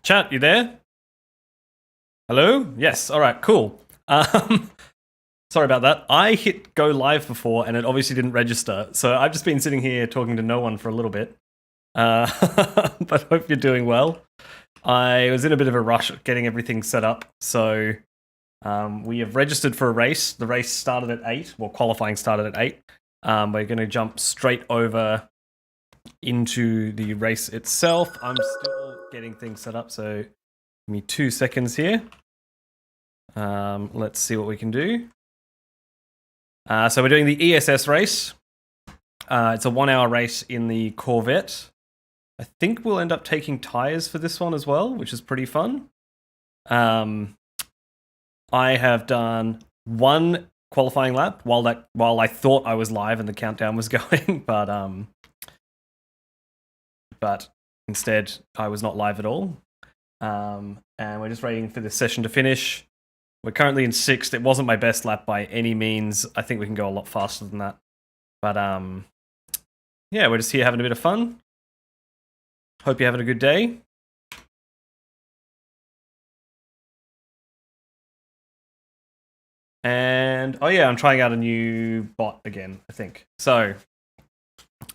Chat, you there? Hello? Yes, alright, cool. Sorry about that. I hit go live before and it obviously didn't register, so I've just been sitting here talking to no one for a little bit. But hope you're doing well. I was in a bit of a rush getting everything set up, so we have registered for a race. The race started at 8, well, qualifying started at 8. We're going to jump straight over into the race itself. I'm still getting things set up, so give me 2 seconds here. Let's see what we can do. So we're doing the ESS race. It's a 1 hour race in the Corvette. I think we'll end up taking tires for this one as well, which is pretty fun. I have done one qualifying lap while I thought I was live and the countdown was going, but instead I was not live at all. And we're just waiting for this session to finish. We're currently in 6th. It wasn't my best lap by any means. I think we can go a lot faster than that. But yeah, we're just here having a bit of fun. Hope you're having a good day. And oh yeah, I'm trying out a new bot again, I think. So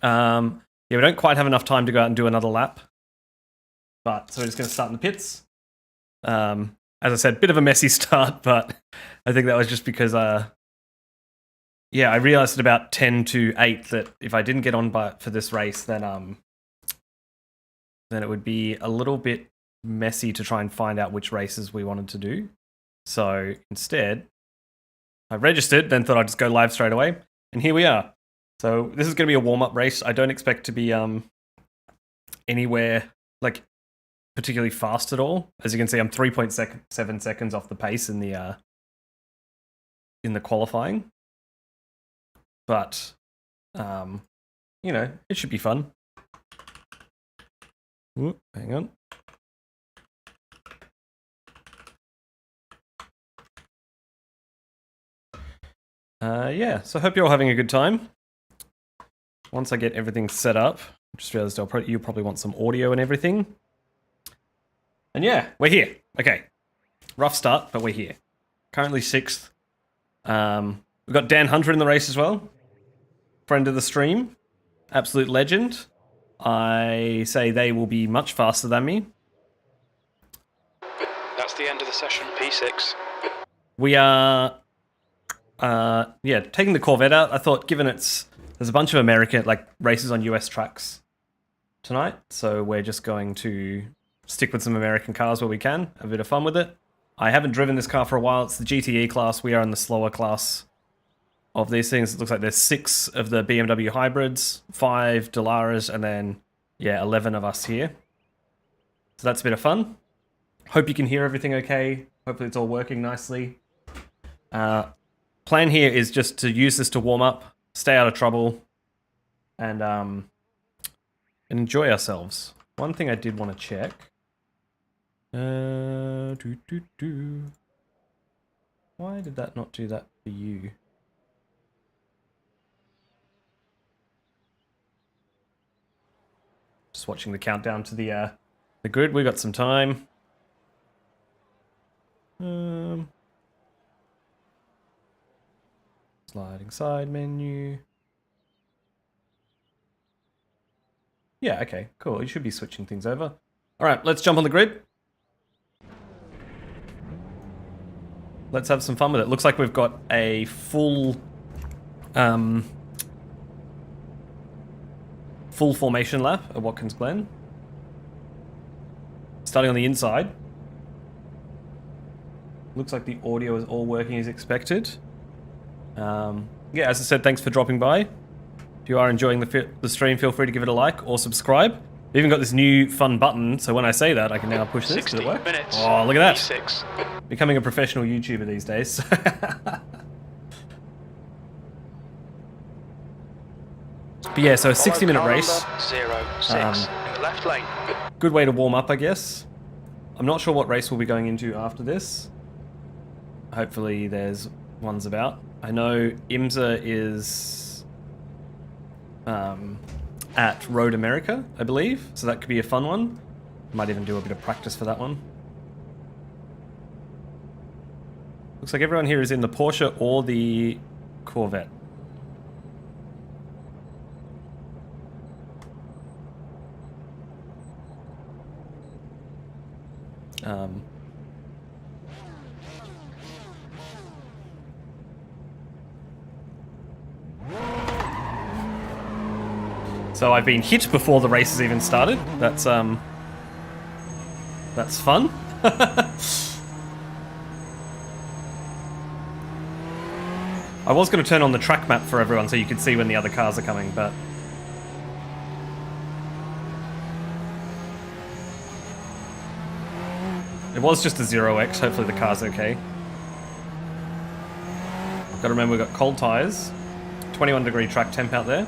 yeah, we don't quite have enough time to go out and do another lap. But so we're just going to start in the pits. As I said, bit of a messy start, but I think that was just because yeah, I realized at about 10 to 8 that if I didn't get on for this race, then it would be a little bit messy to try and find out which races we wanted to do. So instead, I registered, then thought I'd just go live straight away, and here we are. So this is going to be a warm-up race. I don't expect to be anywhere like particularly fast at all. As you can see, I'm 3.7 seconds off the pace in the qualifying. But you know, it should be fun. Ooh, hang on. Yeah, so I hope you're all having a good time. Once I get everything set up, I just realized you'll probably want some audio and everything. And yeah, we're here. Okay. Rough start, but we're here. Currently 6th. We've got Dan Hunter in the race as well. Friend of the stream. Absolute legend. I say they will be much faster than me. That's the end of the session, P6. We are, yeah, taking the Corvette out. I thought, given there's a bunch of American, like, races on US tracks tonight, so we're just going to stick with some American cars where we can, have a bit of fun with it. I haven't driven this car for a while. It's the GTE class. We are in the slower class of these things. It looks like there's 6 of the BMW hybrids, 5 Delaras, and then, yeah, 11 of us here. So that's a bit of fun. Hope you can hear everything okay. Hopefully it's all working nicely. Plan here is just to use this to warm up, stay out of trouble, and enjoy ourselves. One thing I did want to check. Why did that not do that for you? Just watching the countdown to the grid. We got some time. Sliding side menu. Yeah, okay, cool. You should be switching things over. All right, let's jump on the grid. Let's have some fun with it. Looks like we've got a full formation lap at Watkins Glen. Starting on the inside. Looks like the audio is all working as expected. Yeah, as I said, thanks for dropping by. If you are enjoying the stream, feel free to give it a like or subscribe. We've even got this new fun button, so when I say that, I can now push this. Does it work? Oh, look at that. P6. Becoming a professional YouTuber these days. But yeah, so a 60-minute race. 06 in the left lane. Good way to warm up, I guess. I'm not sure what race we'll be going into after this. Hopefully there's ones about. I know IMSA is at Road America, I believe, so that could be a fun one. Might even do a bit of practice for that one. Looks like everyone here is in the Porsche or the Corvette. So I've been hit before the race has even started. That's fun. I was going to turn on the track map for everyone so you could see when the other cars are coming, but it was just a 0x. Hopefully the car's okay. I've got to remember we've got cold tyres. 21-degree track temp out there.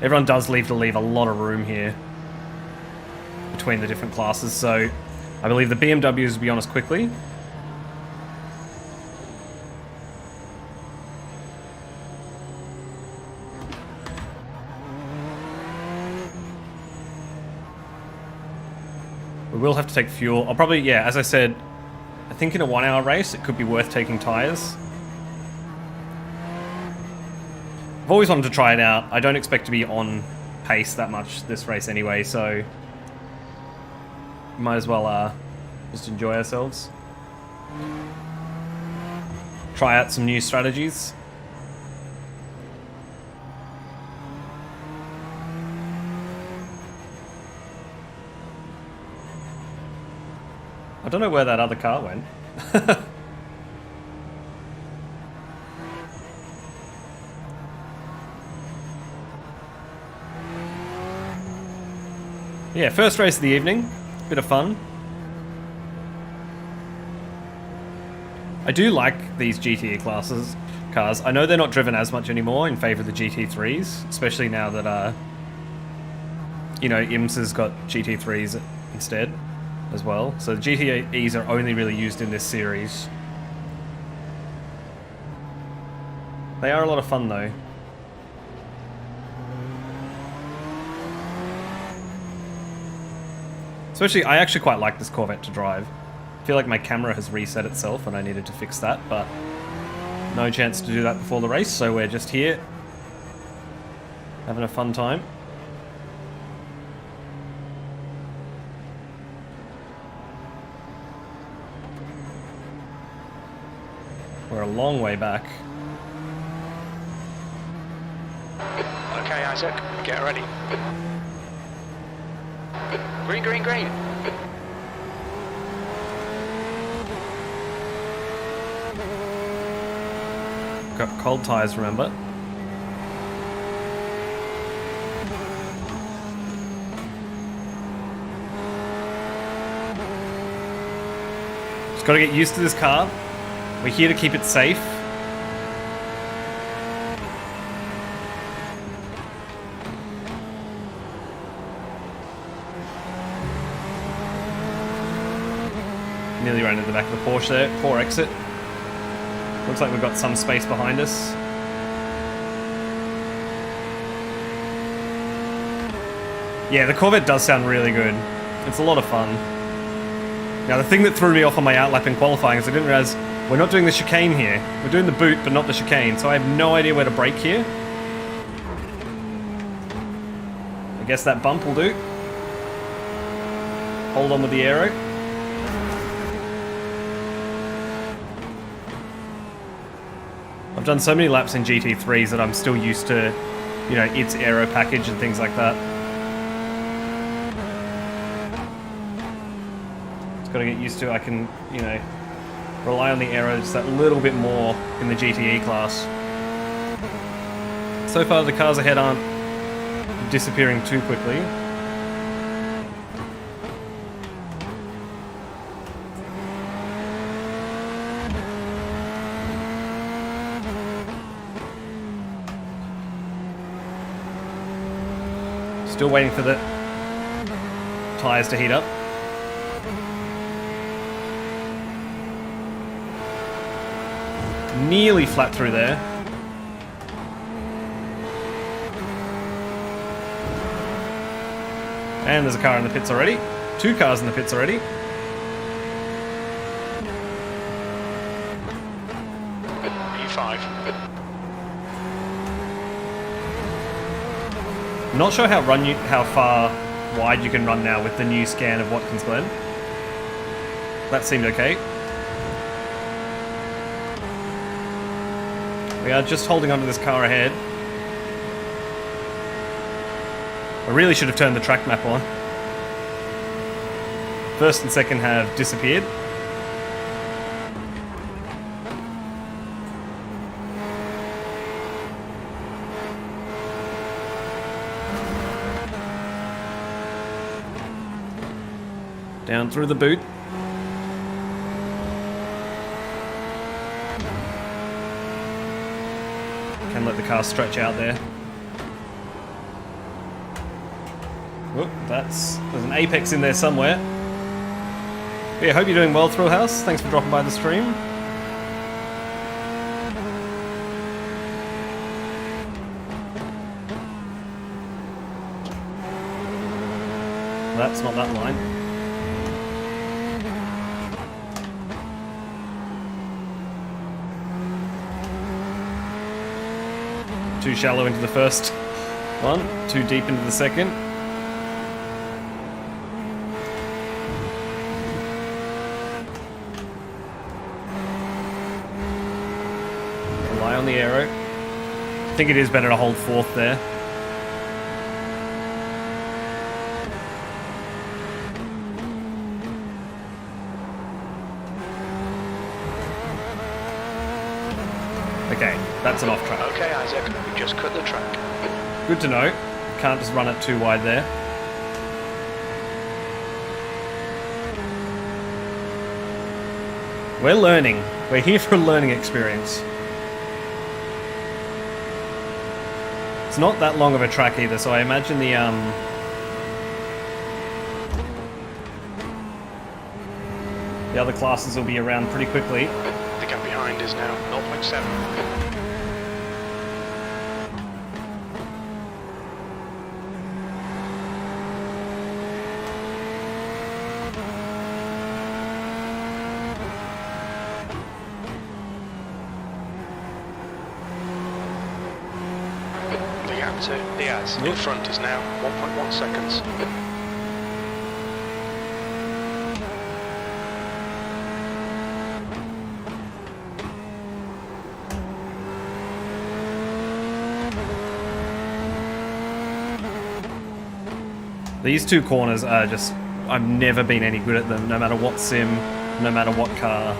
Everyone does leave a lot of room here between the different classes, so I believe the BMWs will be on us quickly. We will have to take fuel. I'll probably, yeah, as I said, I think in a 1 hour race it could be worth taking tyres. I've always wanted to try it out. I don't expect to be on pace that much this race anyway, so might as well just enjoy ourselves. Try out some new strategies. I don't know where that other car went. Yeah, first race of the evening. Bit of fun. I do like these GTE cars. I know they're not driven as much anymore in favour of the GT3s, especially now that, you know, IMS has got GT3s instead as well. So the GTEs are only really used in this series. They are a lot of fun though. Especially, I actually quite like this Corvette to drive. I feel like my camera has reset itself and I needed to fix that, but no chance to do that before the race, so we're just here having a fun time. We're a long way back. Okay, Isaac, get ready. Green, green, green. Got cold tyres, remember? Just gotta get used to this car. We're here to keep it safe. Nearly ran into the back of the Porsche there. Poor exit. Looks like we've got some space behind us. Yeah, the Corvette does sound really good. It's a lot of fun. Now, the thing that threw me off on my outlap in qualifying is I didn't realize we're not doing the chicane here. We're doing the boot, but not the chicane, so I have no idea where to brake here. I guess that bump will do. Hold on with the aero. I've done so many laps in GT3s that I'm still used to, you know, its aero package and things like that. Just gotta get used to, I can, you know, rely on the aero just that little bit more in the GTE class. So far the cars ahead aren't disappearing too quickly. Still waiting for the tyres to heat up. Nearly flat through there. And there's a car in the pits already. 2 cars in the pits already. E5. Not sure how far wide you can run now with the new scan of Watkins Glen. That seemed okay. We are just holding onto this car ahead. I really should have turned the track map on. First and second have disappeared. Down through the boot. Can let the car stretch out there. Whoop, there's an apex in there somewhere. But yeah, hope you're doing well, Thrillhouse. Thanks for dropping by the stream. That's not that line. Too shallow into the first one, too deep into the second. Rely on the aero. I think it is better to hold fourth there. Okay, that's an off track. Okay, Isaac, we just cut the track. Good to know. Can't just run it too wide there. We're learning. We're here for a learning experience. It's not that long of a track either, so I imagine the other classes will be around pretty quickly. The gap behind is now 0.7. The gap to Diaz in front is now 1.1 seconds. These two corners are just... I've never been any good at them, no matter what sim, no matter what car.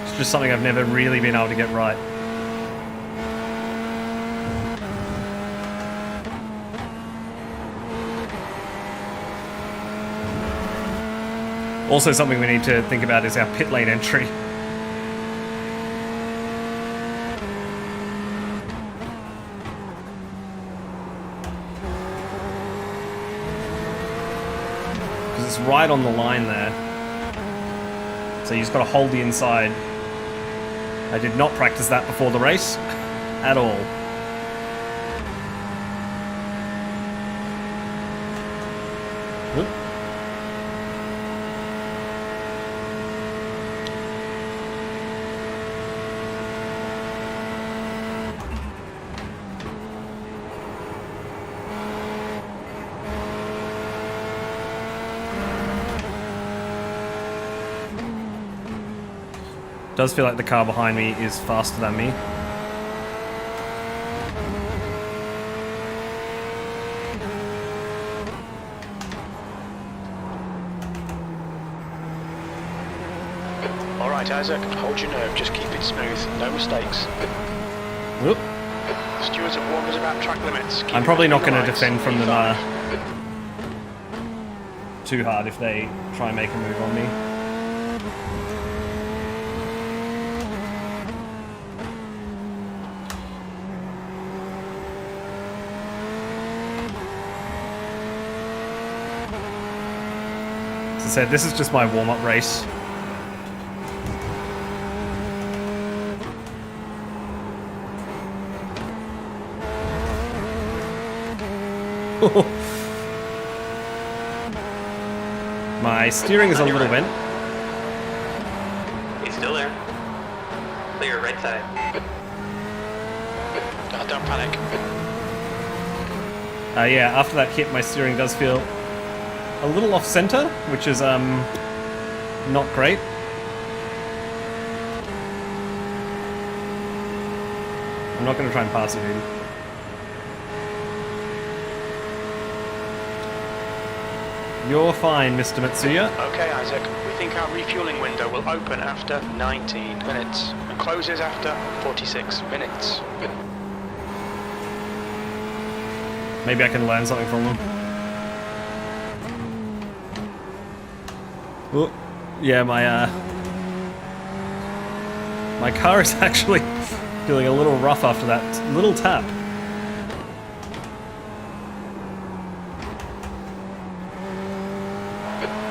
It's just something I've never really been able to get right. Also, something we need to think about is our pit lane entry. Because it's right on the line there. So you just got to hold the inside. I did not practice that before the race at all. Whoop. Does feel like the car behind me is faster than me. Alright, Isaac, hold your nerve, just keep it smooth, no mistakes. Whoop. Stewards have warned us about track limits. I'm probably not going to defend from them too hard if they try and make a move on me. As I said, this is just my warm-up race. My steering is a little bent. He's still there. Clear, right side. Oh, don't panic. Yeah, after that hit, my steering does feel a little off center, which is not great. I'm not going to try and pass it in. You're fine, Mr. Matsuya. Okay, Isaac. We think our refueling window will open after 19 minutes and closes after 46 minutes. Maybe I can learn something from them. Oh, yeah, my car is actually feeling a little rough after that little tap.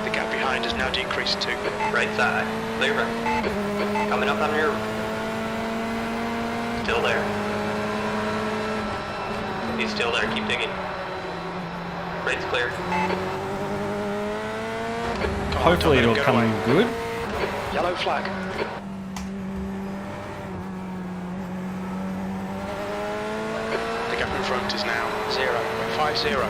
The gap behind has now decreased to Right side. Clear, right. Coming up on your... Still there. He's still there, keep digging. Right's clear. Hopefully it'll Get come away. good. Yellow flag. The gap in front is now 0.50.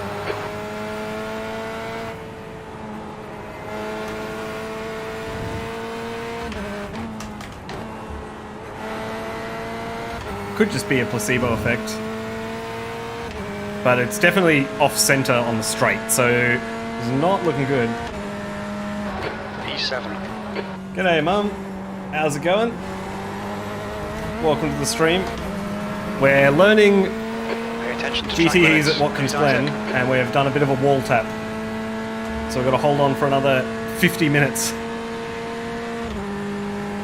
Could just be a placebo effect. But it's definitely off-center on the straight, so it's not looking good. P7. G'day, Mum. How's it going? Welcome to the stream. We're learning Pay attention to track GTEs limits. at Watkins Please, Glen, Isaac. and we've done a bit of a wall tap. So we've got to hold on for another 50 minutes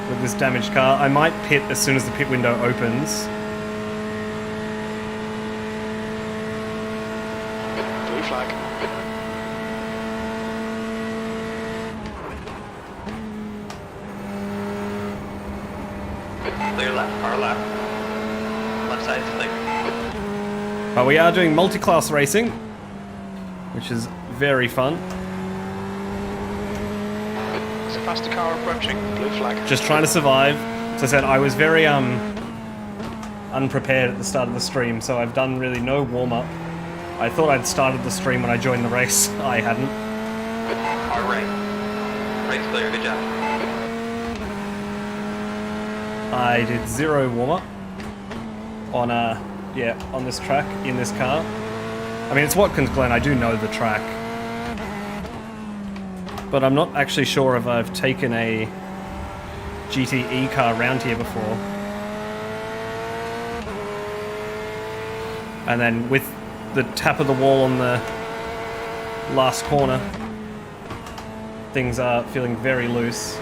with this damaged car. I might pit as soon as the pit window opens. Blue flag. Clear left, car left. Left side's clear. But we are doing multi-class racing, which is very fun. There's a faster car approaching. Blue flag. Just trying to survive. So I said I was very unprepared at the start of the stream, so I've done really no warm-up. I thought I'd started the stream when I joined the race. I hadn't. Car right. Right's clear, good job. I did zero warm-up on on this track, in this car. I mean, it's Watkins Glen, I do know the track. But I'm not actually sure if I've taken a GTE car around here before. And then with the tap of the wall on the last corner, things are feeling very loose.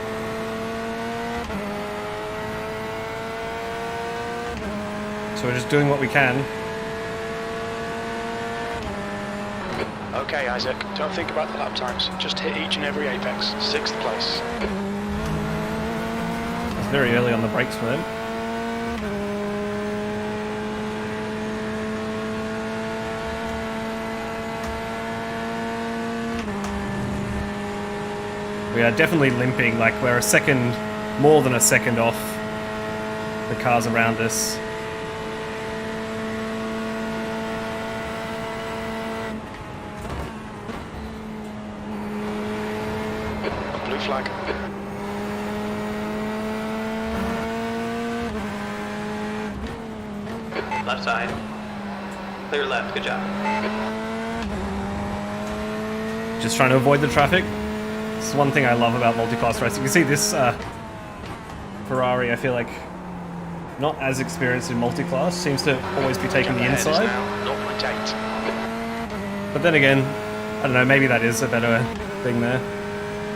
So we're just doing what we can. Okay, Isaac. Don't think about the lap times. Just hit each and every apex. 6th place. It's very early on the brakes for them. We are definitely limping, like we're more than a second off the cars around us. Blue flag. Left side. Clear left, good job. Just trying to avoid the traffic. It's one thing I love about multi-class racing. You can see this Ferrari, I feel like, not as experienced in multi-class, seems to always be taking the Gap ahead is inside. now 0.8. But then again, I don't know, maybe that is a better thing there.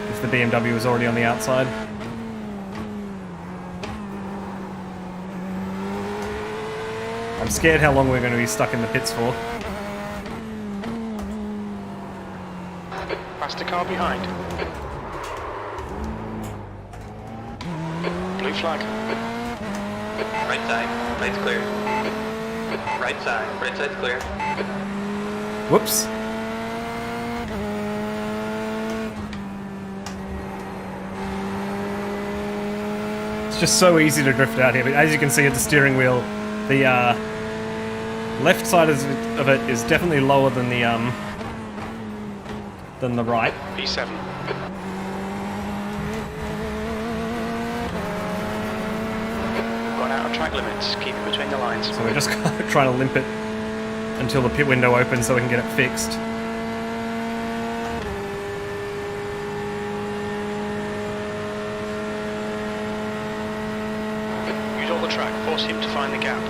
If the BMW is already on the outside. I'm scared how long we're going to be stuck in the pits for. Faster car behind. Blue flag. Right side. Right's clear. Right side. Right side's clear. Whoops. It's just so easy to drift out here, but as you can see at the steering wheel, the left side of it is definitely lower than the right. P7. Gone out of track limits. Keep it between the lines. So we're just trying to limp it until the pit window opens so we can get it fixed. Use all the track. Force him to find the gap.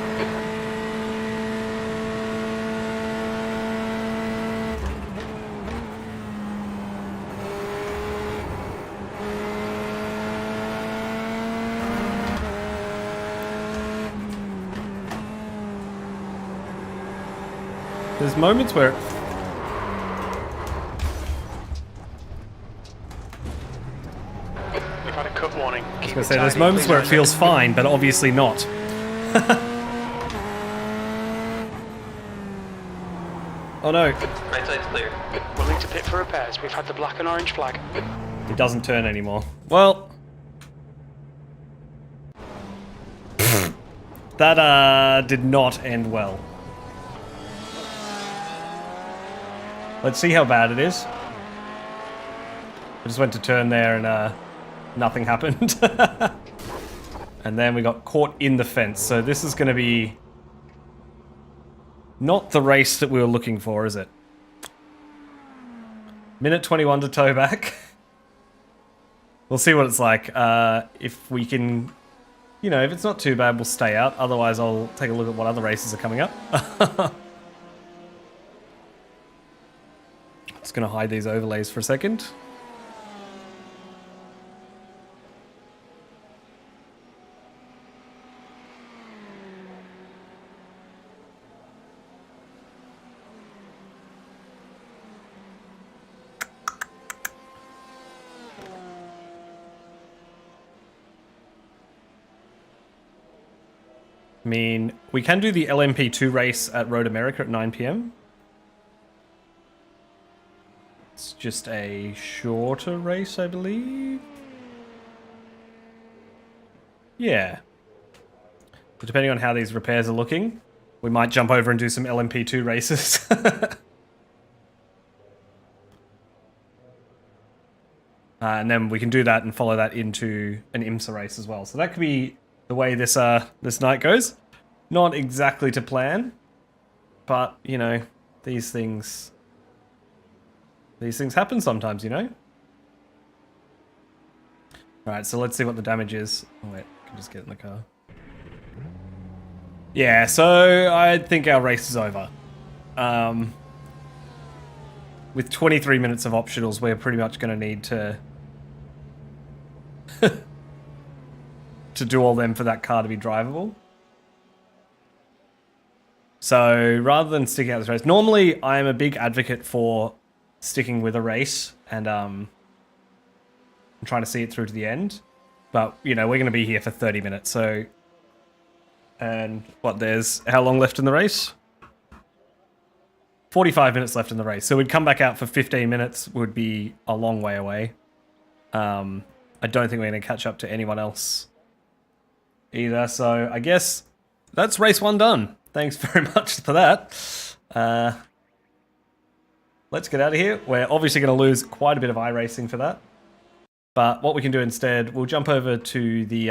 There's moments where... We've had a cut warning. I was going to say, there's moments where it feels fine, but obviously not. Oh no. Right side's clear. We'll need to pit for repairs. We've had the black and orange flag. It doesn't turn anymore. Well... that did not end well. Let's see how bad it is. I just went to turn there and nothing happened. And then we got caught in the fence. So this is going to be not the race that we were looking for, is it? Minute 21 to tow back. We'll see what it's like. If we can, you know, if it's not too bad, we'll stay out. Otherwise, I'll take a look at what other races are coming up. Just going to hide these overlays for a second. I mean, we can do the LMP2 race at Road America at 9 PM. It's just a shorter race, I believe. Yeah. But depending on how these repairs are looking, we might jump over and do some LMP2 races. And then we can do that and follow that into an IMSA race as well. So that could be the way this this night goes. Not exactly to plan, but you know, these things happen sometimes, you know. All right, so let's see what the damage is. Oh wait, I can just get in the car. Yeah, so I think our race is over. With 23 minutes of optionals, we're pretty much going to need to to do all them for that car to be drivable. So rather than sticking out this race, normally I am a big advocate for sticking with a race and trying to see it through to the end. But, you know, we're going to be here for 30 minutes, so... And, what, there's how long left in the race? 45 minutes left in the race. So we'd come back out for 15 minutes, would be a long way away. I don't think we're going to catch up to anyone else either. So I guess that's race one done. Thanks very much for that. Let's get out of here. We're obviously going to lose quite a bit of iRacing for that. But what we can do instead, we'll jump over to the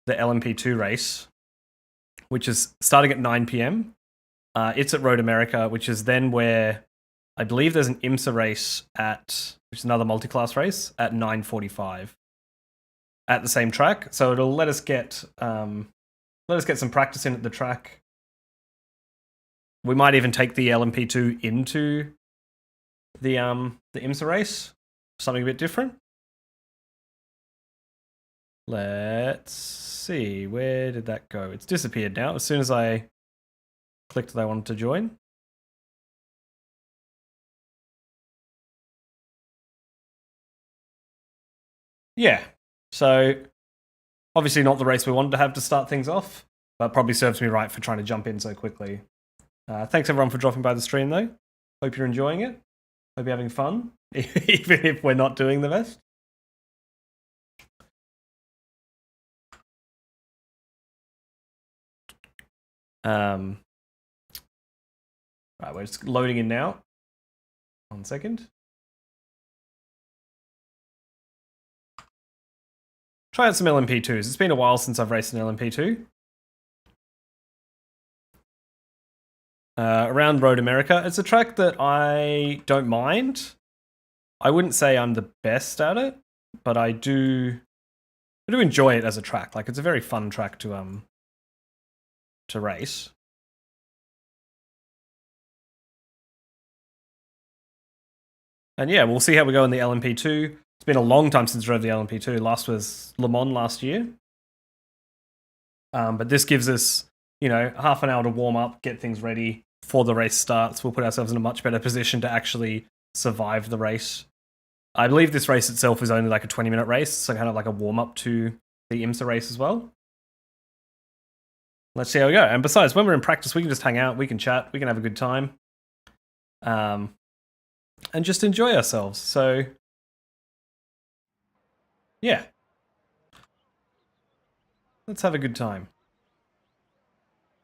LMP2 race, which is starting at 9 PM. It's at Road America, which is then where I believe there's an IMSA race which is another multi-class race, at 9:45 at the same track. So it'll let us get some practice in at the track. We might even take the LMP2 into the IMSA race, something a bit different. Let's see, where did that go? It's disappeared now. As soon as I clicked that I wanted to join. Yeah, so obviously not the race we wanted to have to start things off, but probably serves me right for trying to jump in so quickly. Thanks everyone for dropping by the stream though. Hope you're enjoying it. Hope you're having fun, even if we're not doing the best. Right, we're just loading in now. 1 second. Try out some LMP2s. It's been a while since I've raced an LMP2. Around Road America. It's a track that I don't mind. I wouldn't say I'm the best at it, but I do enjoy it as a track. Like, it's a very fun track to race. And yeah, we'll see how we go in the LMP2. It's been a long time since I drove the LMP2. Last was Le Mans last year. But this gives us, you know, half an hour to warm up, get things ready before the race starts. We'll put ourselves in a much better position to actually survive the race. I believe this race itself is only like a 20-minute race, so kind of like a warm-up to the IMSA race as well. Let's see how we go. And besides, when we're in practice, we can just hang out, we can chat, we can have a good time. And just enjoy ourselves. So, yeah. Let's have a good time.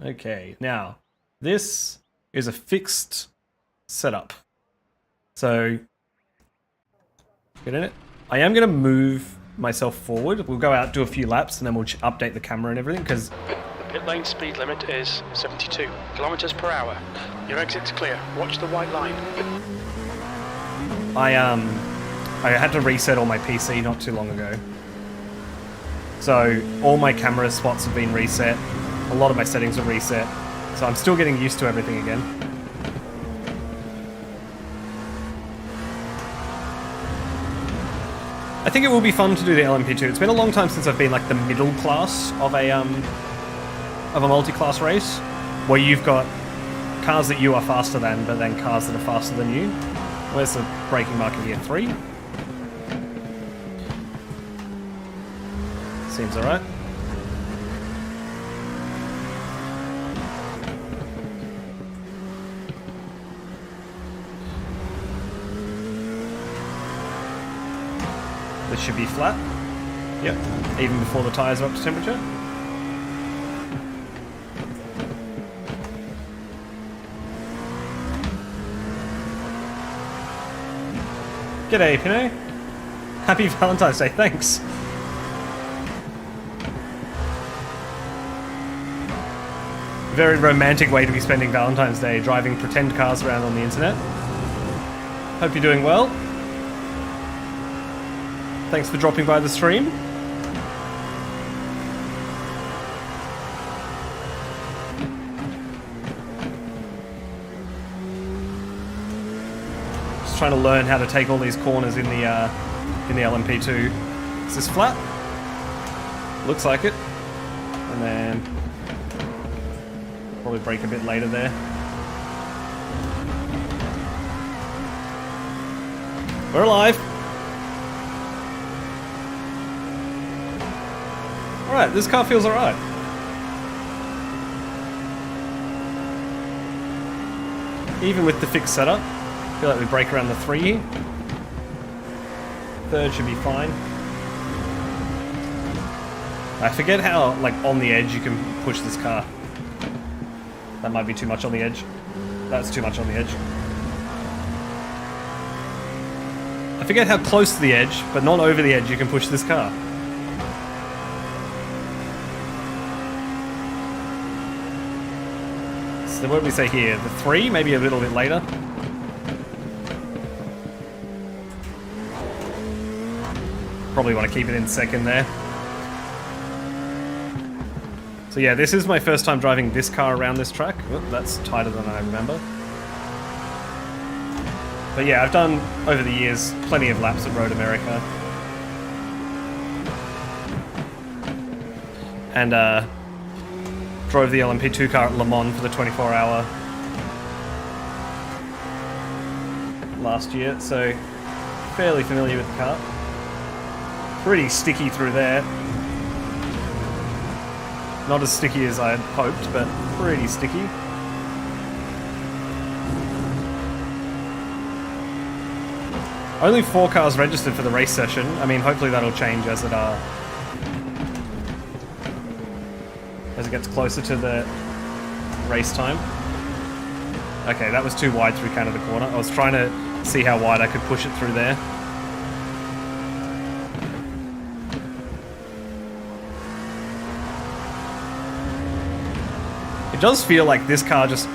Okay, now, this is a fixed setup. So, get in it. I am going to move myself forward. We'll go out, do a few laps, and then we'll update the camera and everything, because The pit lane speed limit is 72 kilometers per hour. Your exit's clear. Watch the white line. I had to reset all my PC not too long ago. So all my camera spots have been reset. A lot of my settings are reset. So I'm still getting used to everything again. I think it will be fun to do the LMP2. It's been a long time since I've been like the middle class of a multi-class race, where you've got cars that you are faster than, but then cars that are faster than you. Where's the braking marker here? 3? Seems alright. This should be flat. Yep, even before the tyres are up to temperature. G'day, Pino. Happy Valentine's Day, thanks. Very romantic way to be spending Valentine's Day, driving pretend cars around on the internet. Hope you're doing well. Thanks for dropping by the stream. Just trying to learn how to take all these corners in the LMP2. Is this flat? Looks like it. And then probably brake a bit later there. We're alive. Alright, this car feels alright. Even with the fixed setup, I feel like we brake around the 3 here. Third should be fine. I forget how, like, on the edge you can push this car. That might be too much on the edge. That's too much on the edge. I forget how close to the edge, but not over the edge, you can push this car. So what do we say here? The 3, maybe a little bit later. Probably want to keep it in second there. So yeah, this is my first time driving this car around this track. Oh, that's tighter than I remember. But yeah, I've done, over the years, plenty of laps at Road America. And drove the LMP2 car at Le Mans for the 24-hour last year, so fairly familiar with the car. Pretty sticky through there. Not as sticky as I had hoped, but pretty sticky. Only 4 cars registered for the race session. I mean, hopefully that'll change as it gets closer to the race time. Okay, that was too wide through Canada corner. I was trying to see how wide I could push it through there. It does feel like this car just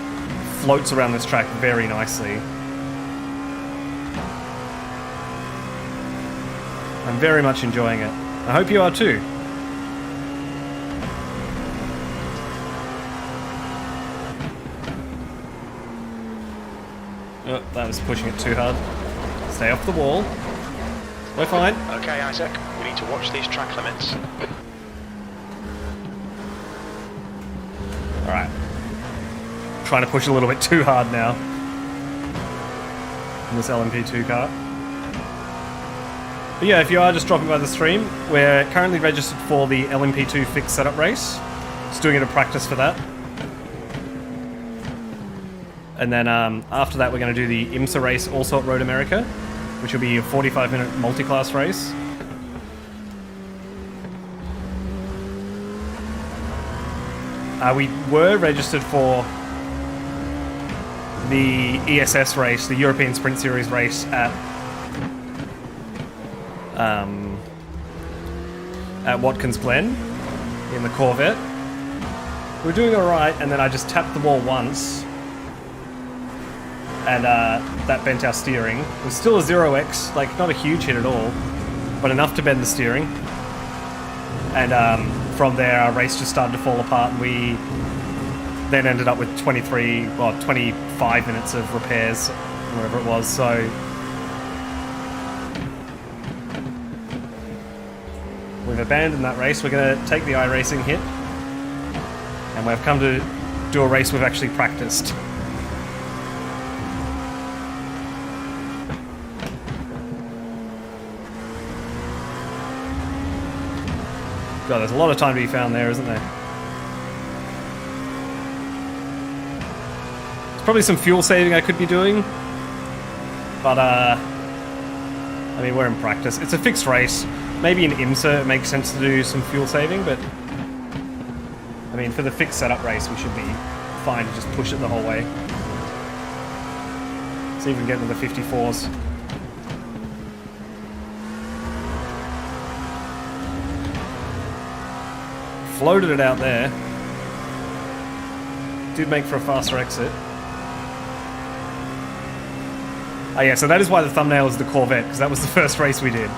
floats around this track very nicely. I'm very much enjoying it. I hope you are too. Oh, that was pushing it too hard. Stay off the wall. We're fine. Okay, Isaac, we need to watch these track limits. Alright. Trying to push a little bit too hard now in this LMP2 car. But yeah, if you are just dropping by the stream, we're currently registered for the LMP2 fixed setup race. Just doing it in practice for that. And then after that, we're going to do the IMSA race also at Road America, which will be a 45-minute multi-class race. We were registered for the ESS race, the European Sprint Series race at Watkins Glen in the Corvette. We're doing alright, and then I just tapped the wall once, and that bent our steering. It was still a 0x, like not a huge hit at all, but enough to bend the steering. And from there, our race just started to fall apart, and we then ended up with 25 minutes of repairs, wherever it was, so... We've abandoned that race. We're going to take the iRacing hit, and we've come to do a race we've actually practiced. God, there's a lot of time to be found there, isn't there? There's probably some fuel saving I could be doing, but I mean, we're in practice. It's a fixed race. Maybe in IMSA it makes sense to do some fuel saving, but I mean, for the fixed setup race, we should be fine to just push it the whole way. See if we can get into the 54s. Floated it out there. Did make for a faster exit. Oh yeah, so that is why the thumbnail is the Corvette, because that was the first race we did.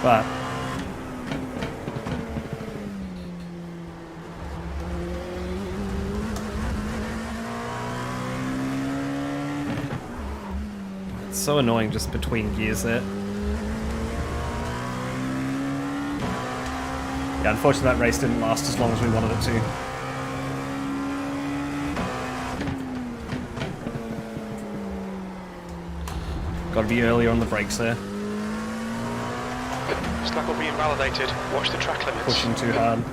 But it's so annoying just between gears there. Yeah, unfortunately that race didn't last as long as we wanted it to. Got to be earlier on the brakes there. Slack will be invalidated. Watch the track limits. Pushing too hard.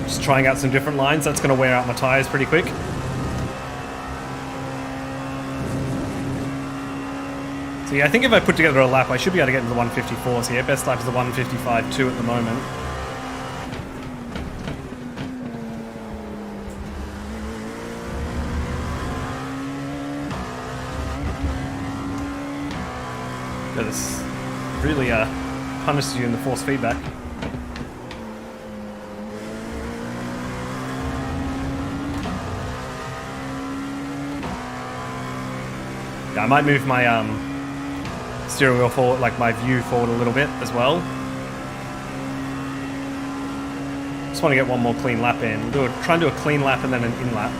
Just trying out some different lines. That's going to wear out my tyres pretty quick. So yeah, I think if I put together a lap, I should be able to get into the 154s here. Best lap is the 155.2 at the moment. This really punishes you in the force feedback. Yeah, I might move my steering wheel forward, like my view forward a little bit as well. Just want to get one more clean lap in. Try and do a clean lap and then an in lap.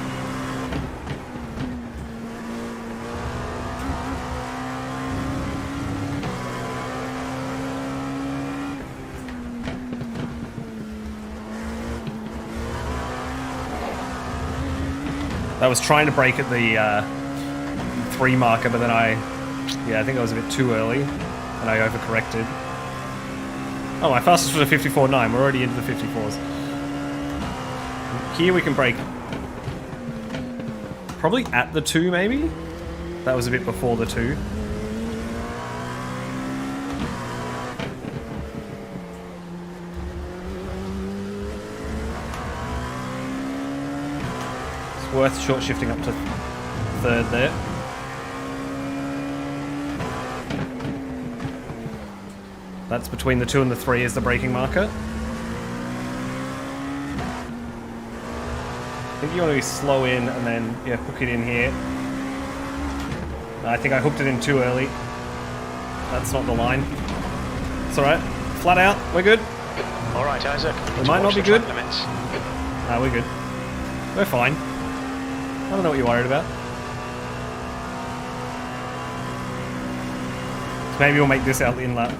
I was trying to brake at the 3 marker, but then I think I was a bit too early, and I overcorrected. Oh, my fastest was a 54.9. We're already into the 54s. Here we can brake Probably at the 2, maybe? That was a bit before the 2. It's worth short shifting up to 3rd there. That's between the 2 and the 3 is the braking marker. I think you want to be slow in and then, yeah, hook it in here. I think I hooked it in too early. That's not the line. It's alright. Flat out. We're good. Alright, Isaac. It might not be good. Limits. No, we're good. We're fine. I don't know what you're worried about. So maybe we'll make this out the in-lap.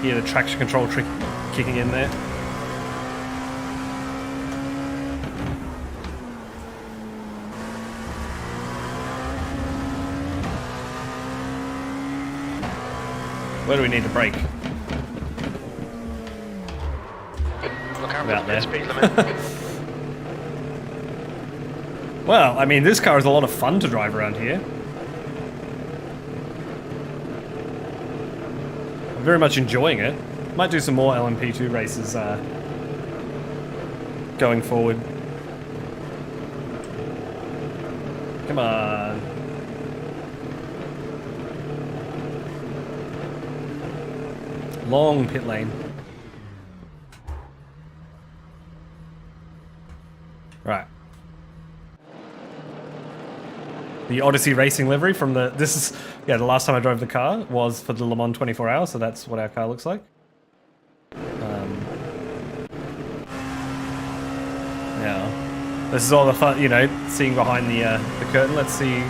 Hear the traction control trick kicking in there. Where do we need to brake? Look out About for the there. speed limit. Well, I mean, this car is a lot of fun to drive around here. I'm very much enjoying it. Might do some more LMP2 races going forward. Come on. Long pit lane. Right. The Odyssey Racing livery from the... This is... Yeah, the last time I drove the car was for the Le Mans 24 hours, so that's what our car looks like. Yeah. This is all the fun, you know, seeing behind the curtain. Let's see...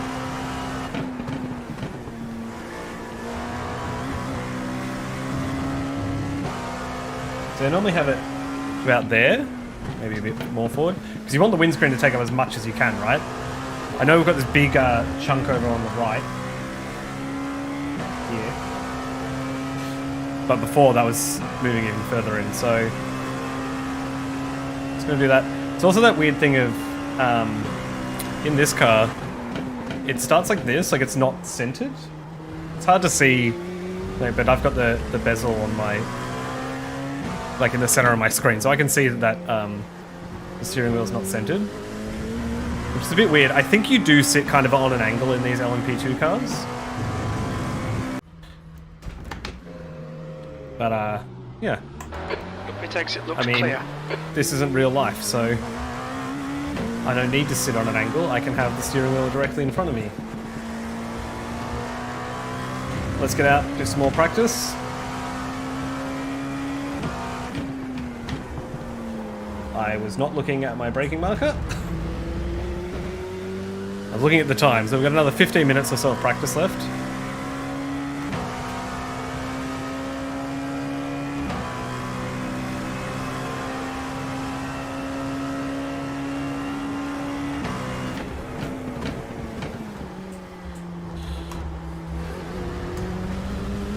So I normally have it about there, maybe a bit more forward, because you want the windscreen to take up as much as you can, right? I know we've got this big chunk over on the right here, but before that was moving even further in, so it's going to do that. It's also that weird thing of in this car, it starts like this, like it's not centered. It's hard to see, like, but I've got the bezel on my, like in the center of my screen, so I can see that the steering wheel's not centered, which is a bit weird. I think you do sit kind of on an angle in these LMP2 cars, but yeah. It exit looks I mean, clear. this isn't real life, so I don't need to sit on an angle. I can have the steering wheel directly in front of me. Let's get out, do some more practice. I was not looking at my braking marker. I was looking at the time, so we've got another 15 minutes or so of practice left.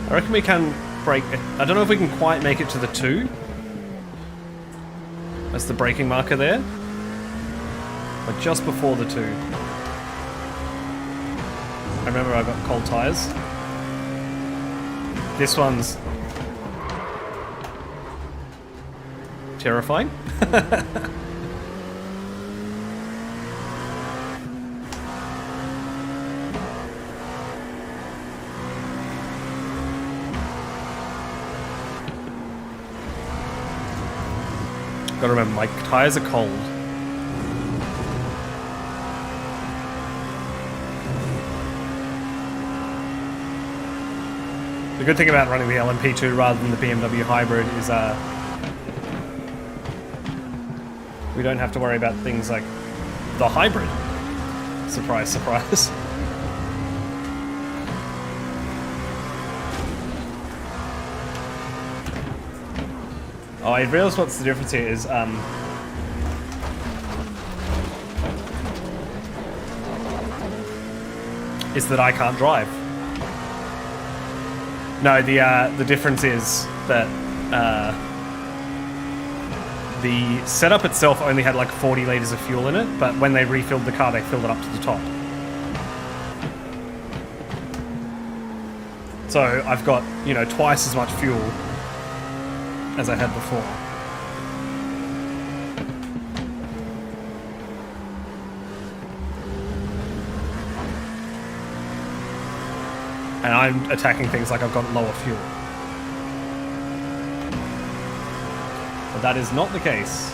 I reckon we can brake. I don't know if we can quite make it to the 2. That's the braking marker there. But just before the 2. I remember I got cold tires. This one's terrifying. Gotta remember, my tires are cold. The good thing about running the LMP2 rather than the BMW hybrid is we don't have to worry about things like the hybrid. Surprise, surprise. Oh, I realised what's the difference here is that I can't drive. No, the difference is that the setup itself only had like 40 litres of fuel in it, but when they refilled the car, they filled it up to the top. So I've got, you know, twice as much fuel as I had before. And I'm attacking things like I've got lower fuel. But that is not the case.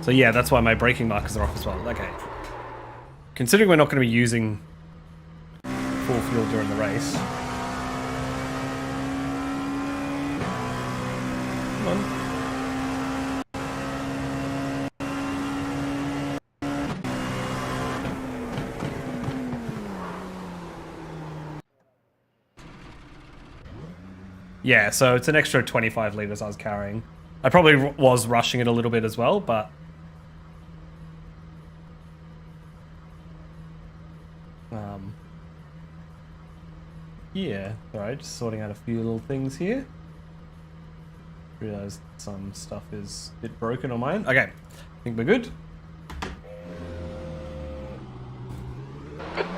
So yeah, that's why my braking markers are off as well. Okay. Considering we're not going to be using full fuel during the race. Come on. Yeah, so it's an extra 25 litres I was carrying. I probably was rushing it a little bit as well, but... yeah, alright, just sorting out a few little things here. Realised some stuff is a bit broken on my end. Okay, I think we're good.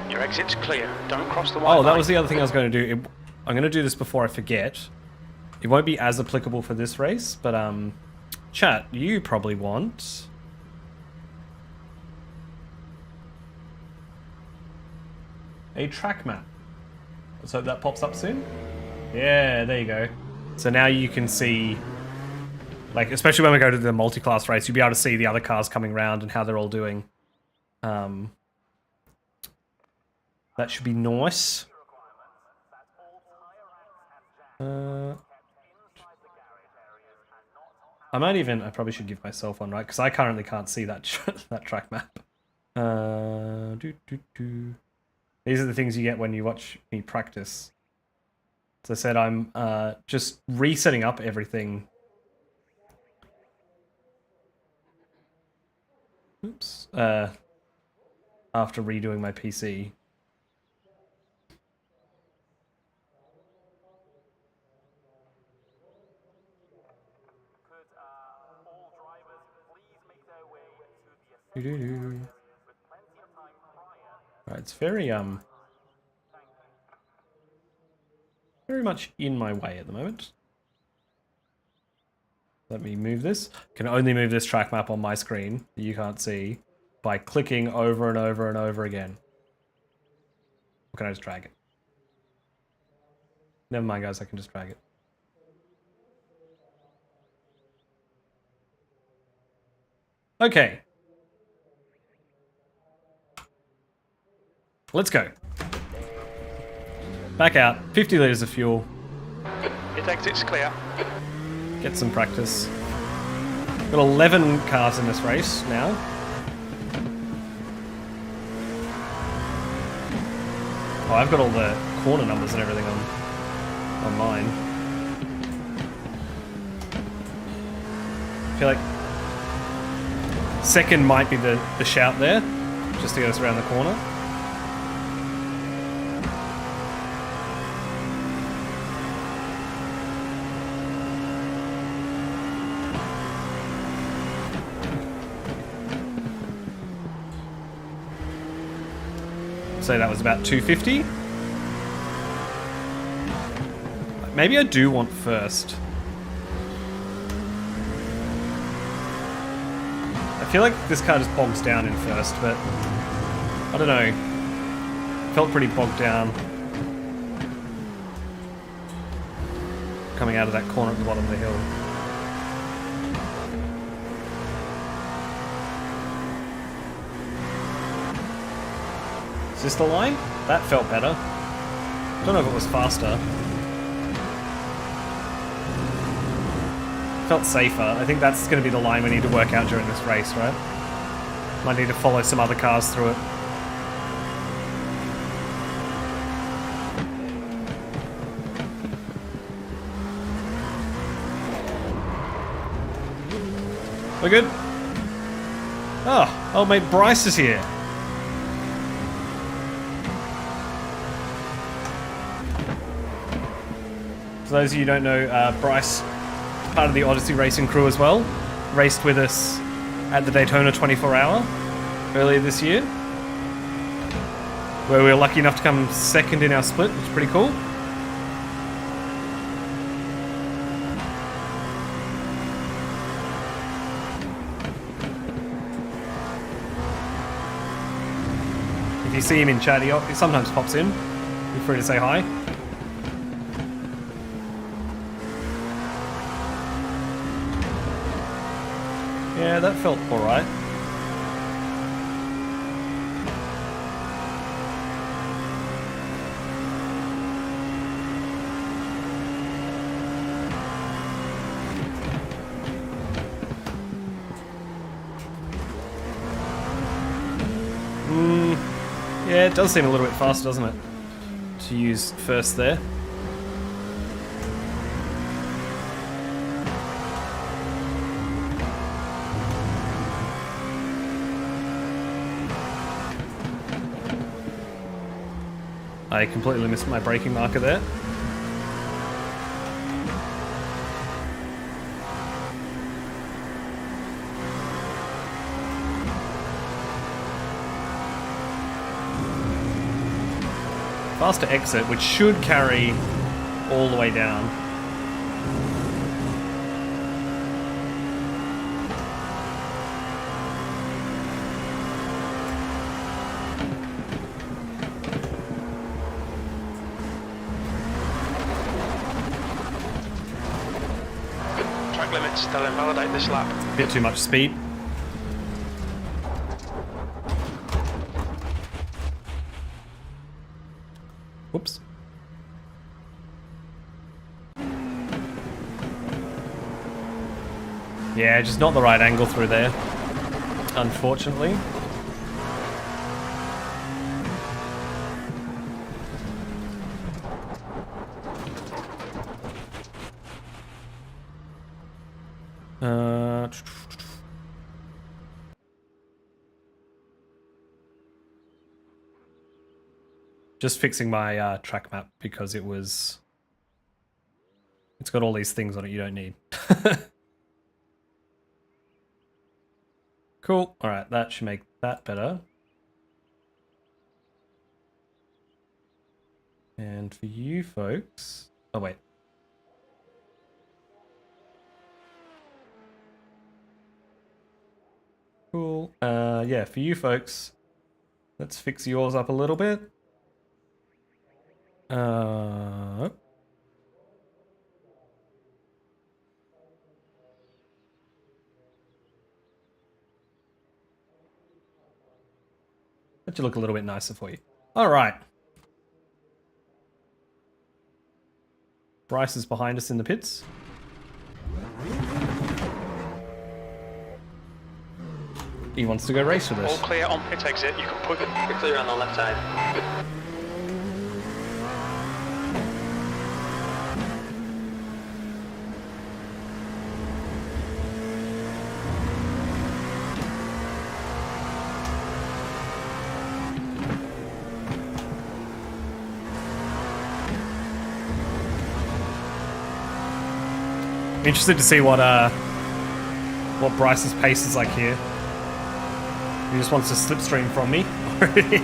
Your exit's clear. Don't cross the white Oh, that line. was the other thing I was going to do. I'm going to do this before I forget. It won't be as applicable for this race, but chat, you probably want a track map. Let's hope that pops up soon. Yeah, there you go. So now you can see, like, especially when we go to the multi-class race, you'll be able to see the other cars coming around and how they're all doing. That should be nice. I probably should give myself one, right? Because I currently can't see that that track map. These are the things you get when you watch me practice. As I said, I'm just resetting up everything. Oops. After redoing my PC. Right, it's very much in my way at the moment. Let me move this. Can only move this track map on my screen that you can't see by clicking over and over and over again. Or can I just drag it? Never mind, guys, I can just drag it. Okay. Let's go. Back out. 50 litres of fuel. Your exit's clear. Get some practice. Got 11 cars in this race now. Oh, I've got all the corner numbers and everything on mine. I feel like second might be the shout there, just to get us around the corner. So that was about 250. Maybe I do want first. I feel like this car just bogs down in first, but I don't know. Felt pretty bogged down coming out of that corner at the bottom of the hill. Is this the line? That felt better. Don't know if it was faster. Felt safer. I think that's going to be the line we need to work out during this race, right? Might need to follow some other cars through it. We're good? Oh, old mate Bryce is here. those of you who don't know, Bryce, part of the Odyssey racing crew as well, raced with us at the Daytona 24-hour earlier this year, where we were lucky enough to come second in our split, which is pretty cool. If you see him in chat, he sometimes pops in. Feel free to say hi. Yeah, that felt alright. Yeah, it does seem a little bit faster, doesn't it? To use first there. I completely missed my braking marker there. Faster exit, which should carry all the way down. Track limits, they'll invalidate this lap. A bit too much speed. Whoops. Yeah, just not the right angle through there, unfortunately. Just fixing my track map because it's got all these things on it you don't need. Cool. All right, that should make that better. And for you folks, oh wait. Cool. Yeah, for you folks, let's fix yours up a little bit. That should look a little bit nicer for you. All right. Bryce is behind us in the pits. He wants to go race with us. All clear on pit exit. You can put it. You're clear on the left side. I'm interested to see what Bryce's pace is like here. He just wants to slipstream from me already.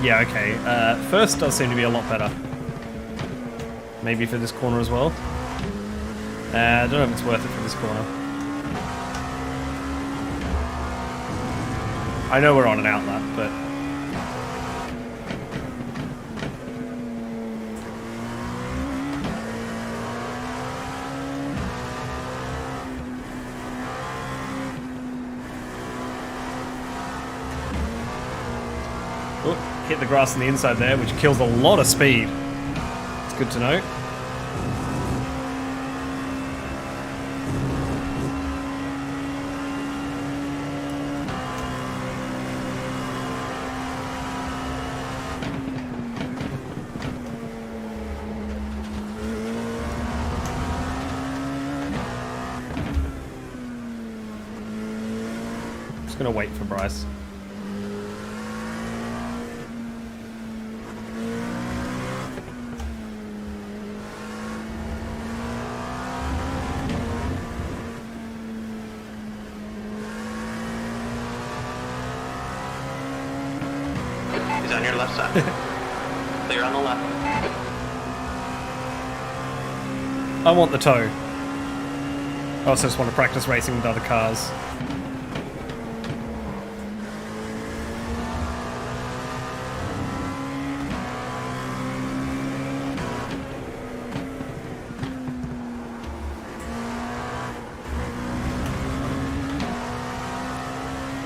Yeah, okay. First does seem to be a lot better. Maybe for this corner as well. I don't know if it's worth it for this corner. I know we're on an outlap, but... Oh, hit the grass on the inside there, which kills a lot of speed. It's good to know. gonna wait for Bryce. He's on your left side. Clear on the left. I want the tow. I also just want to practice racing with other cars.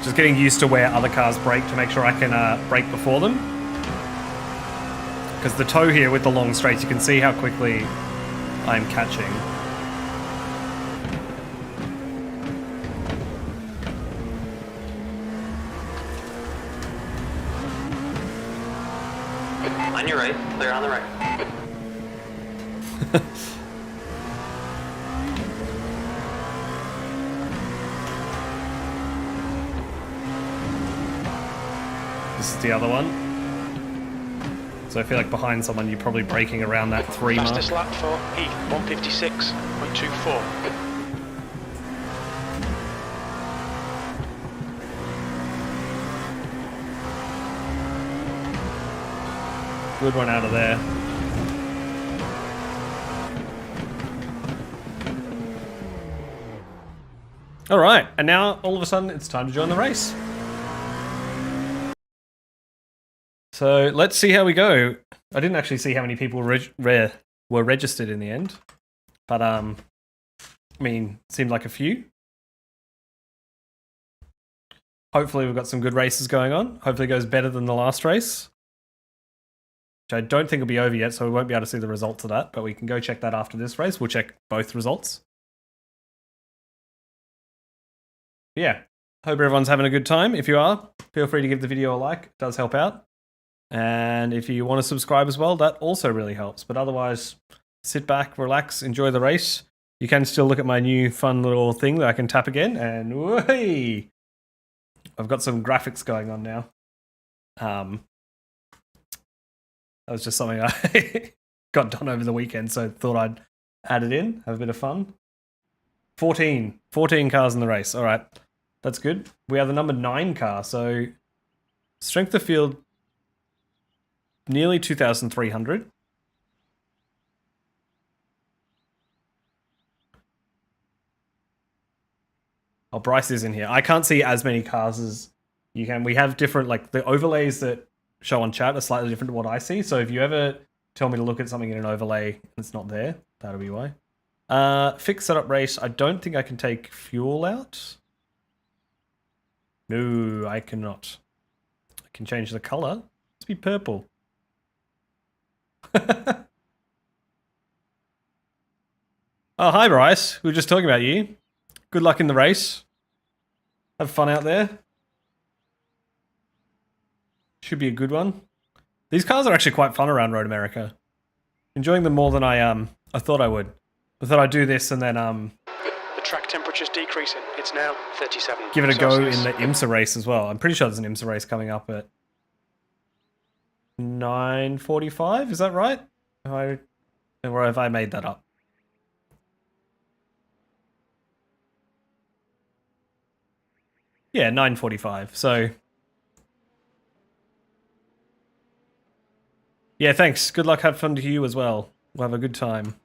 Just getting used to where other cars brake to make sure I can brake before them. Because the tow here with the long straights, you can see how quickly I'm catching. On your right, clear on the right. This is the other one. So I feel like behind someone, you're probably braking around that 3 mark. Fastest lap for Heath, 156.24. Good one out of there. All right, and now all of a sudden it's time to join the race. So let's see how we go. I didn't actually see how many people were registered in the end, but I mean, seemed like a few. Hopefully we've got some good races going on. Hopefully it goes better than the last race, which I don't think will be over yet, so we won't be able to see the results of that, but we can go check that after this race. We'll check both results. Yeah, hope everyone's having a good time. If you are, feel free to give the video a like. It does help out. And if you want to subscribe as well, that also really helps. But otherwise, sit back, relax, enjoy the race. You can still look at my new fun little thing that I can tap again, and whee! I've got some graphics going on now. That was just something I got done over the weekend, so thought I'd add it in, have a bit of fun. 14 cars in the race. All right, that's good. We are the number 9 car, so strength of field nearly 2,300. Oh, Bryce is in here. I can't see as many cars as you can. We have different, like the overlays that show on chat are slightly different to what I see. So if you ever tell me to look at something in an overlay and it's not there, that'll be why. Fixed setup race. I don't think I can take fuel out. No, I cannot. I can change the color. Let's be purple. Oh, hi Bryce. We were just talking about you. Good luck in the race. Have fun out there. Should be a good one. These cars are actually quite fun around Road America. Enjoying them more than I thought I would. I thought I'd do this and then The track temperature's decreasing. It's now 37. give it a go Celsius. in the IMSA race as well. I'm pretty sure there's an IMSA race coming up at 9:45. Is that right? Or have I made that up? Yeah, 9:45. So yeah, thanks. Good luck. Have fun to you as well. We'll have a good time.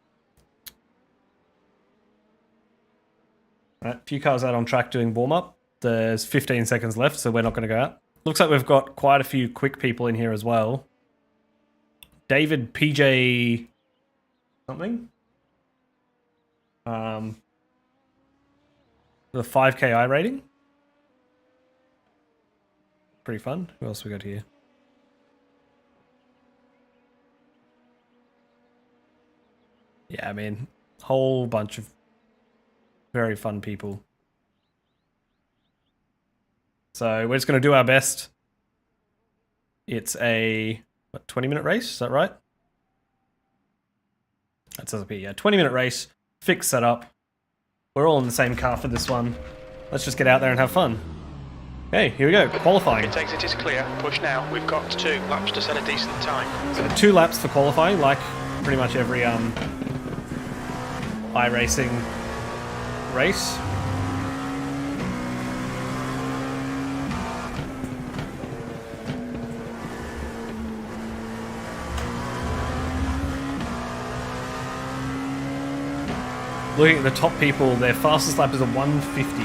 Right, a few cars out on track doing warm-up. There's 15 seconds left, so we're not going to go out. Looks like we've got quite a few quick people in here as well. David PJ something. The 5K iRating. Pretty fun. Who else we got here? Yeah, I mean, whole bunch of very fun people. So we're just going to do our best. It's a 20-minute race, is that right? That says up here, yeah. 20-minute race, fixed setup. We're all in the same car for this one. Let's just get out there and have fun. Okay, here we go. Qualifying. Pit exit is clear. Push now. We've got 2 laps to set a decent time. So 2 laps for qualifying, like pretty much every iRacing race. Looking at the top people, their fastest lap is a 150,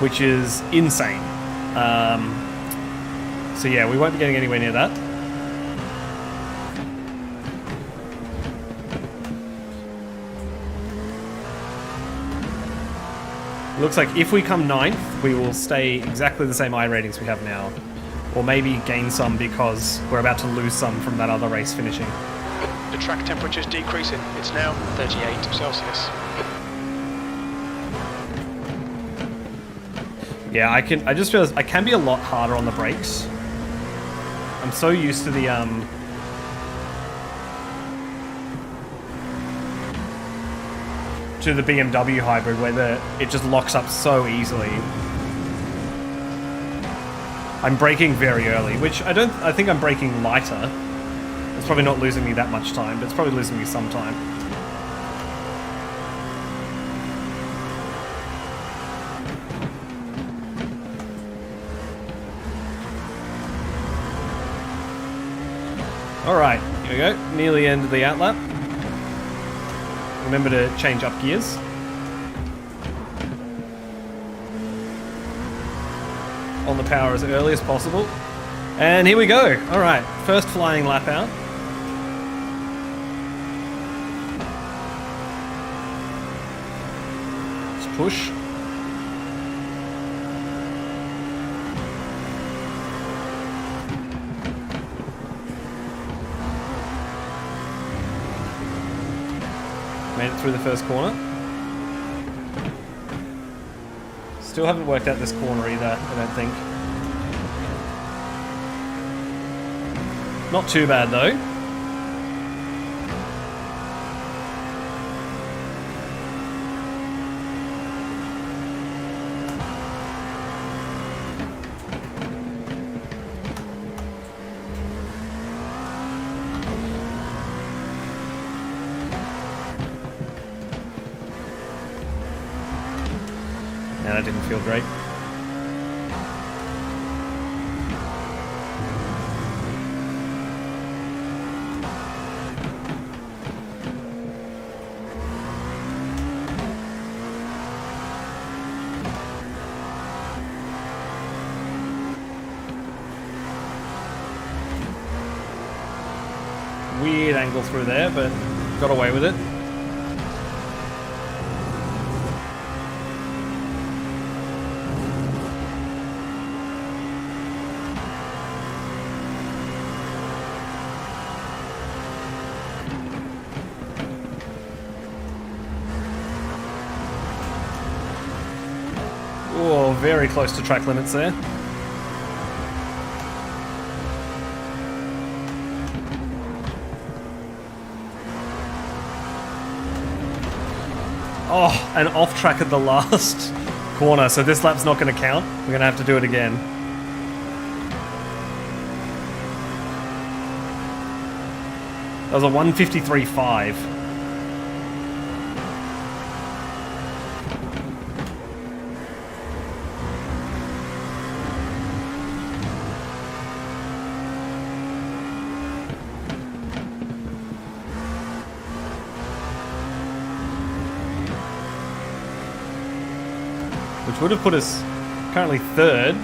which is insane. So yeah, we won't be getting anywhere near that. Looks like if we come 9th, we will stay exactly the same I ratings we have now. Or maybe gain some because we're about to lose some from that other race finishing. The track temperature's decreasing. It's now 38 Celsius. Yeah, I just realized I can be a lot harder on the brakes. I'm so used to the BMW hybrid where it just locks up so easily. I'm braking very early, which I think I'm braking lighter. It's probably not losing me that much time, but it's probably losing me some time. Alright, here we go. Nearly end of the outlap. Remember to change up gears. On the power as early as possible. And here we go. Alright, first flying lap out. Let's push. Made it through the first corner. Still haven't worked out this corner either, I don't think. Not too bad though. And that didn't feel great. Weird angle through there, but got away with it. Oh, very close to track limits there. Oh, and off track at the last corner, so this lap's not going to count. We're going to have to do it again. That was a 153.5. Which would have put us currently 3rd.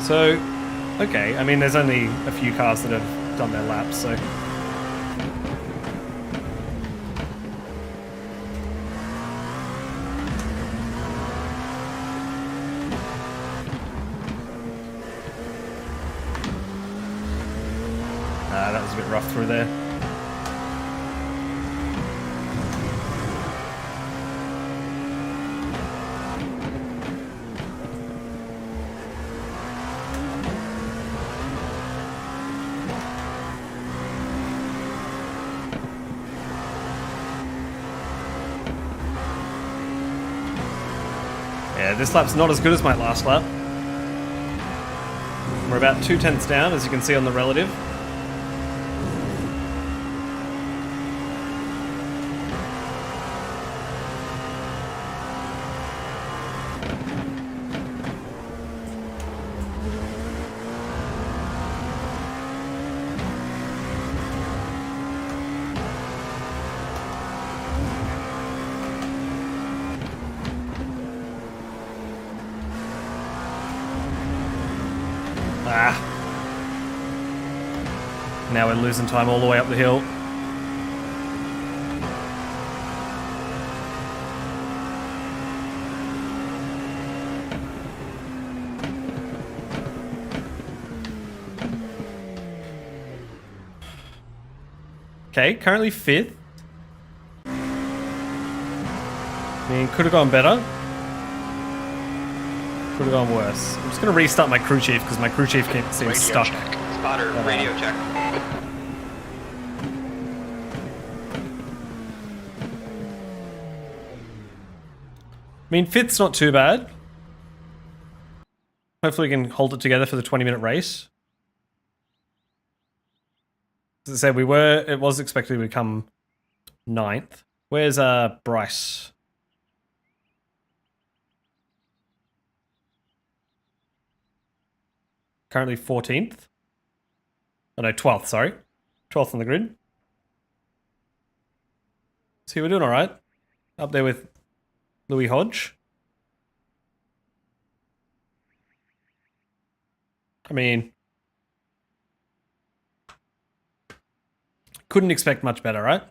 So, okay. I mean, there's only a few cars that have done their laps, so. That was a bit rough through there. Yeah, this lap's not as good as my last lap. We're about 2/10 down, as you can see on the relative. Ah. Now we're losing time all the way up the hill. Okay, currently 5th. I mean, could have gone better. Could have gone worse. I'm just going to restart my crew chief because my crew chief seems Radio stuck. check. Spotter, radio check. I mean, 5th's not too bad. Hopefully we can hold it together for the 20-minute race. As I said, it was expected to become 9th. Where's Bryce? Currently 14th. Oh no, 12th, sorry. 12th on the grid. See, we're doing alright. Up there with Louis Hodge. I mean, couldn't expect much better, right?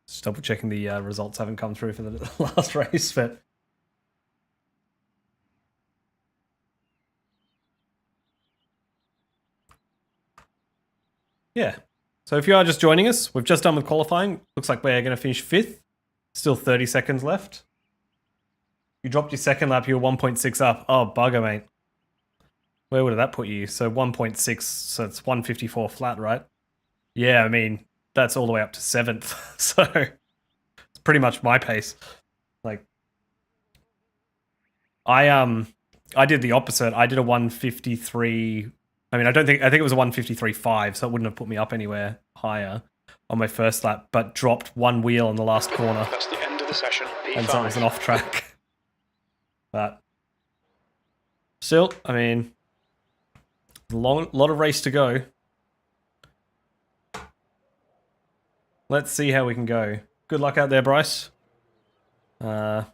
Just double checking the results haven't come through for the last race, but yeah. So if you are just joining us, we've just done with qualifying. Looks like we're going to finish 5th. Still 30 seconds left. You dropped your second lap, you were 1.6 up. Oh, bugger, mate. Where would that put you? So 1.6, so it's 154 flat, right? Yeah, I mean, that's all the way up to 7th. So it's pretty much my pace. Like, I did the opposite. I did a 153. I mean, I think it was a 153.5, so it wouldn't have put me up anywhere higher on my first lap, but dropped one wheel in the last corner. That's the end of the session. P5. And so it was an off track. But still, I mean, a lot of race to go. Let's see how we can go. Good luck out there, Bryce. Cool.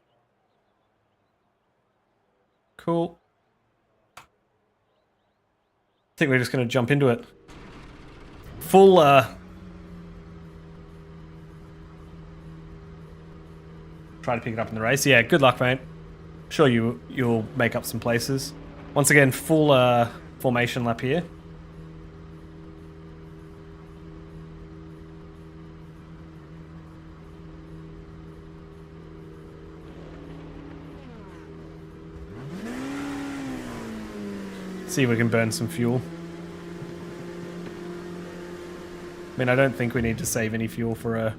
I think we're just going to jump into it. Full, try to pick it up in the race. Yeah, good luck, mate. Sure you'll make up some places. Once again, full formation lap here. See if we can burn some fuel. I mean, I don't think we need to save any fuel for a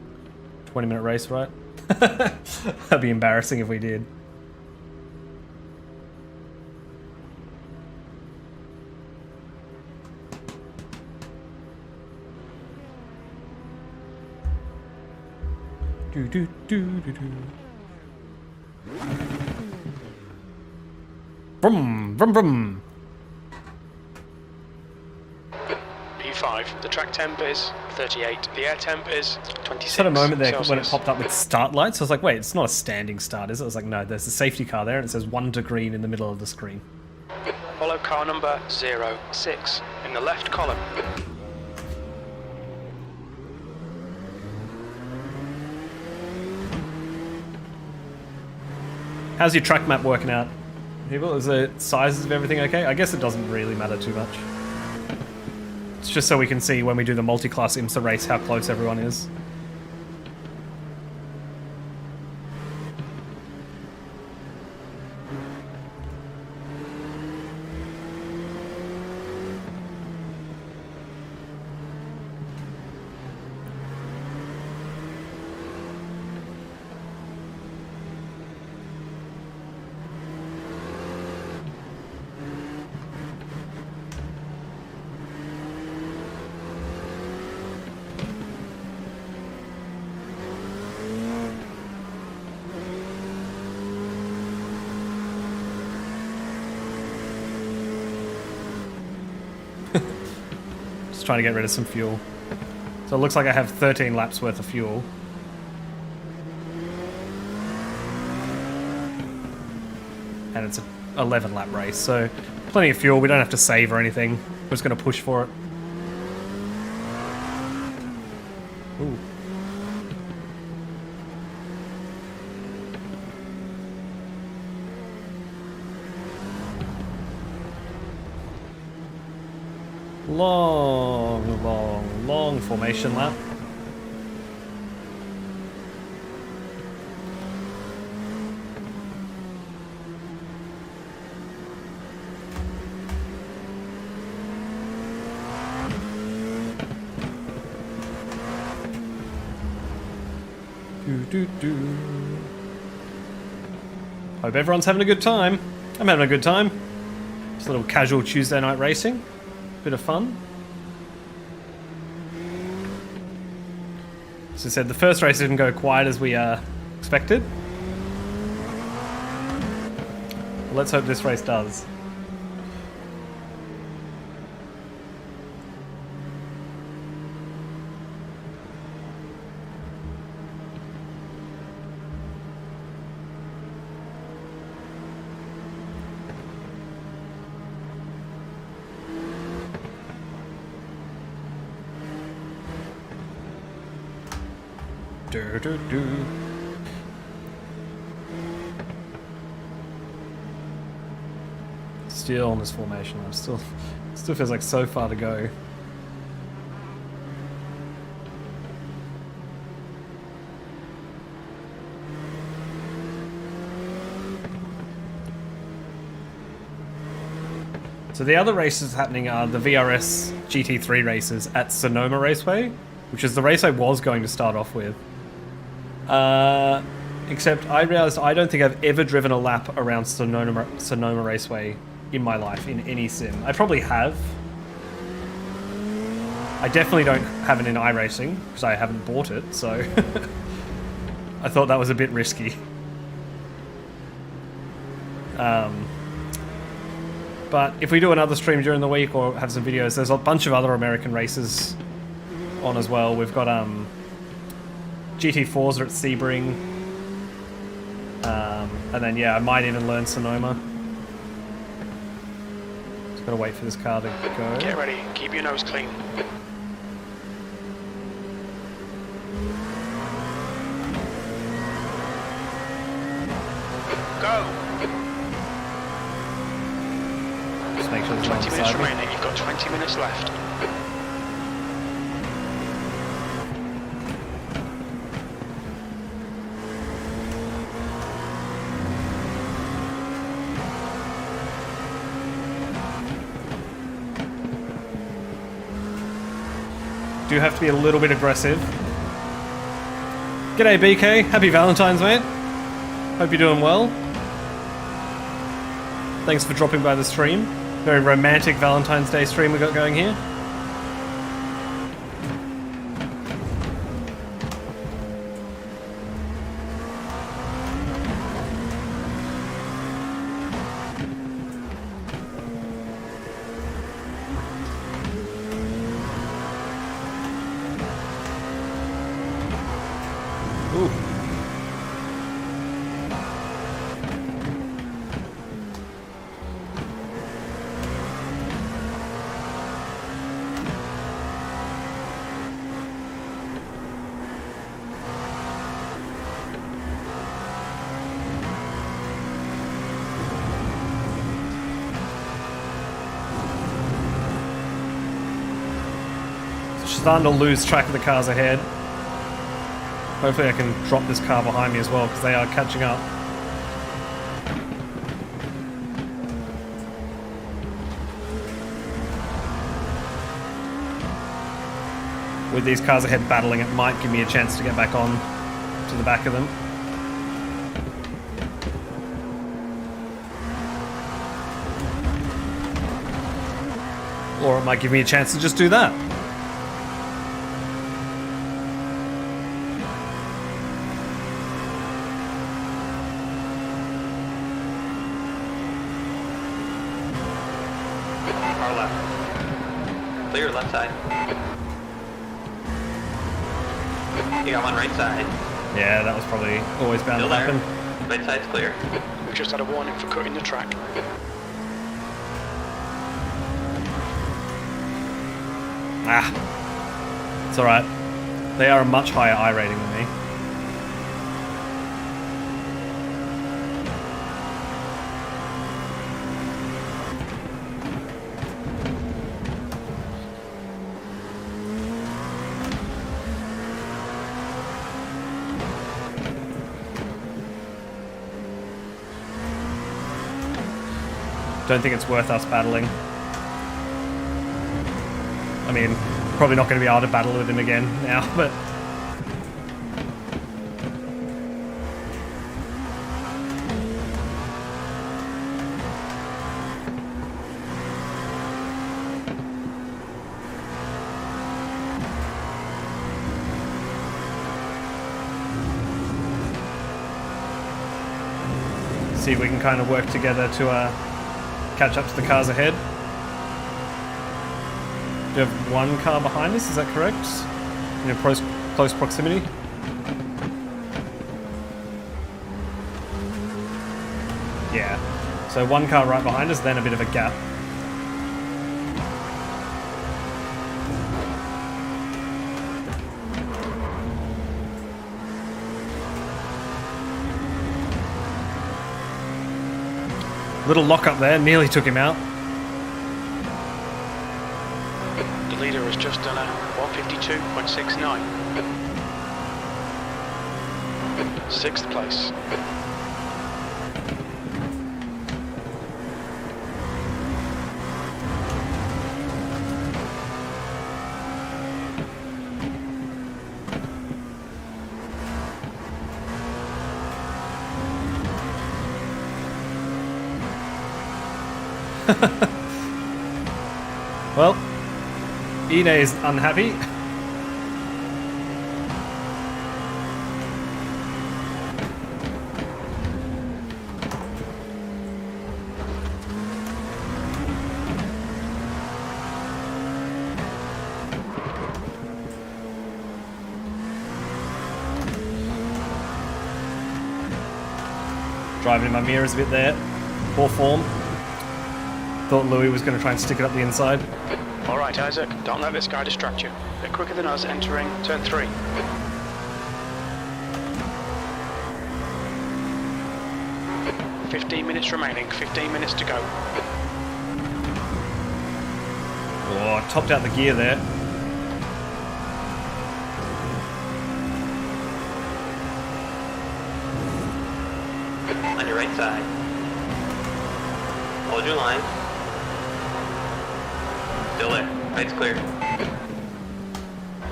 20-minute race, right? That'd be embarrassing if we did. Do do do do do. Vroom vroom vroom. P5. The track temp is 38. The air temp is 26. Just had a moment there Celsius. when it popped up with start lights. I was like, wait, it's not a standing start, is it? I was like, no, there's a safety car there, and it says 1 to green in the middle of the screen. Follow car number 06 in the left column. How's your track map working out, people? Is the sizes of everything okay? I guess it doesn't really matter too much. It's just so we can see when we do the multi-class IMSA race how close everyone is. trying to get rid of some fuel. So it looks like I have 13 laps worth of fuel. And it's an 11 lap race, so plenty of fuel. We don't have to save or anything. We're just going to push for it. Ooh. Long formation lap. Hope everyone's having a good time. I'm having a good time. Just a little casual Tuesday night racing. Bit of fun. As I said, the first race didn't go quite as we expected. Let's hope this race does. Still on this formation. I'm still feels like so far to go. So the other races happening are the VRS GT3 races at Sonoma Raceway, which is the race I was going to start off with. Except I realized I don't think I've ever driven a lap around Sonoma Raceway in my life in any sim. I probably have. I definitely don't have it in iRacing because I haven't bought it, so I thought that was a bit risky. But if we do another stream during the week or have some videos, there's a bunch of other American races on as well. We've got GT4s are at Sebring. And then, yeah, I might even learn Sonoma. Just gotta wait for this car to go. Get ready, keep your nose clean. Go! Just make sure there's 20 no minutes side me. remaining, you've got 20 minutes left. Do have to be a little bit aggressive. G'day BK, happy Valentine's, mate. Hope you're doing well. Thanks for dropping by the stream. Very romantic Valentine's Day stream we got going here. Starting to lose track of the cars ahead. Hopefully I can drop this car behind me as well, because they are catching up. With these cars ahead battling, it might give me a chance to get back on to the back of them. Or it might give me a chance to just do that. Clear your left side. You got one right side. Yeah, that was probably always bound Still to there. happen. Right side's clear. We've just had a warning for cutting the track. Ah, it's alright. They are a much higher I rating than me. Don't think it's worth us battling. I mean, probably not going to be able to battle with him again now, but... see if we can kind of work together to catch up to the cars ahead. Do you have one car behind us, is that correct? In a close proximity? Yeah. So one car right behind us, then a bit of a gap. Little lock up there, nearly took him out. The leader has just done a 152.69. 6th place. Well, Ine is unhappy. Driving in my mirrors a bit there. Poor form. Thought Louis was going to try and stick it up the inside. All right, Isaac, don't let this guy distract you. They're quicker than us entering turn 3. Minutes remaining, 15 minutes to go. Oh, topped out the gear there. On your right side. Hold your line. Still there. Right's clear.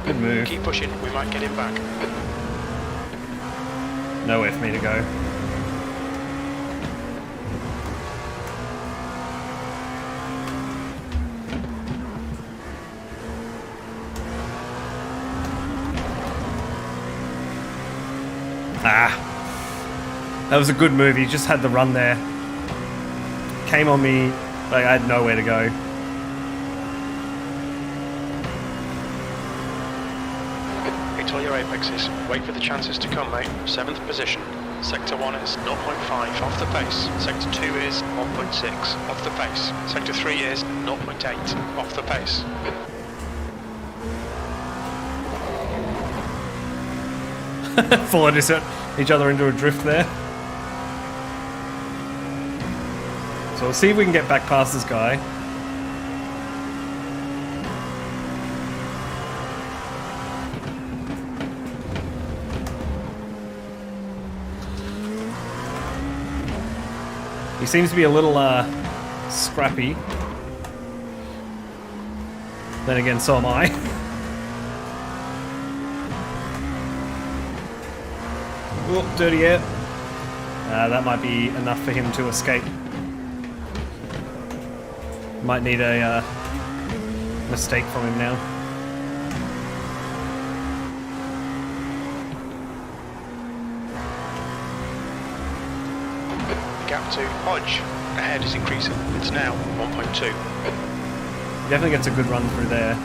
Good move. Keep pushing, we might get him back. Nowhere for me to go. Ah, that was a good move. He just had the run there. Came on me, like I had nowhere to go. Hit all your apexes. Wait for the chances to come, mate. 7th position. Sector 1 is 0.5 off the pace. Sector 2 is 1.6 off the pace. Sector 3 is 0.8 off the pace. Followed each other into a drift there. So we'll see if we can get back past this guy. He seems to be a little scrappy. Then again, so am I. Oh, dirty air. That might be enough for him to escape. Might need a mistake from him now. The gap to Hodge ahead is increasing. It's now 1.2. He definitely gets a good run through there.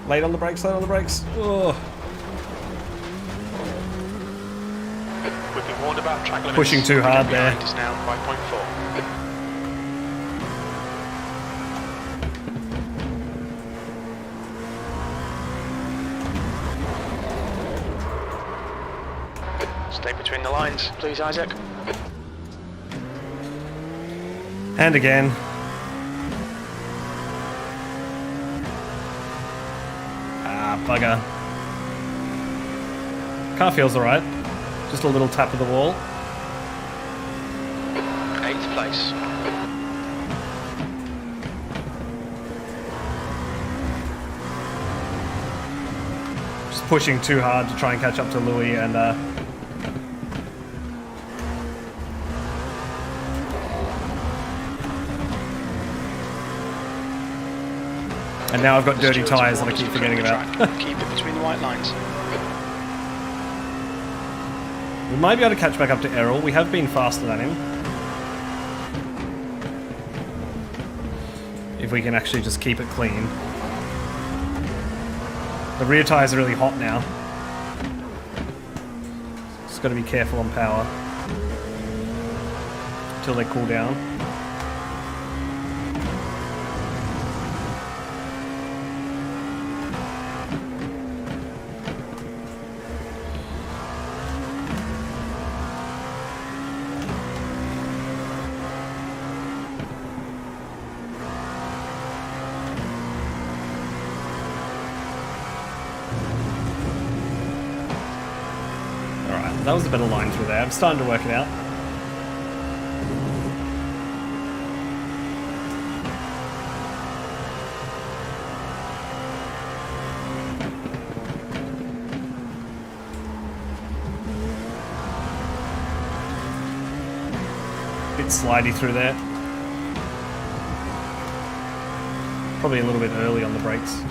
Late on the brakes, late on the brakes. Oh. We've been warned about track limits. Pushing too hard there. It is now 5.4. Stay between the lines, please, Isaac. And again. Ah, bugger. Car feels alright. Just a little tap of the wall. 8th place. Just pushing too hard to try and catch up to Louis and and now I've got dirty tyres that I keep forgetting about. Keep it between the white lines. We might be able to catch back up to Errol. We have been faster than him. If we can actually just keep it clean. The rear tyres are really hot now. Just got to be careful on power. Until they cool down. That was a better line through there. I'm starting to work it out. Bit slidey through there. Probably a little bit early on the brakes.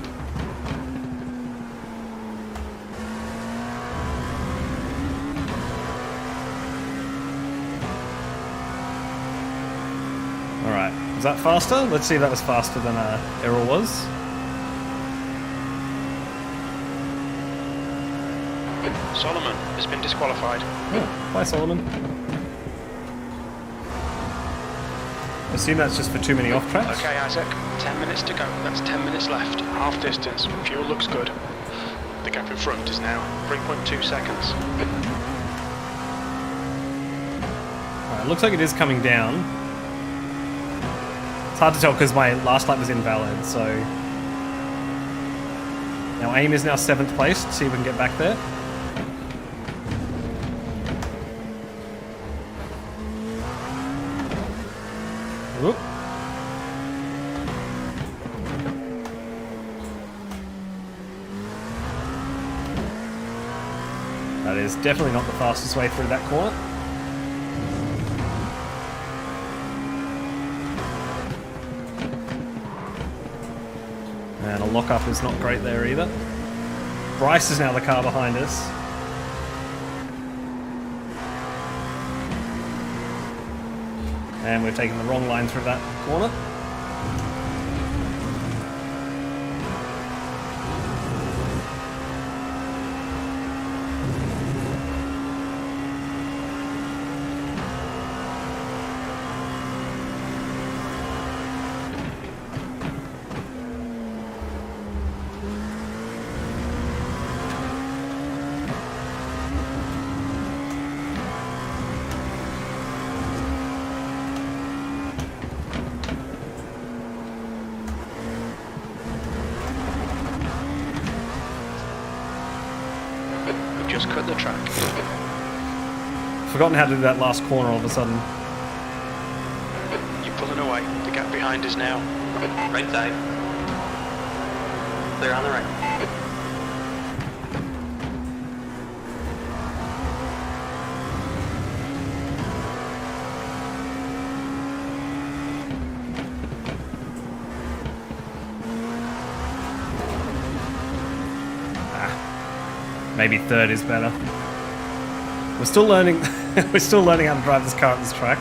Was that faster? Let's see if that was faster than Errol was. Solomon has been disqualified. Oh, bye Solomon. Assume that's just for too many off tracks. Okay, Isaac, 10 minutes to go. That's 10 minutes left. Half distance. Fuel looks good. The gap in front is now 3.2 seconds. Alright, looks like it is coming down. It's hard to tell because my last lap was invalid, so... Now aim is now 7th place, to see if we can get back there. Whoop. That is definitely not the fastest way through that corner. And a lock-up is not great there either. Bryce is now the car behind us. And we've taken the wrong line through that corner. Just cut the track. Forgotten how to do that last corner all of a sudden. You're pulling away. The gap behind is now. Right side. Clear on the right. Maybe third is better. We're still learning. We're still learning how to drive this car at this track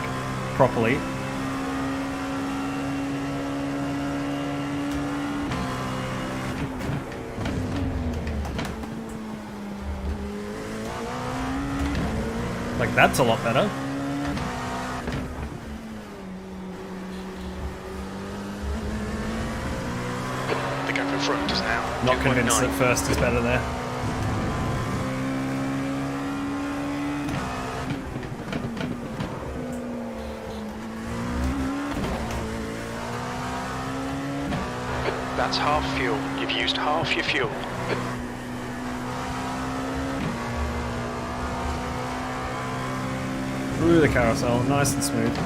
properly. Like, that's a lot better. The gap in front is now Not convinced 2.9. that first is better there. That's half fuel. You've used half your fuel. Through the carousel, nice and smooth.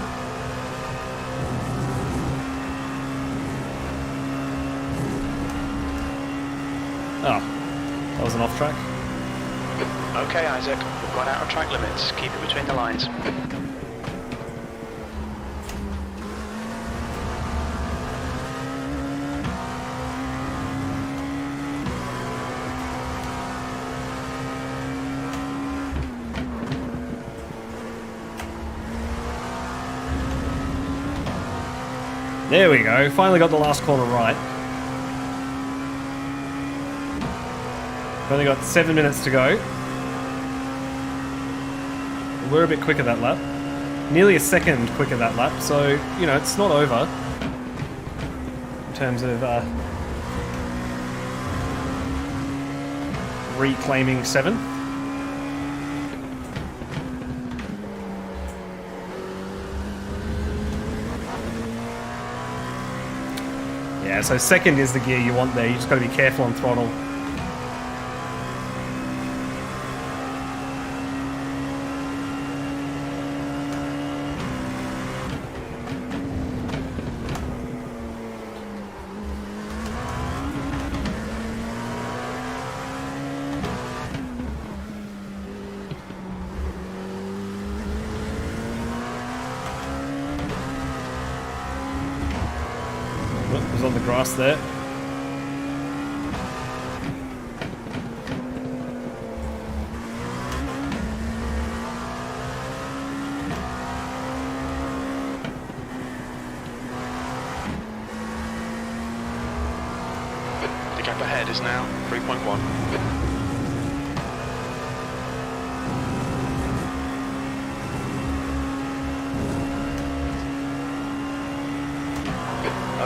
Oh, that was an off track. Okay, Isaac, we've gone out of track limits. Keep it between the lines. There we go, finally got the last corner right. We've only got 7 minutes to go. We're a bit quicker that lap. Nearly a second quicker that lap, so, you know, it's not over. In terms of reclaiming 7th. Yeah, so second is the gear you want there. You just got to be careful on throttle. It was on the grass there. The gap ahead is now 3.1.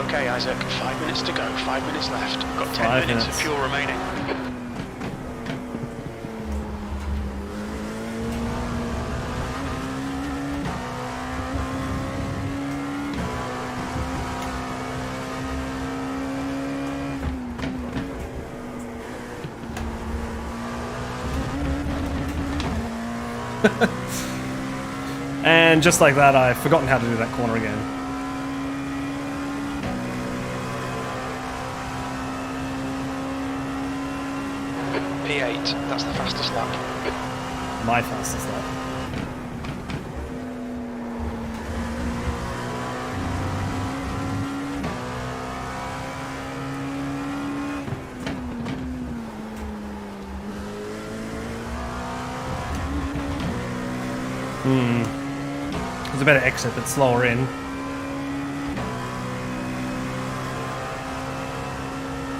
Okay, Isaac, 5 minutes to go, 5 minutes left. Got 10 5 minutes of minutes. fuel remaining. And just like that, I've forgotten how to do that corner again. P8, that's the fastest lap. My fastest lap. There's a better exit, but slower in.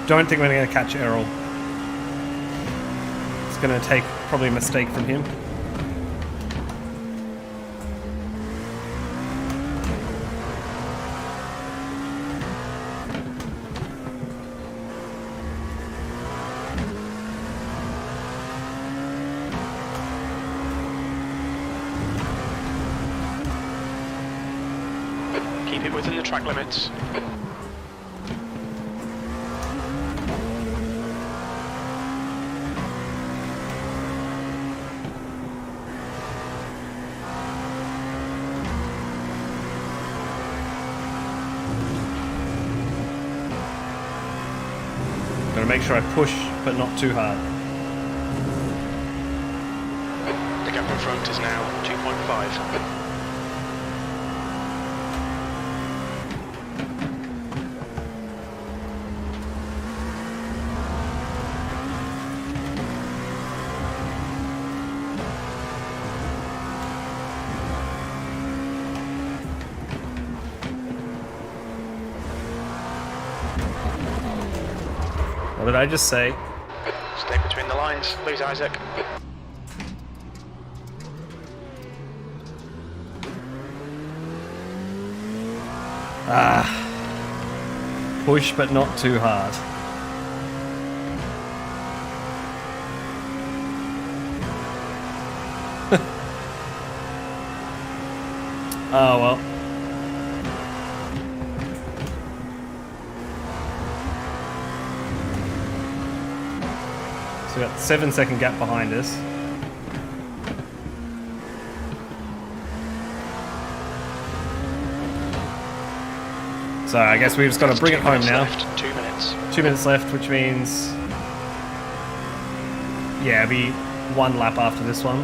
Don't think we're going to catch Errol. It's going to take probably a mistake from him. Keep it within the track limits. Gotta make sure I push, but not too hard. The gap in front is now 2.5. What did I just say? Stay between the lines. Lose Isaac. Push, but not too hard. Oh well. So we got 7-second gap behind us. So I guess we've just got to bring it home now. Left. 2 minutes. 2 minutes left, which means... yeah, it'll be 1 lap after this one.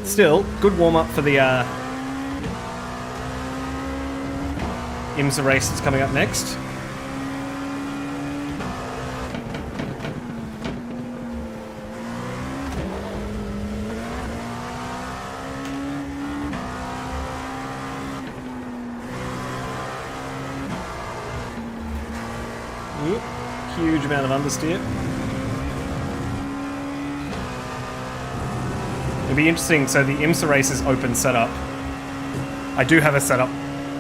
Still, good warm-up for the IMSA race that's coming up next. Yep, huge amount of understeer. It'll be interesting. So the IMSA race is open setup. I do have a setup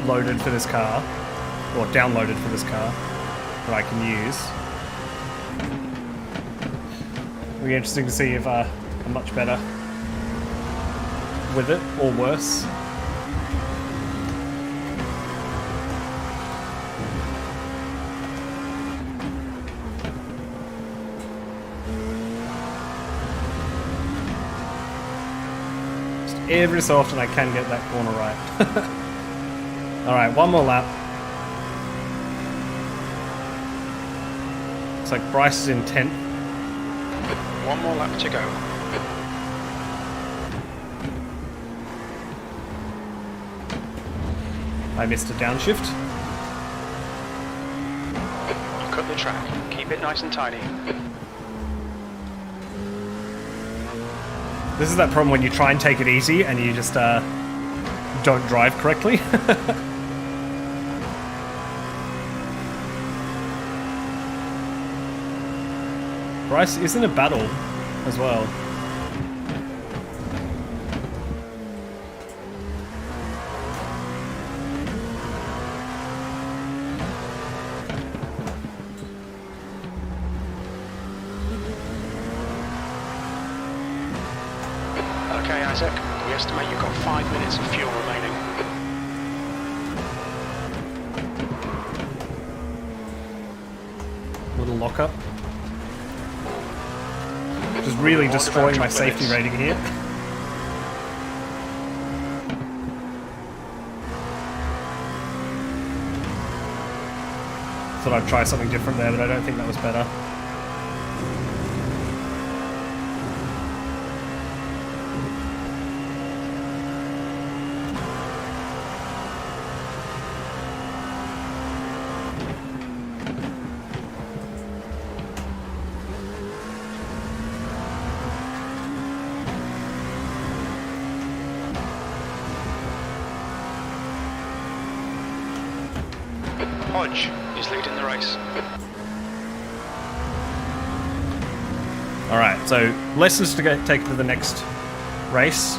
loaded for this car, or downloaded for this car, that I can use. It'll be interesting to see if I'm much better with it, or worse. Every so often I can get that corner right. Alright, 1 more lap. Looks like Bryce is in 10th. 1 more lap to go. I missed a downshift. You cut the track. Keep it nice and tidy. This is that problem when you try and take it easy and you just don't drive correctly. Bryce is in a battle as well. Okay, Isaac. We estimate you've got 5 minutes of fuel remaining. Little lockup. Just really destroying my safety rating here. Thought I'd try something different there, but I don't think that was better. Hodge is leading the race. Alright, so lessons to take to the next race.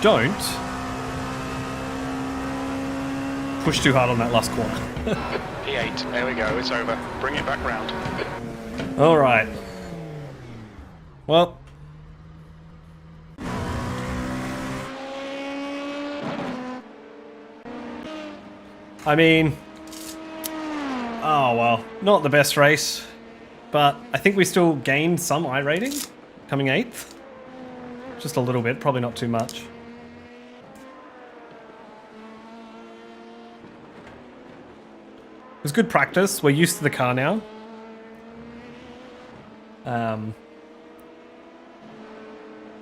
Don't push too hard on that last corner. P8, there we go, it's over. Bring it back round. Alright. Well. I mean, oh well, not the best race, but I think we still gained some iRating, coming 8th. Just a little bit, probably not too much. It was good practice, we're used to the car now.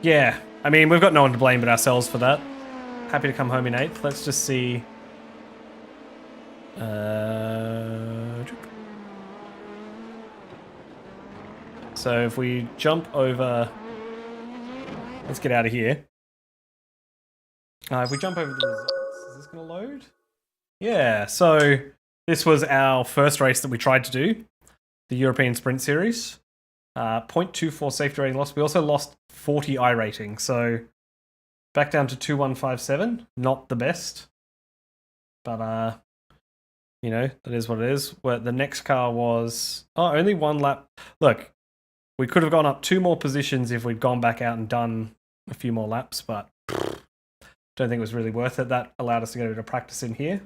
Yeah, I mean, we've got no one to blame but ourselves for that. Happy to come home in 8th, let's just see. So if we jump over... Let's get out of here. If we jump over the results, is this going to load? Yeah, so this was our first race that we tried to do, the European Sprint Series. 0.24 safety rating loss. We also lost 40 iRating, so back down to 2157. Not the best, but you know, that is what it is. Where the next car was only one lap. Look, we could have gone up 2 more positions if we'd gone back out and done a few more laps, but don't think it was really worth it. That allowed us to get a bit of practice in here.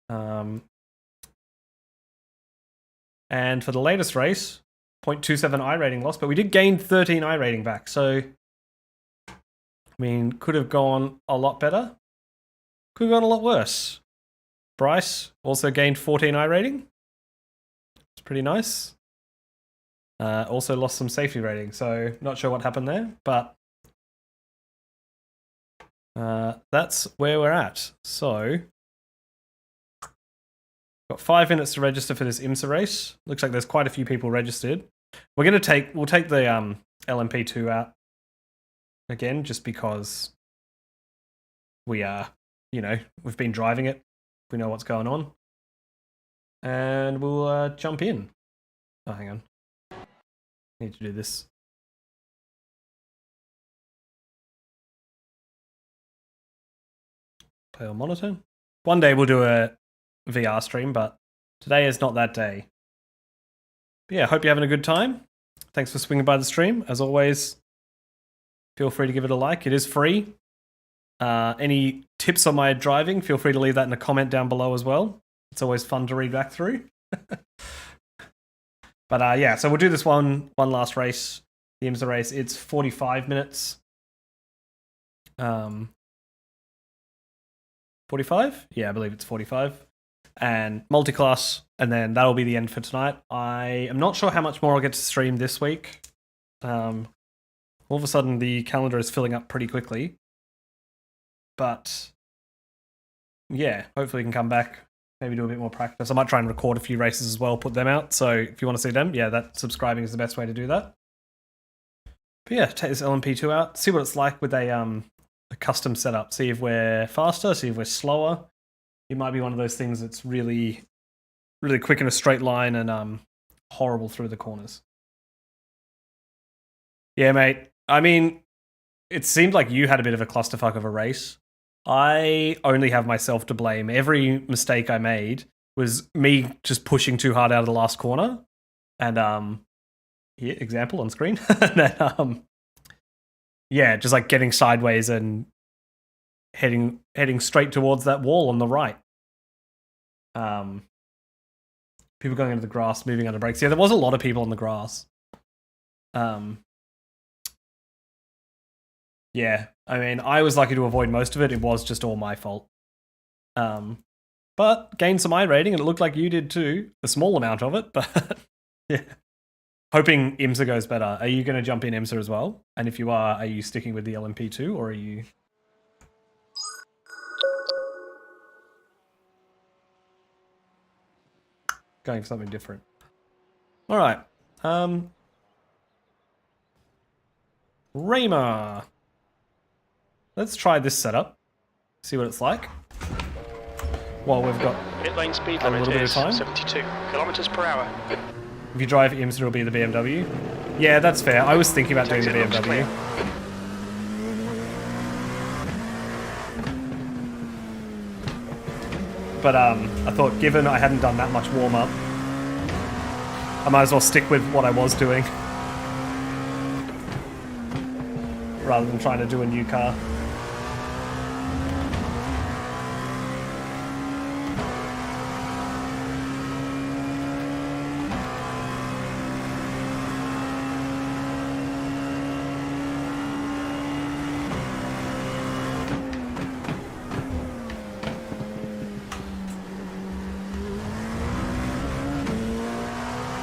And for the latest race, 0.27 iRating loss, but we did gain 13 iRating back. So, I mean, could have gone a lot better. Could have gone a lot worse. Bryce also gained 14 iRating. It's pretty nice. Also lost some safety rating, so not sure what happened there, but that's where we're at. So, got 5 minutes to register for this IMSA race. Looks like there's quite a few people registered. We'll take the LMP2 out again, just because we we've been driving it. We know what's going on, and we'll jump in. Oh, hang on, need to do this. Play on monitor. One day we'll do a VR stream, but today is not that day. But yeah, hope you're having a good time. Thanks for swinging by the stream. As always, feel free to give it a like. It is free. Any tips on my driving, feel free to leave that in a comment down below as well. It's always fun to read back through. But yeah, so we'll do this one last race, the IMSA race. It's 45 minutes. 45? Yeah, I believe it's 45. And multi-class, and then that'll be the end for tonight. I am not sure how much more I'll get to stream this week. All of a sudden, the calendar is filling up pretty quickly. But yeah, hopefully we can come back, maybe do a bit more practice. I might try and record a few races as well, put them out. So if you want to see them, yeah, that subscribing is the best way to do that. But yeah, take this LMP2 out, see what it's like with a custom setup. See if we're faster, see if we're slower. It might be one of those things that's really, really quick in a straight line and horrible through the corners. Yeah, mate. I mean, it seemed like you had a bit of a clusterfuck of a race. I only have myself to blame. Every mistake I made was me just pushing too hard out of the last corner. And here, example on screen. And then yeah, just like getting sideways and heading straight towards that wall on the right. People going into the grass, moving under brakes. Yeah, there was a lot of people on the grass. Yeah, I mean, I was lucky to avoid most of it. It was just all my fault. But gained some iRating, and it looked like you did too. A small amount of it, but yeah. Hoping IMSA goes better. Are you going to jump in IMSA as well? And if you are you sticking with the LMP2, or are you... going for something different? All right. Raymer. Let's try this setup. See what it's like. While we've got Pit lane speed a limit little bit of is time. 72 kilometers per hour. If you drive IMSA, it'll be the BMW. Yeah, that's fair. I was thinking about doing the Exit looks BMW. clear. But I thought, given I hadn't done that much warm-up, I might as well stick with what I was doing. Rather than trying to do a new car.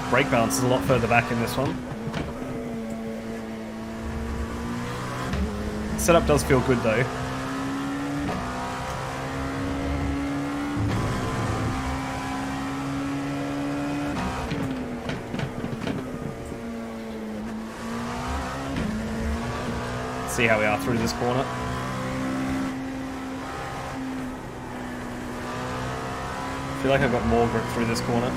Brake balance is a lot further back in this one. Setup does feel good though. see how we are through this corner. I feel like I've got more grip through this corner.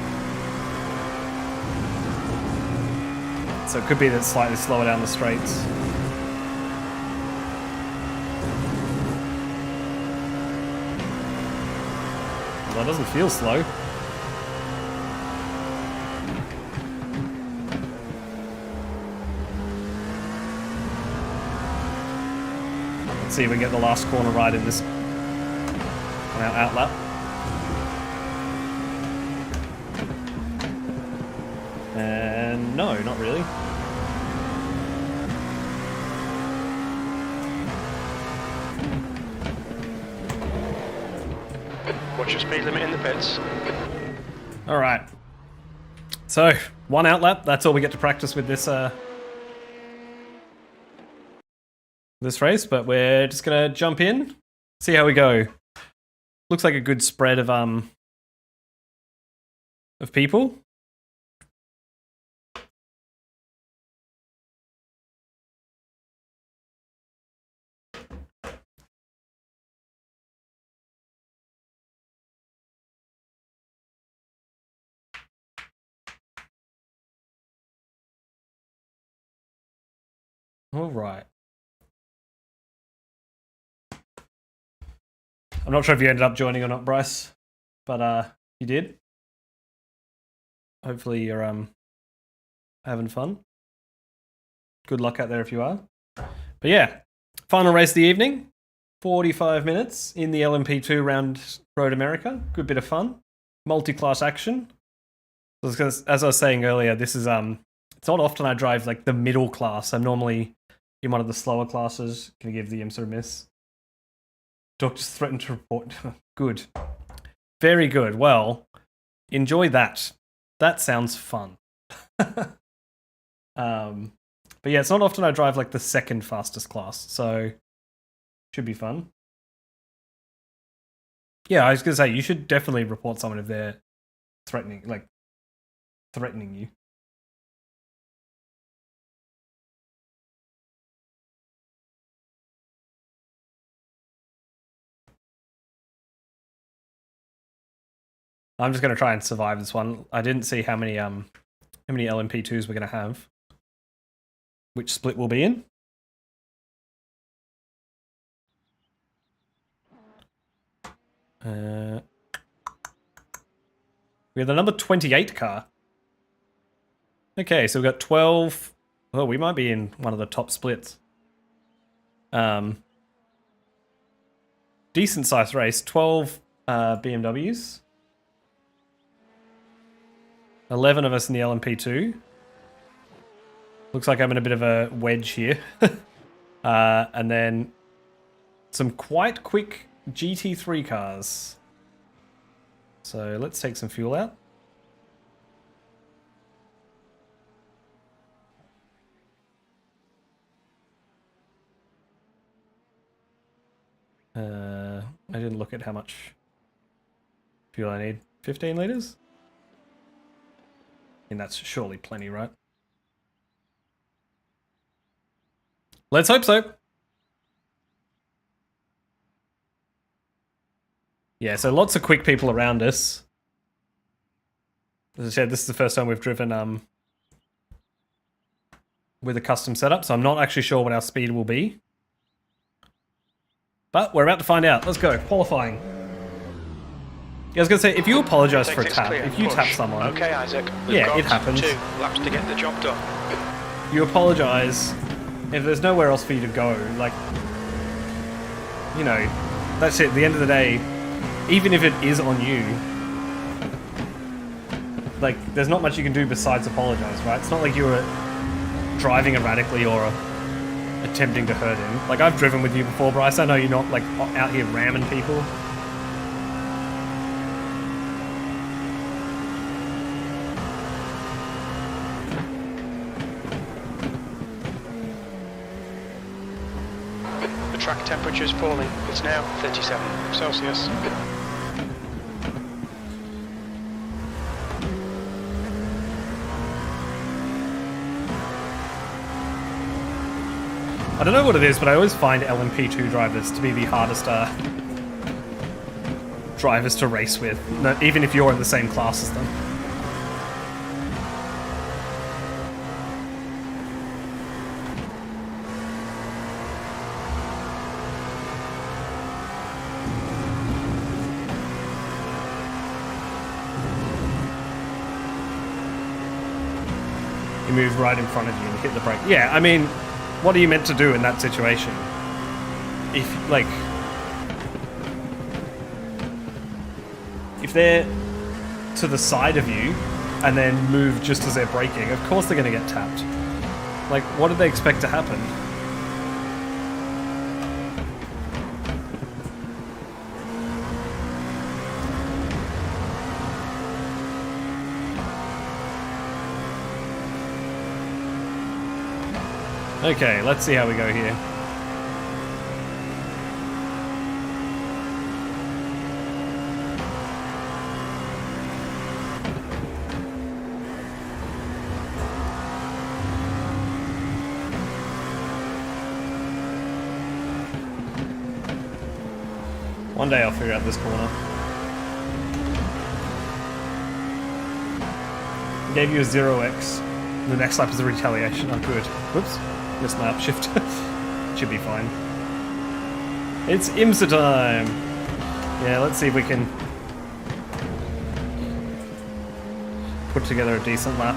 So it could be that it's slightly slower down the straights. Well, it doesn't feel slow. Let's see if we can get the last corner right in this on our outlap. And no, not really. Watch your speed limit in the pits. All right. So, one outlap. That's all we get to practice with this this race. But we're just gonna jump in, see how we go. Looks like a good spread of people. All right. I'm not sure if you ended up joining or not, Bryce, but you did. Hopefully you're having fun. Good luck out there if you are. But yeah, final race of the evening. 45 minutes in the LMP2 round Road America. Good bit of fun. Multi-class action. As I was saying earlier, this is it's not often I drive like the middle class. I'm normally in one of the slower classes. Can you give the IMSA a miss? Doctors threatened to report. Good. Very good. Well, enjoy that. That sounds fun. But yeah, it's not often I drive like the second fastest class, so should be fun. Yeah, I was gonna say you should definitely report someone if they're threatening you. I'm just gonna try and survive this one. I didn't see how many LMP2s we're gonna have. Which split we'll be in. We have the number 28 car. Okay, so we've got 12. Oh, we might be in one of the top splits. Decent sized race. 12 BMWs. 11 of us in the LMP2. Looks like I'm in a bit of a wedge here. And then some quite quick GT3 cars. So let's take some fuel out. I didn't look at how much fuel I need. 15 liters? And that's surely plenty, right? Let's hope so. Yeah, so lots of quick people around us. As I said, this is the first time we've driven with a custom setup, so I'm not actually sure what our speed will be. But we're about to find out. Let's go. Qualifying. Yeah, I was going to say, if you apologise for a tap, if you tap someone... Okay, Isaac. Yeah, it happens. 2 laps to get the job done. You apologise if there's nowhere else for you to go. Like, you know, that's it. At the end of the day, even if it is on you, like, there's not much you can do besides apologise, right? It's not like you were driving erratically or attempting to hurt him. Like, I've driven with you before, Bryce. I know you're not, like, out here ramming people. The track temperature is falling. It's now 37 Celsius. I don't know what it is, but I always find LMP2 drivers to be the hardest drivers to race with, even if you're in the same class as them. You move right in front of you and hit the brake. Yeah, I mean, what are you meant to do in that situation? If, like... If they're to the side of you and then move just as they're braking, of course they're going to get tapped. Like, what did they expect to happen? Okay, let's see how we go here. One day I'll figure out this corner. Gave you a 0x. The next lap is a retaliation. Oh, good. Whoops. Missed my upshift. Should be fine. It's IMSA time! Yeah, let's see if we can put together a decent lap.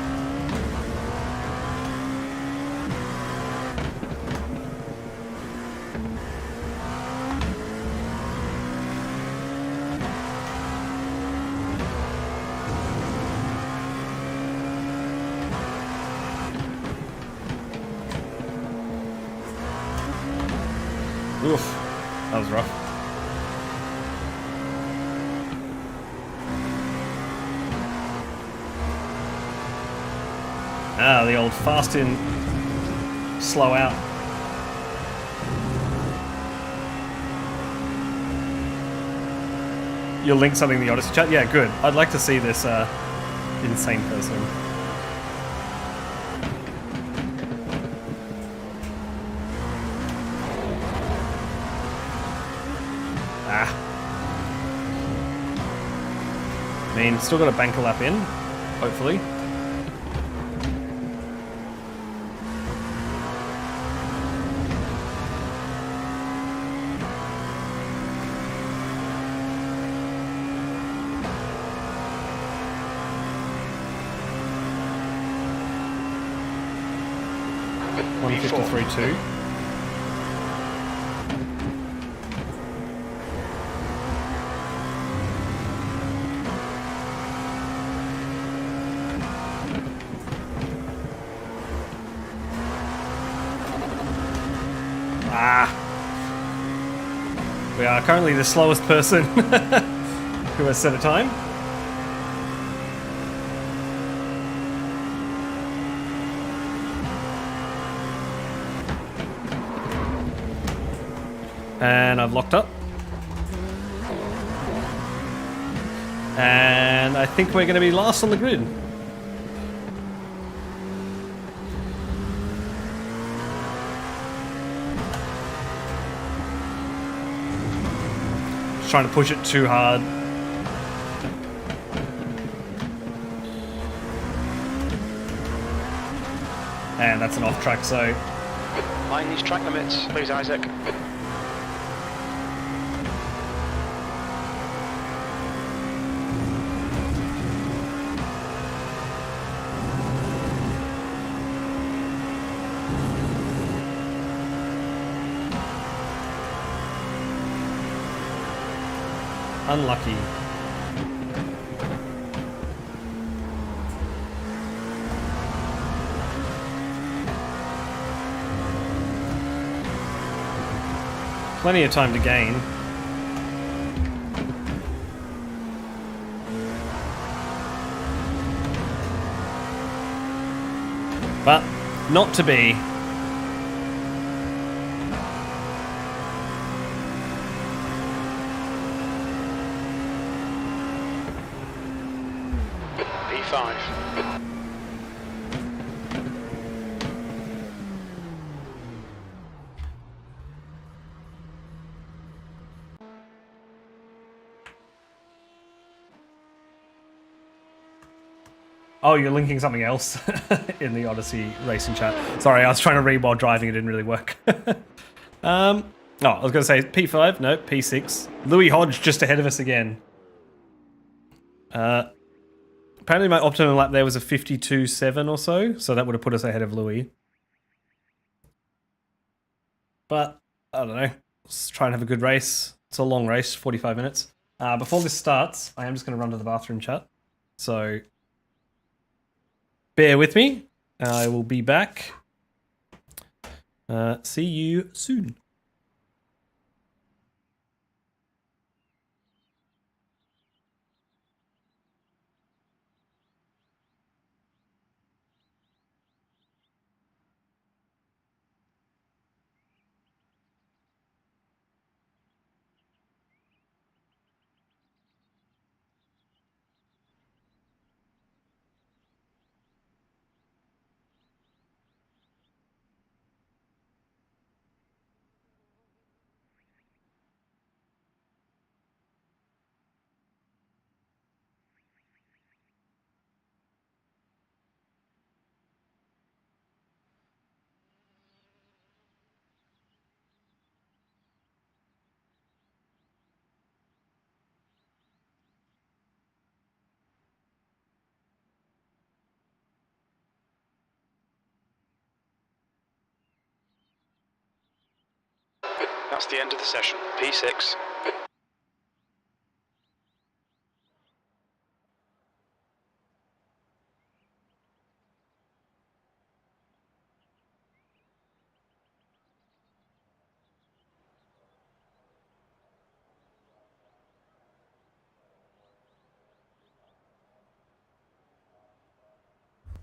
Oof, that was rough. Ah, the old fast in, slow out. You'll link something in the Odyssey chat? Yeah, good. I'd like to see this insane person. I mean, still got a bank a lap in, hopefully. .153.2. We are currently the slowest person who has set a time. And I've locked up. And I think we're going to be last on the grid. Trying to push it too hard. And that's an off track, so... Mind these track limits, please, Isaac. Unlucky. Plenty of time to gain. But not to be. P5. Oh, you're linking something else in the Odyssey racing chat. Sorry, I was trying to read while driving. It didn't really work. I was going to say P5. No, P6. Louis Hodge just ahead of us again. Apparently my optimum lap there was a 52.7 or so that would have put us ahead of Louis. But, I don't know. Let's try and have a good race. It's a long race, 45 minutes. Before this starts, I am just going to run to the bathroom chat. So, bear with me. I will be back. See you soon. That's the end of the session. P6.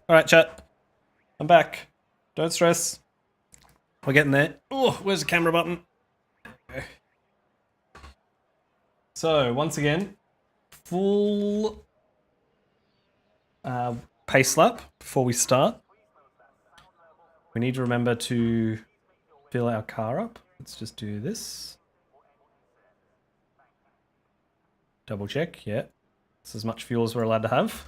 Alright, chat. I'm back. Don't stress. We're getting there. Oh, where's the camera button? Okay. So, once again, full pace lap before we start. We need to remember to fill our car up. Let's just do this. Double check, yeah. It's as much fuel as we're allowed to have.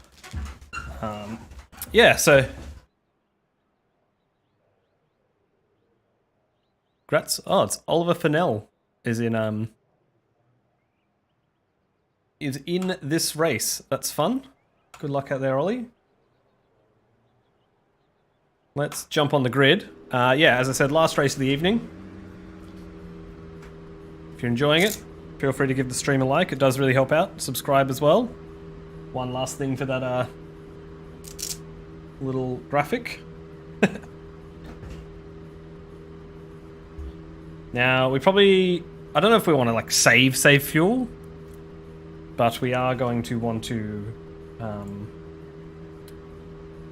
Yeah, so... Grats. Oh, it's Oliver Fennell is in this race. That's fun. Good luck out there, Ollie. Let's jump on the grid. Yeah, as I said, last race of the evening. If you're enjoying it, feel free to give the stream a like. It does really help out. Subscribe as well. One last thing for that little graphic. Now, we probably... I don't know if we want to, like, save fuel. But we are going to want to...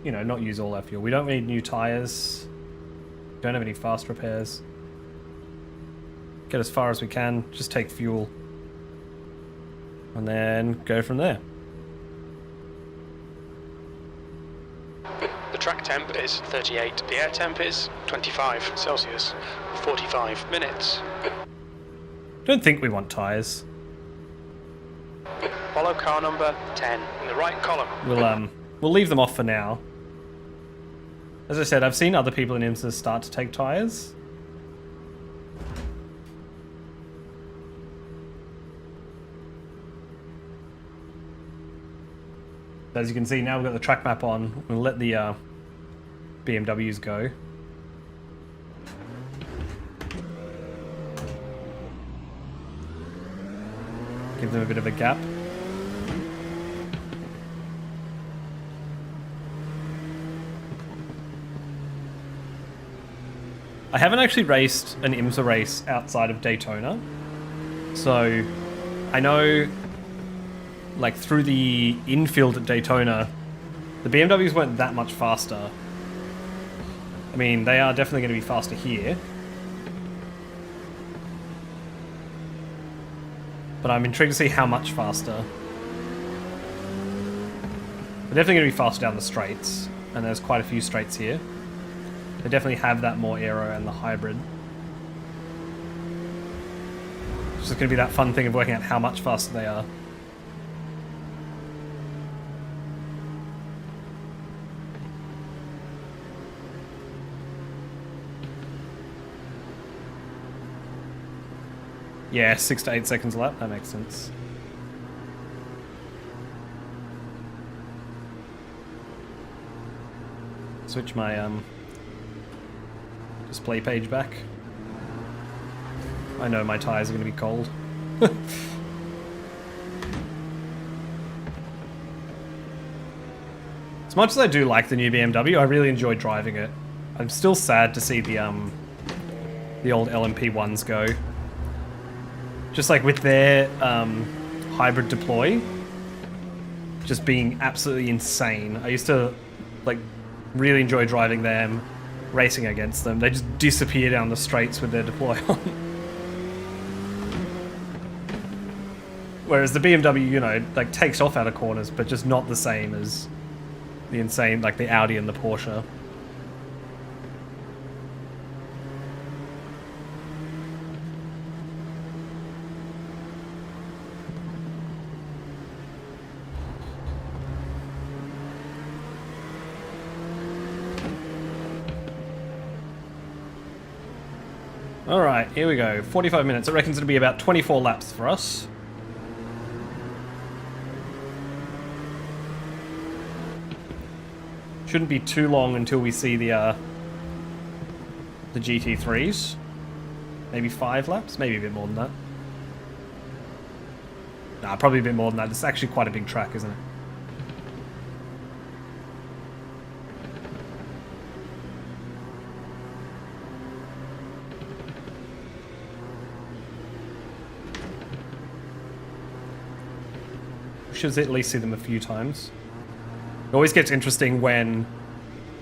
you know, not use all our fuel. We don't need new tyres. Don't have any fast repairs. Get as far as we can. Just take fuel. And then go from there. The track temp is 38. The air temp is 25 Celsius. 45 minutes. Don't think we want tyres. Follow car number 10 in the right column. We'll leave them off for now. As I said, I've seen other people in IMSA start to take tyres. As you can see, now we've got the track map on. We'll let the BMWs go. Give them a bit of a gap. I haven't actually raced an IMSA race outside of Daytona. So, I know, like, through the infield at Daytona, the BMWs weren't that much faster. I mean, they are definitely going to be faster here. But I'm intrigued to see how much faster. They're definitely going to be faster down the straights. And there's quite a few straights here. They definitely have that more aero and the hybrid. It's just going to be that fun thing of working out how much faster they are. Yeah, 6 to 8 seconds a lap. That makes sense. Switch my display page back. I know my tires are going to be cold. As much as I do like the new BMW, I really enjoy driving it. I'm still sad to see the old LMP ones go. Just like with their hybrid deploy, just being absolutely insane. I used to like really enjoy driving them, racing against them. They just disappear down the straights with their deploy on. Whereas the BMW, you know, like takes off out of corners, but just not the same as the insane, like the Audi and the Porsche. Alright, here we go. 45 minutes. I reckon it's going to be about 24 laps for us. Shouldn't be too long until we see the GT3s. Maybe 5 laps? Maybe a bit more than that. Nah, probably a bit more than that. It's actually quite a big track, isn't it? Should at least see them a few times. It always gets interesting when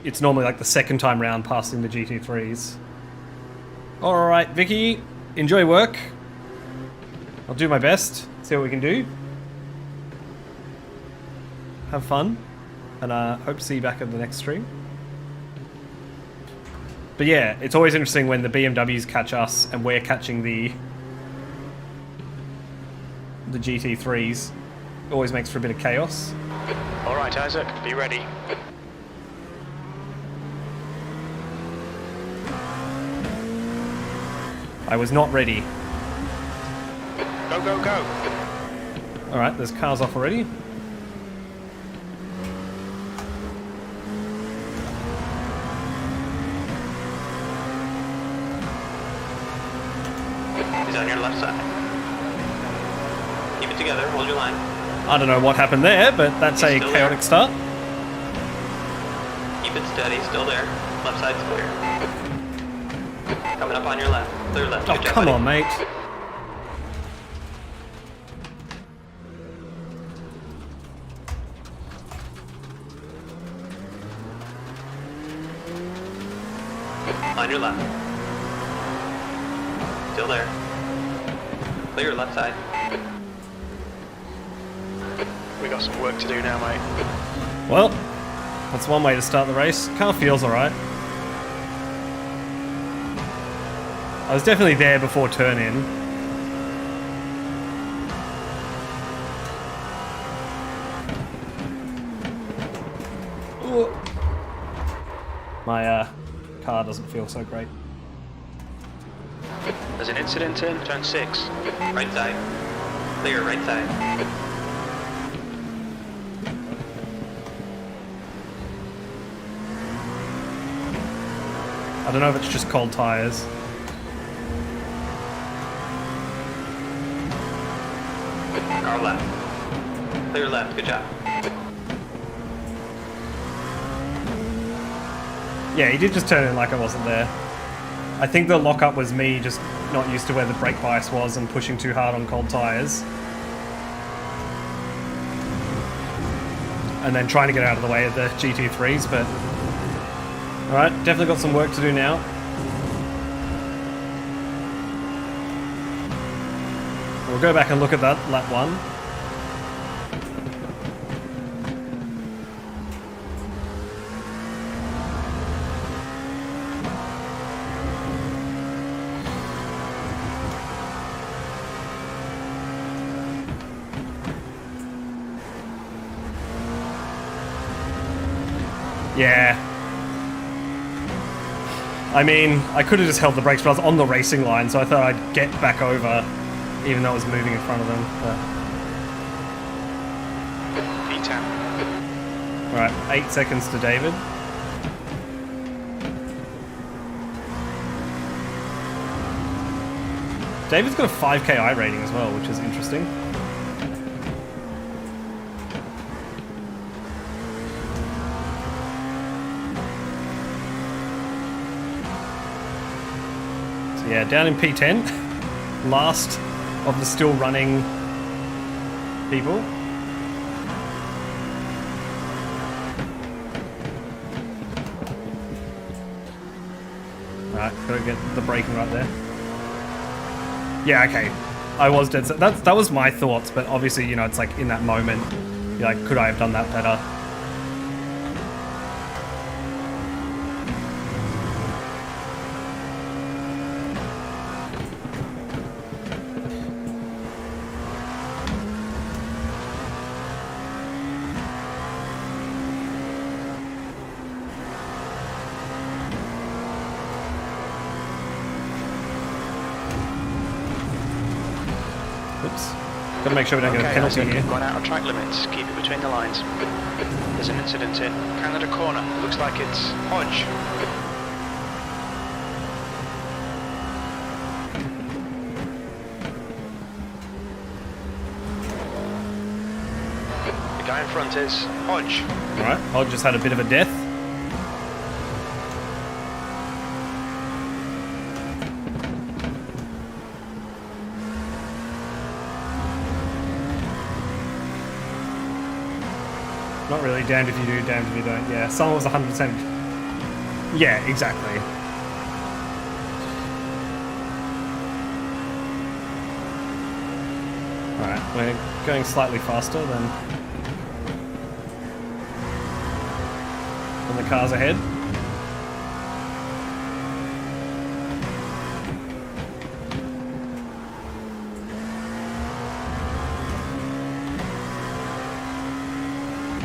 it's normally like the second time round passing the GT3s. Alright, Vicky, enjoy work. I'll do my best, see what we can do. Have fun, and hope to see you back at the next stream. But yeah, it's always interesting when the BMWs catch us and we're catching the GT3s. Always makes for a bit of chaos. All right, Isaac, be ready. I was not ready. Go, go, go. Alright, there's cars off already. He's on your left side. Keep it together, hold your line. I don't know what happened there, but that's a chaotic start. Keep it steady, still there. Left side's clear. Coming up on your left. Clear left. Oh, Good job, come buddy. on, mate. On your left. Still there. Clear left side. We got some work to do now, mate. Well, that's one way to start the race. Car feels alright. I was definitely there before turn in. Ooh. My car doesn't feel so great. There's an incident in turn 6. Right side. Clear right side. I don't know if it's just cold tires. Our left. Clear left, good job. Yeah, he did just turn in like I wasn't there. I think the lockup was me just not used to where the brake bias was and pushing too hard on cold tires. And then trying to get out of the way of the GT3s, but... Alright, definitely got some work to do now. We'll go back and look at that lap 1. Yeah. I mean, I could have just held the brakes, but I was on the racing line, so I thought I'd get back over even though it was moving in front of them. But... P10. Alright, 8 seconds to David. David's got a 5k I rating as well, which is interesting. So yeah, down in P10. Last of the still running people. Alright, gotta get the braking right there. Yeah, okay. I was dead set. That was my thoughts, but obviously, you know, it's like in that moment, you're like, could I have done that better? Oops. Gotta make sure we don't get a penalty Isaac, here. gone out of track limits. Keep it between the lines. There's an incident in Canada corner. Looks like it's Hodge. The guy in front is Hodge. Alright, Hodge just had a bit of a death. Not really, damned if you do, damned if you don't. Yeah, someone was 100%. Yeah, exactly. Alright, we're going slightly faster than the cars ahead.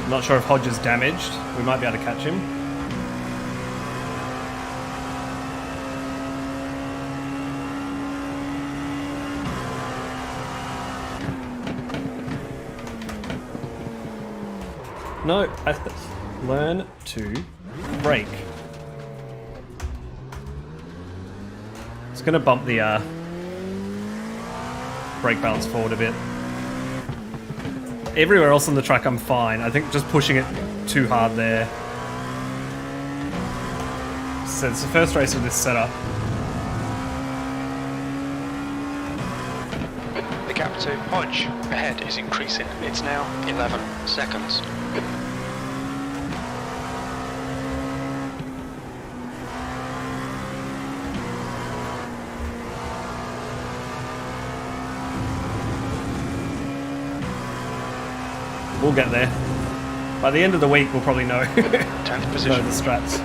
Not sure if Hodge is damaged. We might be able to catch him. No, learn to brake. It's gonna bump the brake balance forward a bit. Everywhere else on the track I'm fine. I think just pushing it too hard there. So it's the first race of this setup. The gap to Hodge ahead is increasing. It's now 11 seconds. We'll get there. By the end of the week, we'll probably know, 10th position. know the strats.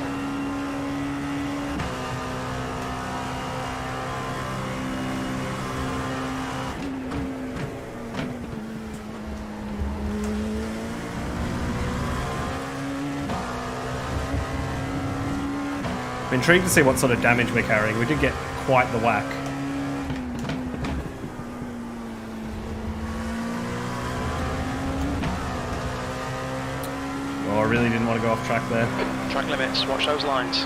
I'm intrigued to see what sort of damage we're carrying. We did get quite the whack. Oh, I really didn't want to go off track there. Track limits, watch those lines.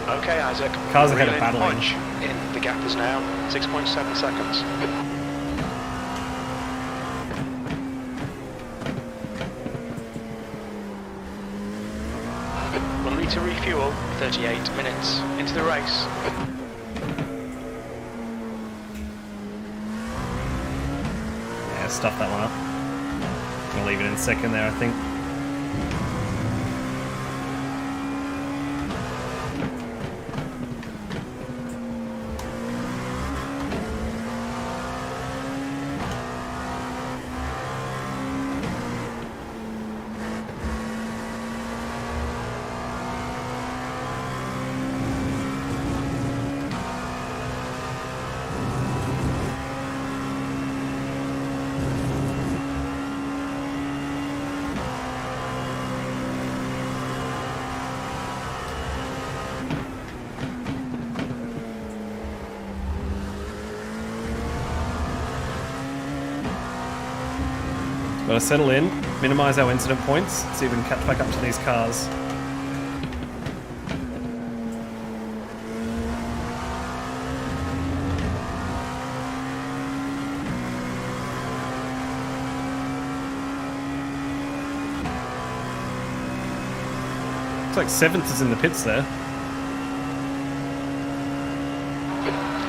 Okay, Isaac. Cars ahead of Reel in battling. Hodge. In the gap is now 6.7 seconds. We'll need to refuel 38 minutes into the race. Yeah, stuff that one up. Gonna leave it in second there, I think. Gotta settle in, minimize our incident points, see if we can catch back up to these cars. Looks like 7th is in the pits there.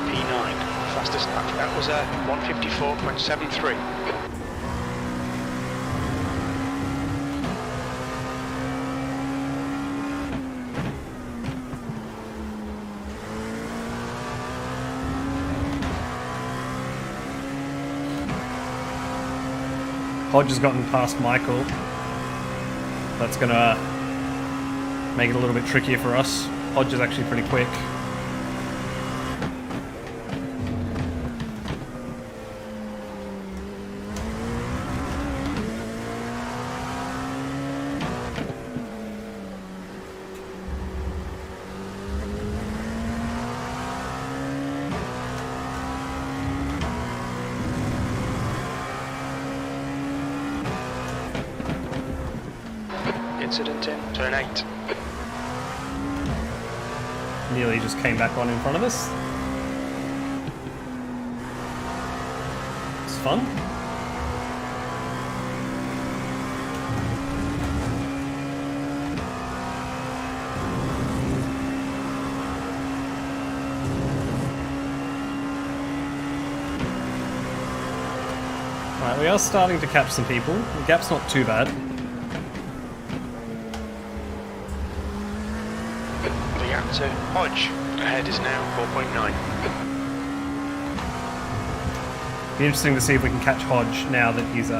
P9, fastest lap. That was a 154.73. Hodge has gotten past Michael. That's gonna make it a little bit trickier for us. Hodge is actually pretty quick. Incident in turn 8. Nearly just came back on in front of us. It's fun. Alright, we are starting to catch some people. The gap's not too bad. The gap to Hodge ahead is now 4.9. Be interesting to see if we can catch Hodge now that he's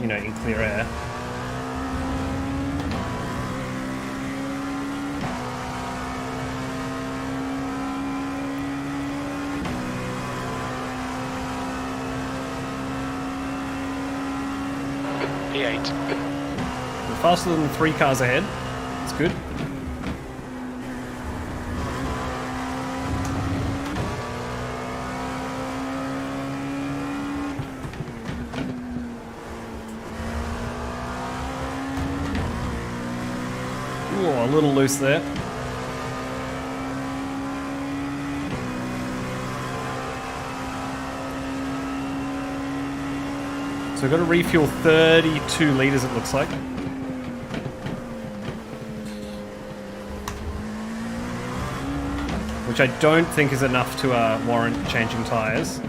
you know, in clear air. P8. We're faster than 3 cars ahead. It's good. Ooh, a little loose there. So we've got to refuel 32 litres, it looks like. Which I don't think is enough to warrant changing tyres.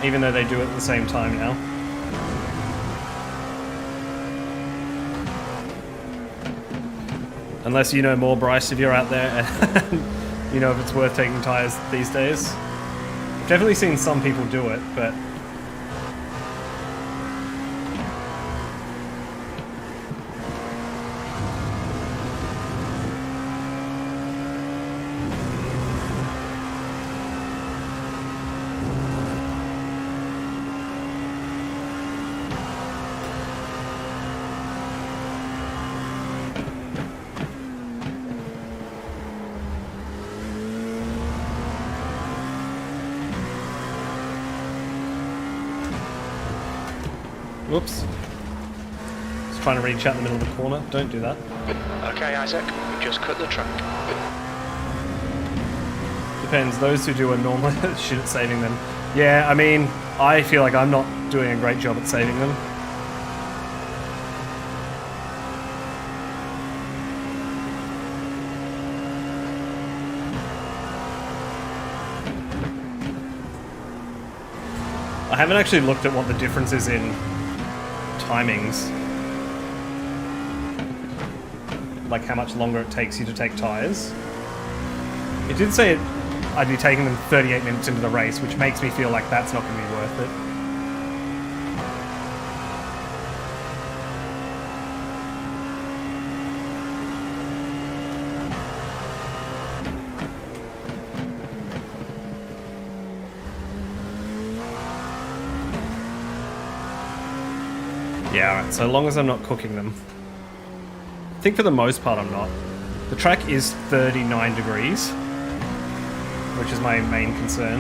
Even though they do it at the same time now. Unless you know more, Bryce, if you're out there and you know if it's worth taking tyres these days. I've definitely seen some people do it, but whoops. Just trying to reach out in the middle of the corner. Don't do that. Okay, Isaac, we just cut the track. Depends. Those who do are normally shit at saving them. Yeah, I mean, I feel like I'm not doing a great job at saving them. I haven't actually looked at what the difference is in timings. Like how much longer it takes you to take tyres. It did say I'd be taking them 38 minutes into the race, which makes me feel like that's not going to be worth it. Yeah, alright, so long as I'm not cooking them. I think for the most part I'm not. The track is 39 degrees, which is my main concern.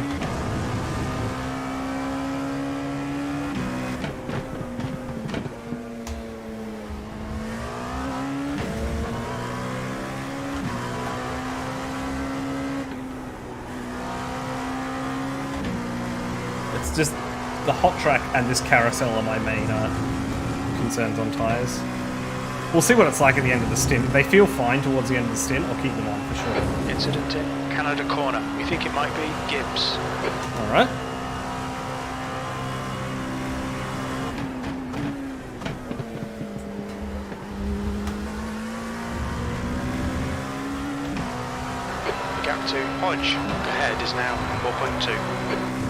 It's just the hot track and this carousel are my main concerns on tyres. We'll see what it's like at the end of the stint. If they feel fine towards the end of the stint, I'll keep them on for sure. Incident in Canada corner. We think it might be Gibbs. Alright. The gap to Hodge ahead is now 4.2.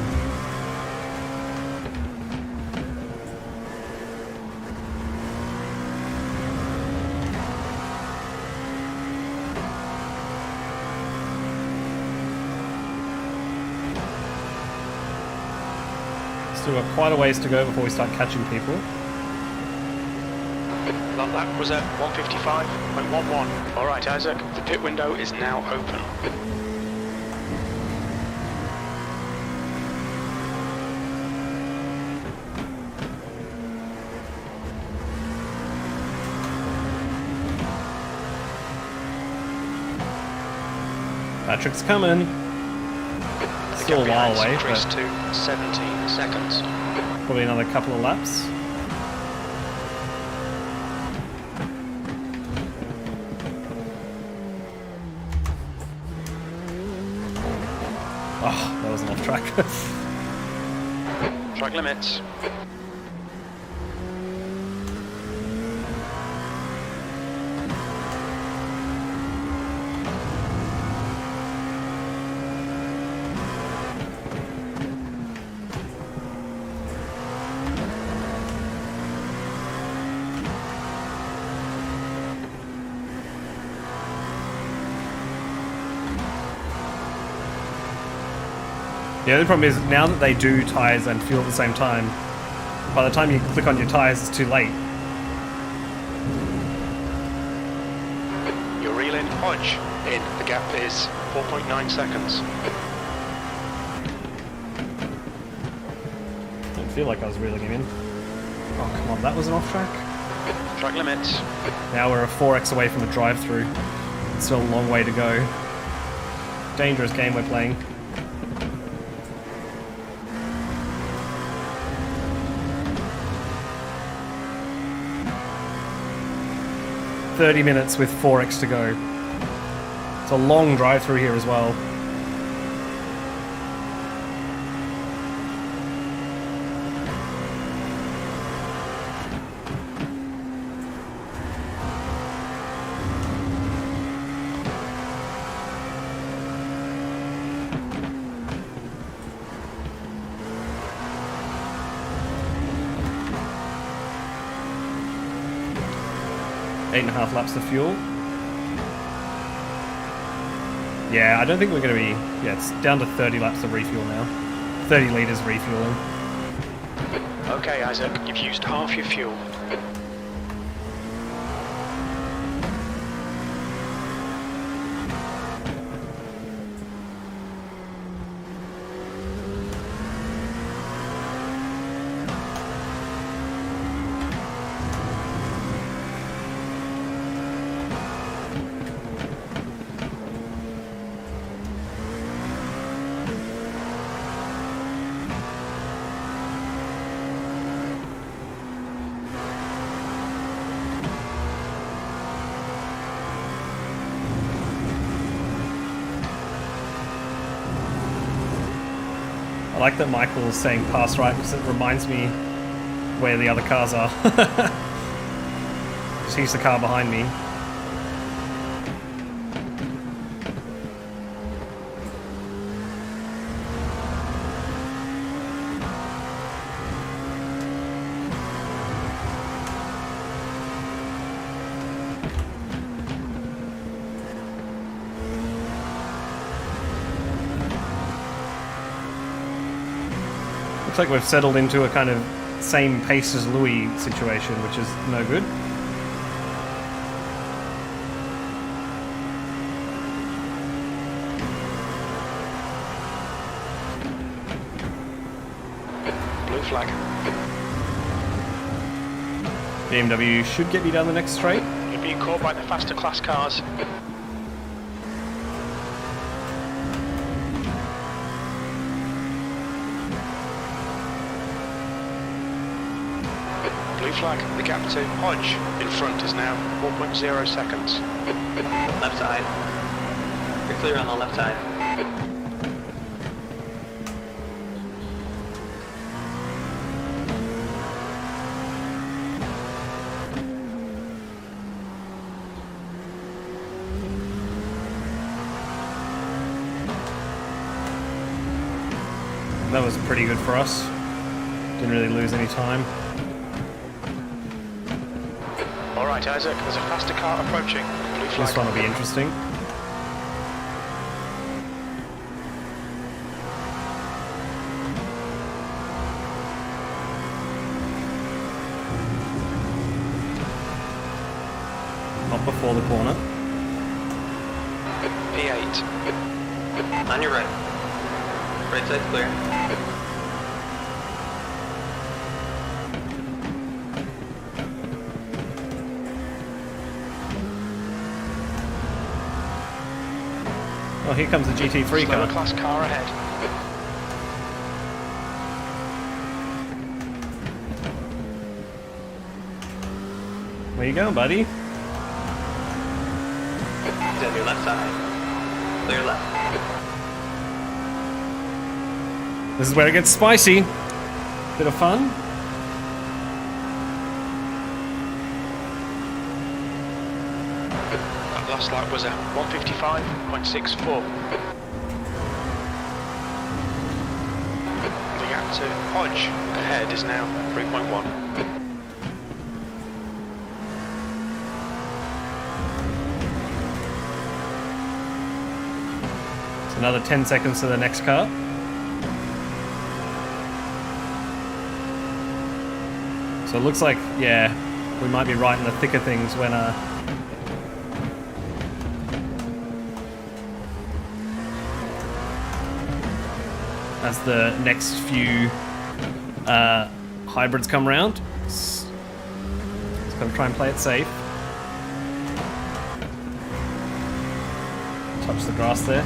Still got quite a ways to go before we start catching people. That lap was at 155.11. Alright, Isaac, the pit window is now open. Patrick's coming. Still a while away, Increased but to 17 seconds. probably another couple of laps. Oh, that was an off track. Track limits. The only problem is now that they do tyres and fuel at the same time, by the time you click on your tyres, it's too late. You're reeling Hodge in. The gap is 4.9 seconds. I don't feel like I was reeling him in. Oh, come on, that was an off track. Track limits. Now we're a 4x away from a drive-through. It's still a long way to go. Dangerous game we're playing. "30 minutes with 4x to go." It's a long drive through here as well. Eight and a half laps of fuel. Yeah, I don't think we're going to be... Yeah, it's down to 30 laps of refuel now. 30 litres refueling. Okay, Isaac, you've used half your fuel. I like that Michael's saying pass right because it reminds me where the other cars are. Because he's the car behind me. Looks like we've settled into a kind of same pace as Louis situation, which is no good. flag. BMW should get you down the next straight. You're being caught by the faster class cars. Blue flag, the gap to Hodge in front is now 4.0 seconds. Left side. You're clear on the left side. That was pretty good for us. Didn't really lose any time. Alright Isaac, there's a faster car approaching. Blue flag. This one will be interesting. Not before the corner. P8. On your right. Right side's clear. Oh, here comes the GT3 Slower car. class car ahead. Where you going, buddy? He's on your left side. Clear left. This is where it gets spicy. Bit of fun. That last lap was a 155.64. The gap to Hodge ahead is now 3.1. It's another 10 seconds to the next car. So it looks like, yeah, we might be right in the thick of things when as the next few hybrids come around. Just gotta try and play it safe. Touch the grass there.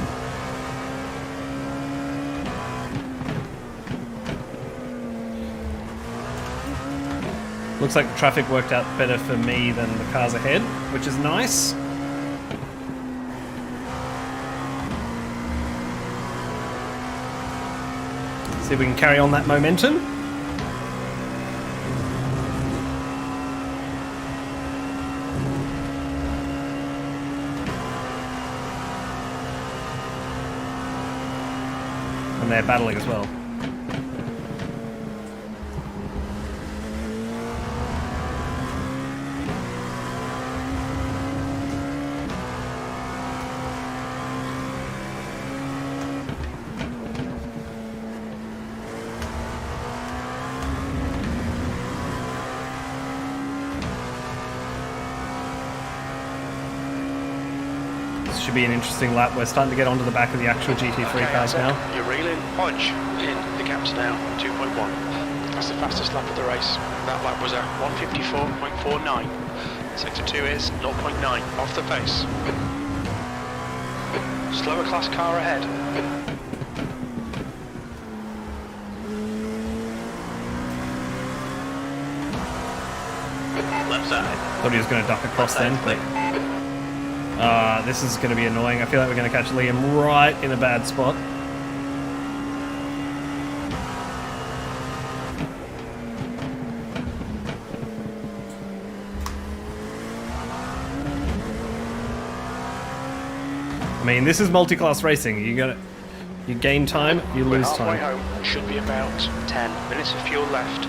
Looks like the traffic worked out better for me than the cars ahead, which is nice. See if we can carry on that momentum. And they're battling as well. Should be an interesting lap. We're starting to get onto the back of the actual GT3 cars Isaac, now. You're reeling Hodge in. The gap's now 2.1. That's the fastest lap of the race. That lap was a 154.49. Sector 2 is 0.9 off the pace. Slower class car ahead. Left side. Thought he was going to duck across Left then. side's clear. This is going to be annoying. I feel like we're going to catch Liam right in a bad spot. I mean, this is multi-class racing. You gain time, you We're lose halfway time. home. Should be about 10 minutes of fuel left.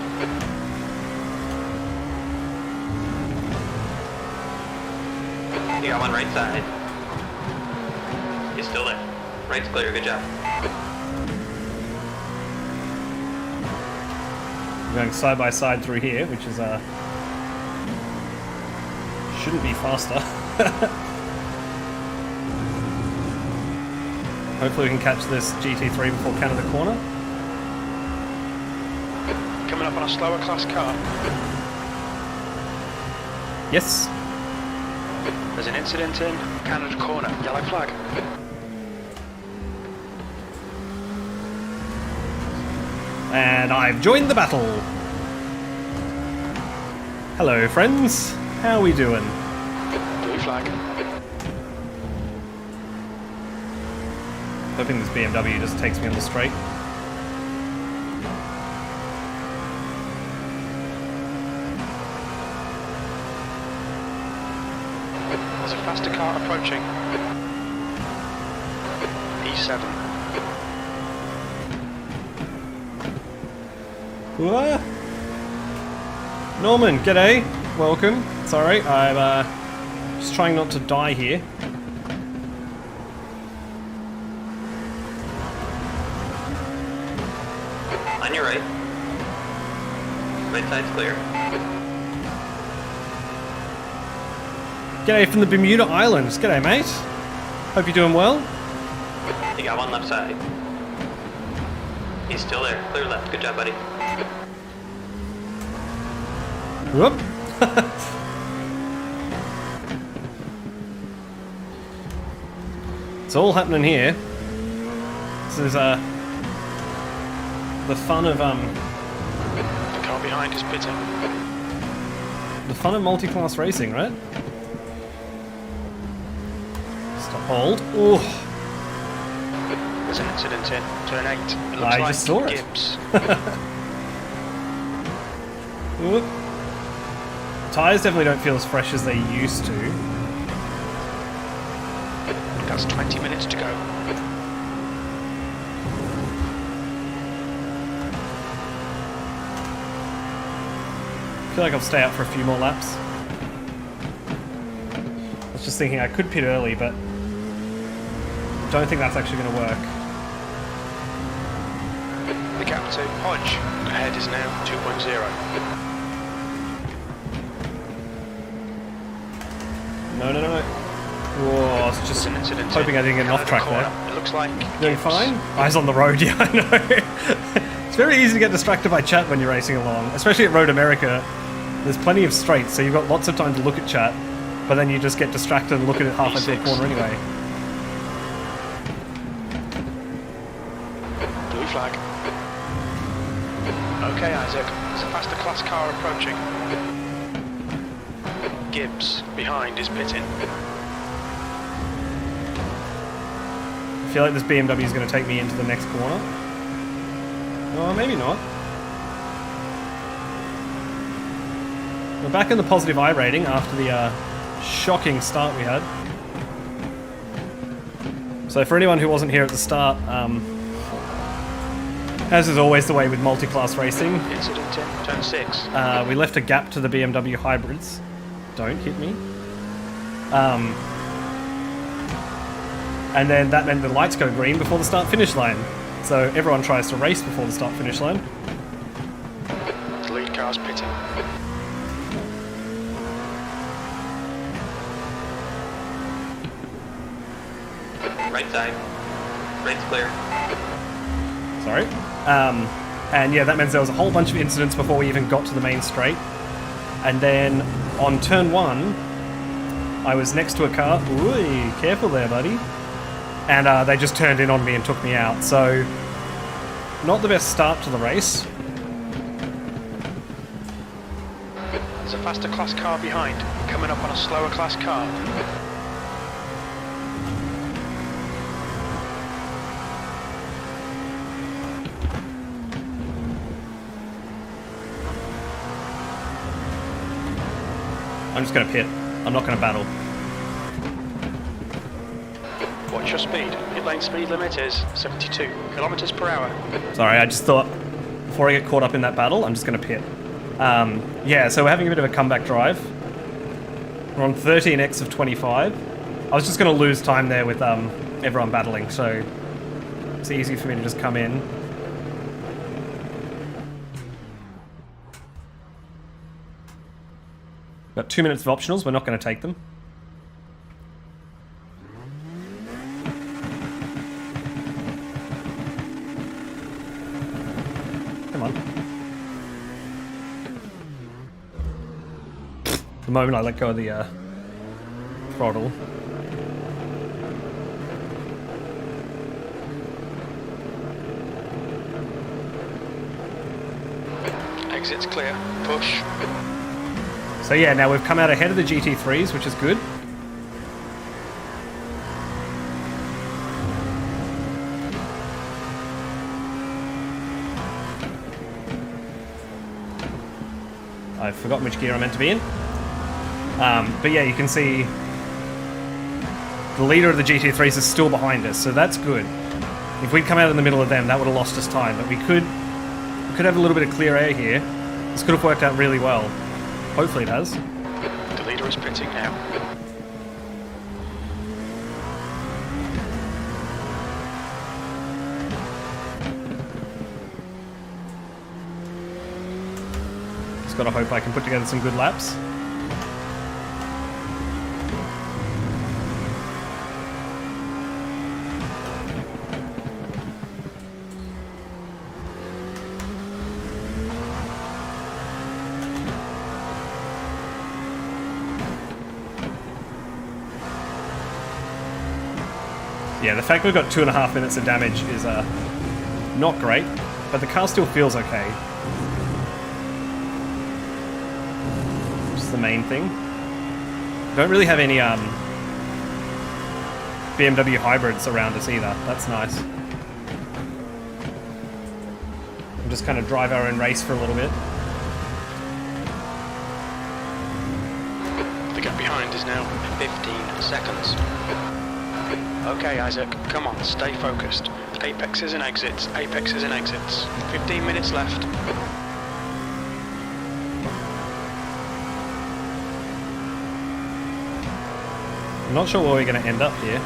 You got one right side. He's still there. Right's clear, good job. We're going side by side through here, which is shouldn't be faster. Hopefully we can catch this GT3 before Canada corner. Come up on a slower class car. Yes. There's an incident in Canada corner. Yellow flag. And I've joined the battle. Hello, friends. How we doing? Blue flag. Hoping this BMW just takes me on the straight. There's a faster car approaching. E7. What? Norman, g'day. Welcome. Sorry, I'm just trying not to die here. On your right. Right side's clear. G'day from the Bermuda Islands. G'day, mate. Hope you're doing well. You got one left side. He's still there. Clear left. Good job, buddy. Whoop. It's all happening here. This is the fun of The car behind is pitting. the fun of multi-class racing, right? Stop, hold. Ooh. There's an incident in turn 8. It looks I like just saw it. Gibbs. Whoop. Tires definitely don't feel as fresh as they used to. That's 20 minutes to go. I feel like I'll stay out for a few more laps. I was just thinking I could pit early, but don't think that's actually going to work. The gap to Hodge ahead is now 2.0. No. Whoa, I was just There's an incident hoping I didn't get an off track corner. there. It looks like Doing Gibbs. fine? Eyes on the road, yeah, I know. It's very easy to get distracted by chat when you're racing along, especially at Road America. There's plenty of straights, so you've got lots of time to look at chat, but then you just get distracted and look at it halfway through the corner anyway. Blue flag. Okay, Isaac. There's a faster class car approaching. Gibbs behind is pitting. I feel like this BMW is going to take me into the next corner. Oh, maybe not. We're back in the positive iRating after the shocking start we had. So for anyone who wasn't here at the start, as is always the way with multi-class racing, Incident in turn 6. we left a gap to the BMW hybrids. Don't hit me. And then that meant the lights go green before the start-finish line. So everyone tries to race before the start-finish line. The lead car's pitting. Right side. Right's clear. Sorry. And yeah, that means there was a whole bunch of incidents before we even got to the main straight. And then on turn 1, I was next to a car. Ooh, careful there, buddy. And they just turned in on me and took me out. So, not the best start to the race. There's a faster class car behind, coming up on a slower class car. I'm just going to pit. I'm not going to battle. Watch your speed. Pit lane speed limit is 72 kilometers per hour. Sorry, I just thought, before I get caught up in that battle, I'm just going to pit. Yeah, so we're having a bit of a comeback drive. We're on 13x of 25. I was just going to lose time there with everyone battling, so it's easy for me to just come in. Got 2 minutes of optionals, we're not going to take them. Come on. The moment I let go of the throttle. Exit's clear. Push. So yeah, now we've come out ahead of the GT3s, which is good. I've forgotten which gear I'm meant to be in. But yeah, you can see the leader of the GT3s is still behind us, so that's good. If we'd come out in the middle of them, that would have lost us time, but we could have a little bit of clear air here. This could have worked out really well. Hopefully it has. The leader is pitting now. Just gotta hope I can put together some good laps. Yeah, the fact we've got 2.5 minutes of damage is not great, but the car still feels okay. Which is the main thing. Don't really have any BMW hybrids around us either. That's nice. We'll just kind of drive our own race for a little bit. The gap behind is now 15 seconds. Okay, Isaac, come on, stay focused. Apexes and exits, apexes and exits. 15 minutes left. I'm not sure where we're going to end up here.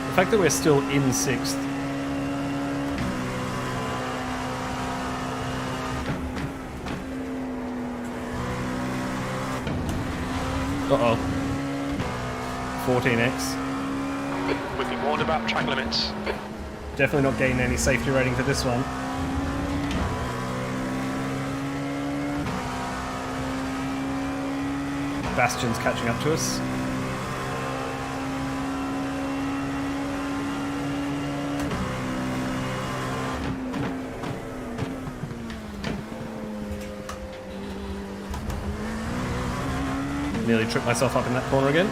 The fact that we're still in 6th. Uh-oh. 14x. We've been warned about track limits. Definitely not getting any safety rating for this one. Bastion's catching up to us. Nearly tripped myself up in that corner again.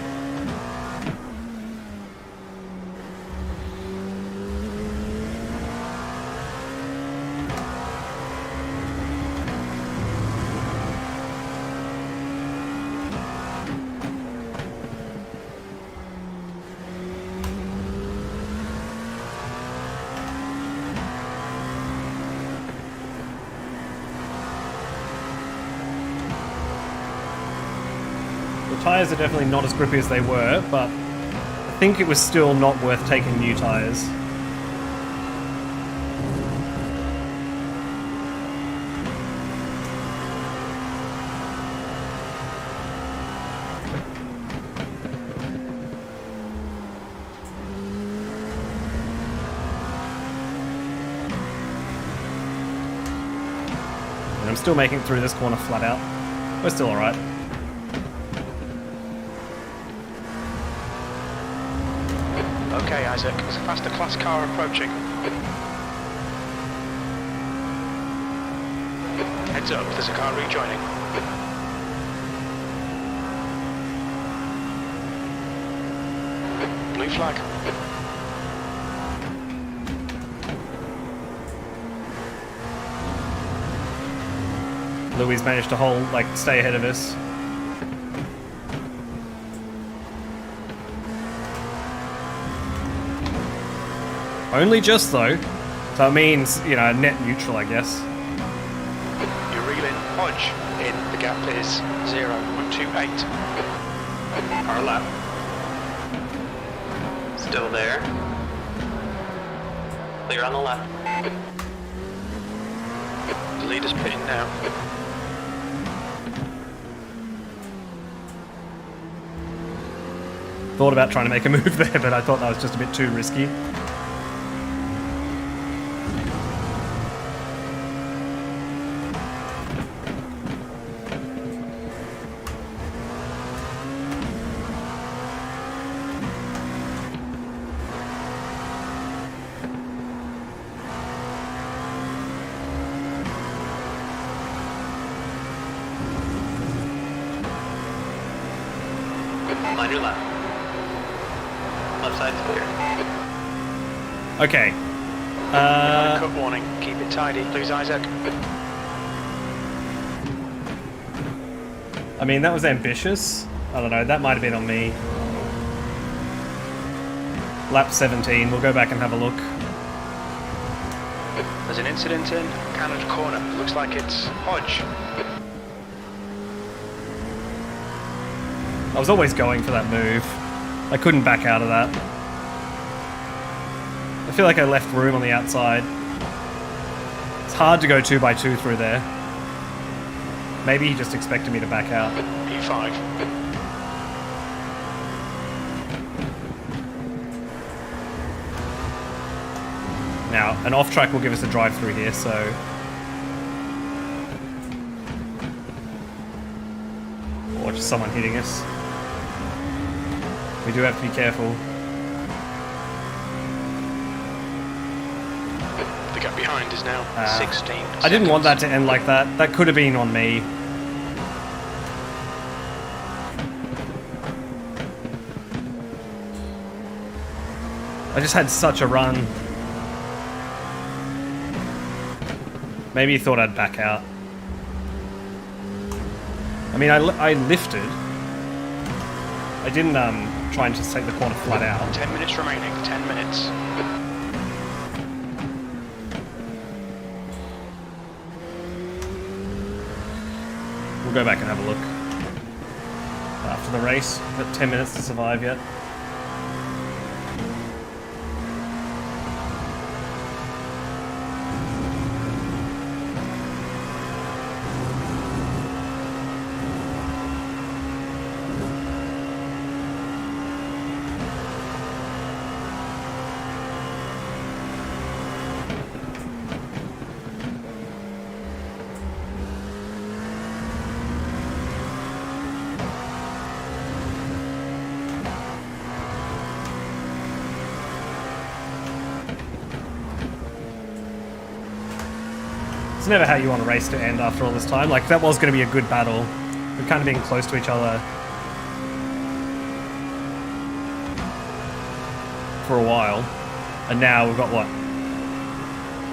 The tyres are definitely not as grippy as they were, but I think it was still not worth taking new tyres. And I'm still making it through this corner flat out. We're still alright. Okay, Isaac, there's a faster class car approaching. Heads up, there's a car rejoining. Blue flag. Louis managed to hold, stay ahead of us. Only just though, so it means, net neutral, I guess. You're reeling. Hodge in. The gap is 0.28. Our lap. Still there. Clear on the left. The leader's pitting now. Thought about trying to make a move there, but I thought that was just a bit too risky. your left. Left side's clear. Okay. Cut warning. Keep it tidy, please, Isaac. I mean, that was ambitious. I don't know, that might have been on me. Lap 17, we'll go back and have a look. There's an incident in Canada corner. Looks like it's Hodge. I was always going for that move. I couldn't back out of that. I feel like I left room on the outside. It's hard to go 2x2 through there. Maybe he just expected me to back out. P5. Now, an off-track will give us a drive through here, so... Or just someone hitting us. We do have to be careful. The gap behind is now 16 I didn't want that to end like that. That could have been on me. I just had such a run. Maybe he thought I'd back out. I mean, I lifted. I didn't try and just take the corner flat out. 10 minutes remaining, 10 minutes. We'll go back and have a look. After the race, we've got 10 minutes to survive yet. It's never how you want a race to end after all this time. Like, that was going to be a good battle. We've kind of been close to each other for a while. And now we've got, what?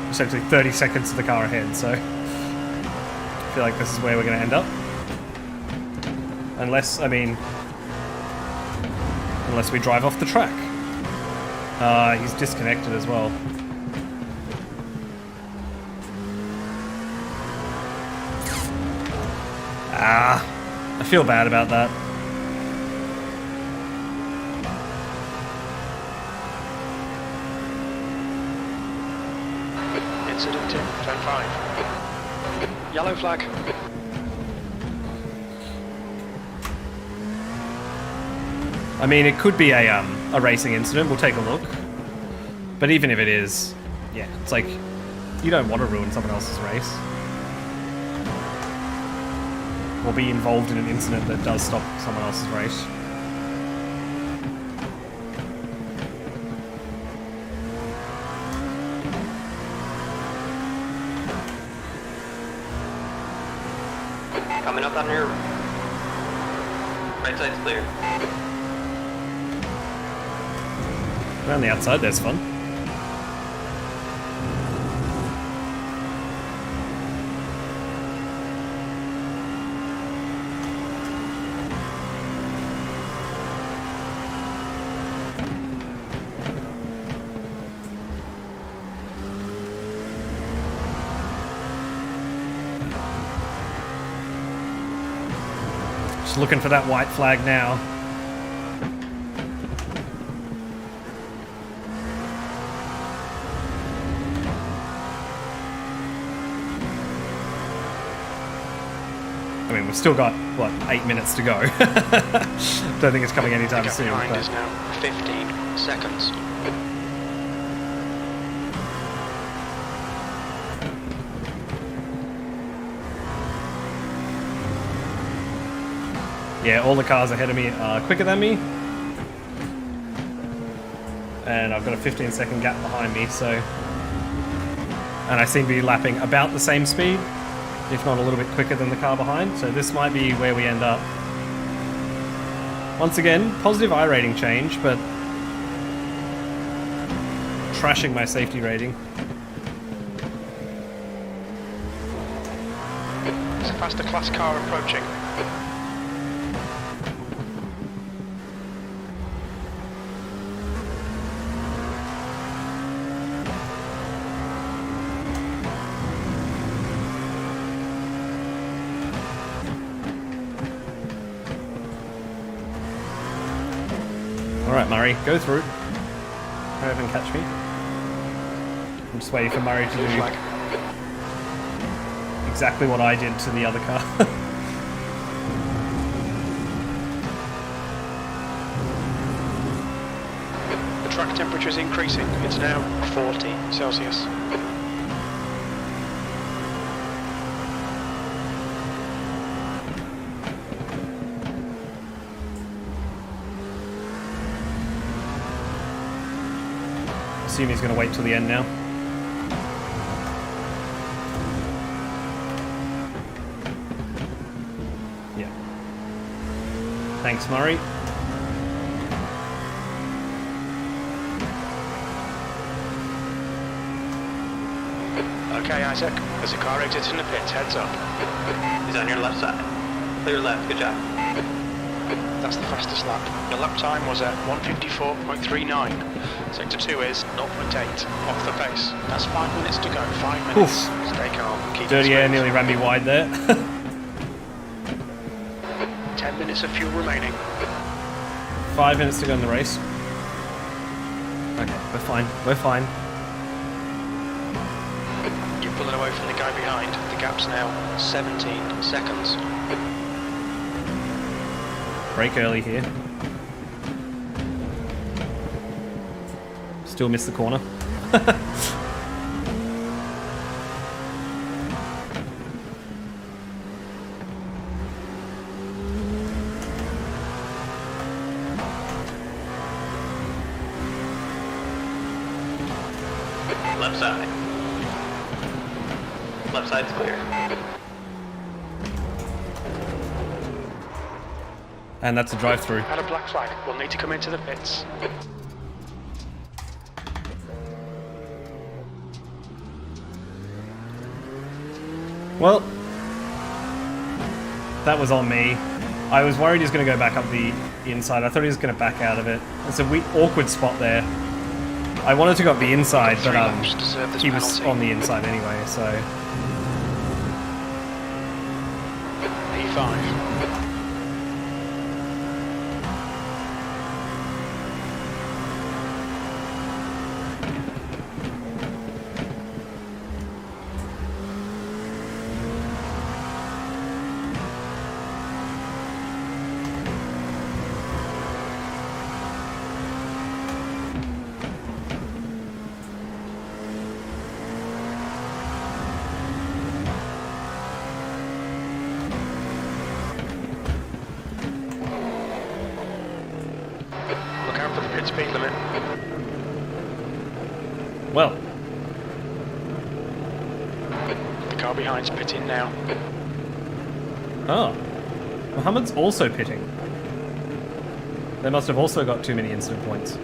Essentially 30 seconds to the car ahead, so... I feel like this is where we're going to end up. Unless, I mean... Unless we drive off the track. He's disconnected as well. I feel bad about that. Incident in turn 5. Yellow flag. I mean, it could be a racing incident. We'll take a look. But even if it is, yeah, it's like, you don't want to ruin someone else's race. Or be involved in an incident that does stop someone else's race. Coming up on your right side's clear. Around the outside, there's fun. Just looking for that white flag now. I mean, we've still got, what, 8 minutes to go. Don't think it's coming anytime The gap soon. behind But... is now 15 seconds. Yeah, all the cars ahead of me are quicker than me. And I've got a 15-second gap behind me, so... And I seem to be lapping about the same speed, if not a little bit quicker than the car behind. So this might be where we end up. Once again, positive iRating change, but trashing my safety rating. It's a faster class car approaching. Alright, Murray, go through. Hurry up and catch me. I'm just waiting for Murray to do Flag. exactly what I did to the other car. The track temperature is increasing. It's now 40 Celsius. Assume he's going to wait till the end now. Yeah. Thanks, Murray. Okay, Isaac. There's a car exiting the pits. Heads up. He's on your left side. Clear left, good job. That's the fastest lap. Your lap time was at 154.39. Sector 2 is 0.8 off the pace. That's 5 minutes to go. 5 minutes. Stay calm. Keep it Dirty air smooth. nearly ran me wide there. 10 minutes of fuel remaining. 5 minutes to go in the race. Okay, we're fine. We're fine. You're pulling away from the guy behind. The gap's now 17 seconds. Brake early here. Still missed the corner. Left side. Left side's clear. And that's a drive-through. Had a black flag. We'll need to come into the pits. Well, that was on me. I was worried he was going to go back up the inside. I thought he was going to back out of it. It's a awkward spot there. I wanted to go up the inside, but 3 laps to serve this he was penalty. on the inside anyway, so... P5. Look out for the pit speed limit. Well, The car behind's pitting now. oh. Muhammad's also pitting. They must have also got too many incident points.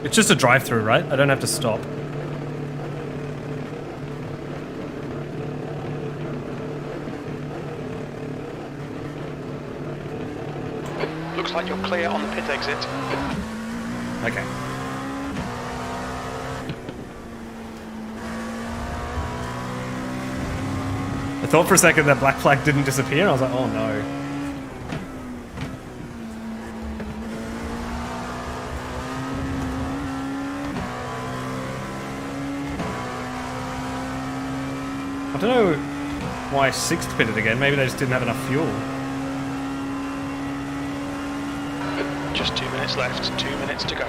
It's just a drive-through, right? I don't have to stop. Looks like you're clear on the pit exit. Okay. I thought for a second that black flag didn't disappear. I was like, oh no. I don't know why sixth pitted again. Maybe they just didn't have enough fuel. Just 2 minutes left. 2 minutes to go.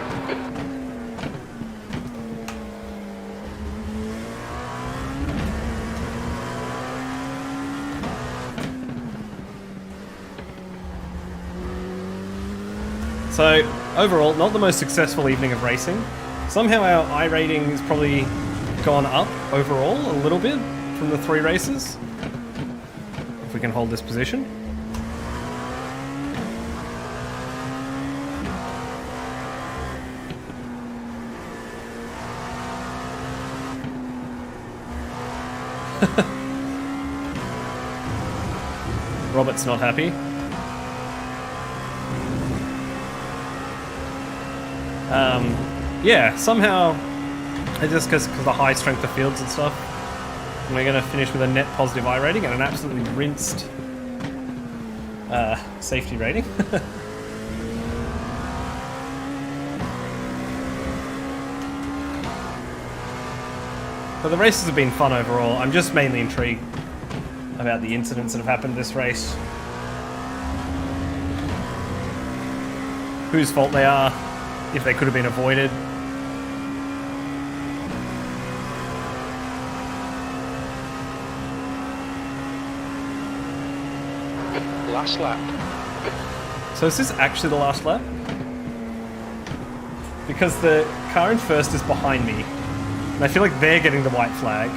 So, overall, not the most successful evening of racing. Somehow our iRating has probably gone up overall a little bit from the 3 races. If we can hold this position. Robert's not happy. Yeah, somehow, just because of the high strength of fields and stuff, we're going to finish with a net positive I rating and an absolutely rinsed safety rating. But the races have been fun overall. I'm just mainly intrigued about the incidents that have happened this race. Whose fault they are, if they could have been avoided. Last lap. So is this actually the last lap? Because the car in first is behind me. And I feel like they're getting the white flag.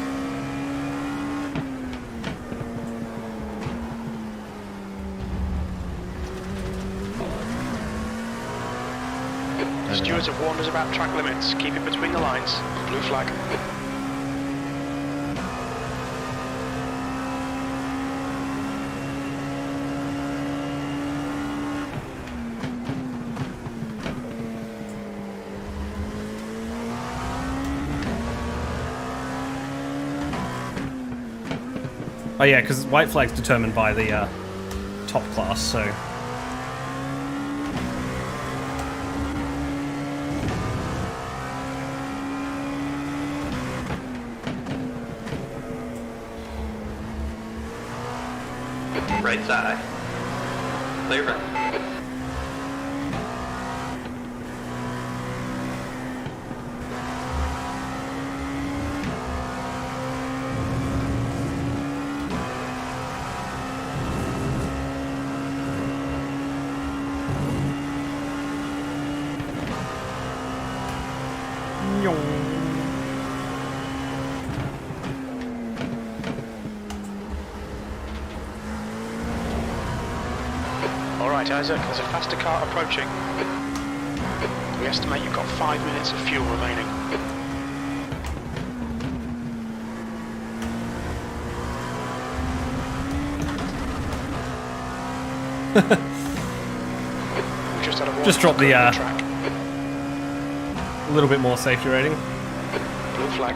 The stewards have warned us about track limits. Keep it between the lines. Blue flag. Oh yeah, because white flag's determined by the top class, so... Right side. Clear right. Alright Isaac, there's a faster car approaching. We estimate you've got 5 minutes of fuel remaining. We just had a Just drop the track. a little bit more safety rating. Blue flag.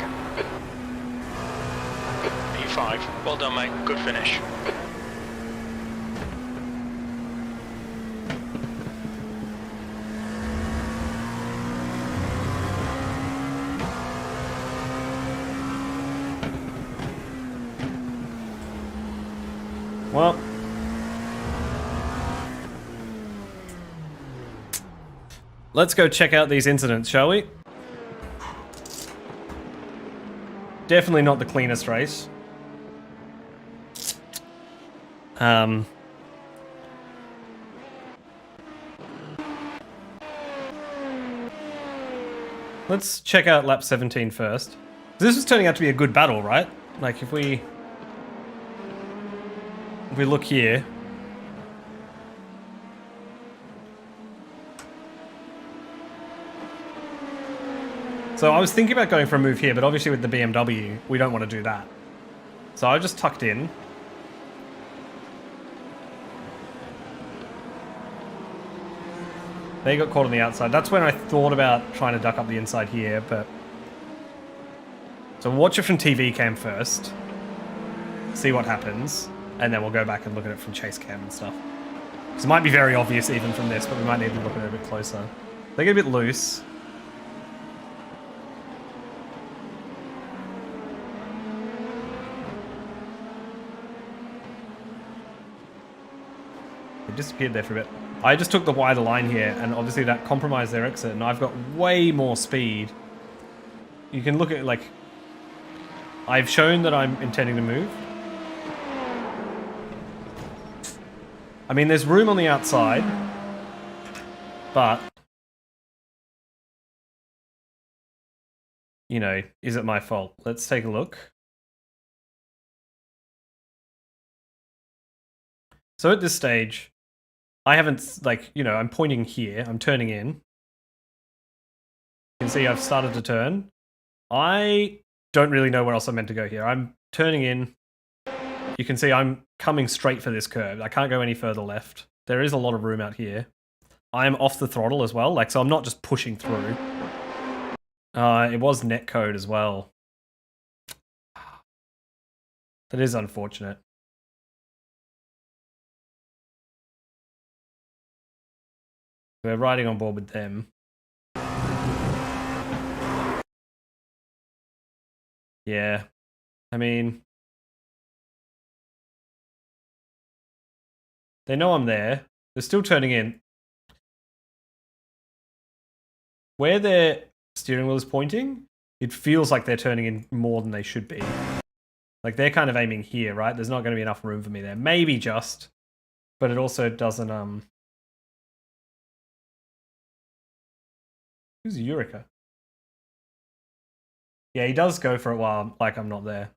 P5. Well done mate, good finish. Well, let's go check out these incidents, shall we? Definitely not the cleanest race. Let's check out lap 17 first. This was turning out to be a good battle, right? Like if we look here. So I was thinking about going for a move here, but obviously with the BMW, we don't want to do that. So I just tucked in. They got caught on the outside. That's when I thought about trying to duck up the inside here, but... So watch it from TV cam first. See what happens. And then we'll go back and look at it from chase cam and stuff. Because it might be very obvious even from this, but we might need to look at it a bit closer. They get a bit loose. It disappeared there for a bit. I just took the wider line here, and obviously that compromised their exit, and I've got way more speed. You can look at, like... I've shown that I'm intending to move. I mean, there's room on the outside, but, you know, is it my fault? Let's take a look. So at this stage, I haven't, like, you know, I'm pointing here, I'm turning in. You can see I've started to turn. I don't really know where else I'm meant to go here. I'm turning in. You can see I'm coming straight for this curve. I can't go any further left. There is a lot of room out here. I'm off the throttle as well, like, so I'm not just pushing through. It was netcode as well. That is unfortunate. We're riding on board with them. Yeah. I mean, they know I'm there. They're still turning in. Where their steering wheel is pointing, it feels like they're turning in more than they should be. Like, they're kind of aiming here, right? There's not going to be enough room for me there. Maybe just. But it also doesn't, Who's Eureka? Yeah, he does go for it while, like, I'm not there.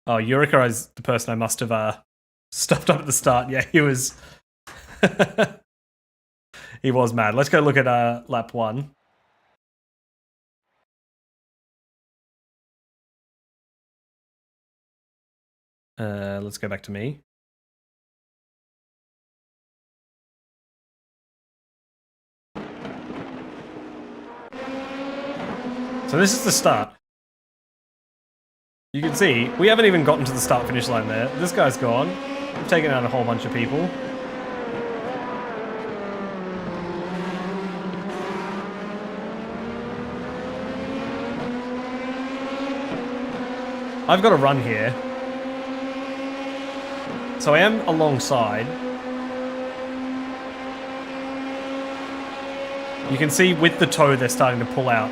Oh, Eureka is the person I must have stuffed up at the start. Yeah, he was... he was mad. Let's go look at lap 1. Let's go back to me. So this is the start. You can see, we haven't even gotten to the start-finish line there. This guy's gone. We've taken out a whole bunch of people. I've got to run here. So I am alongside. You can see with the toe they're starting to pull out.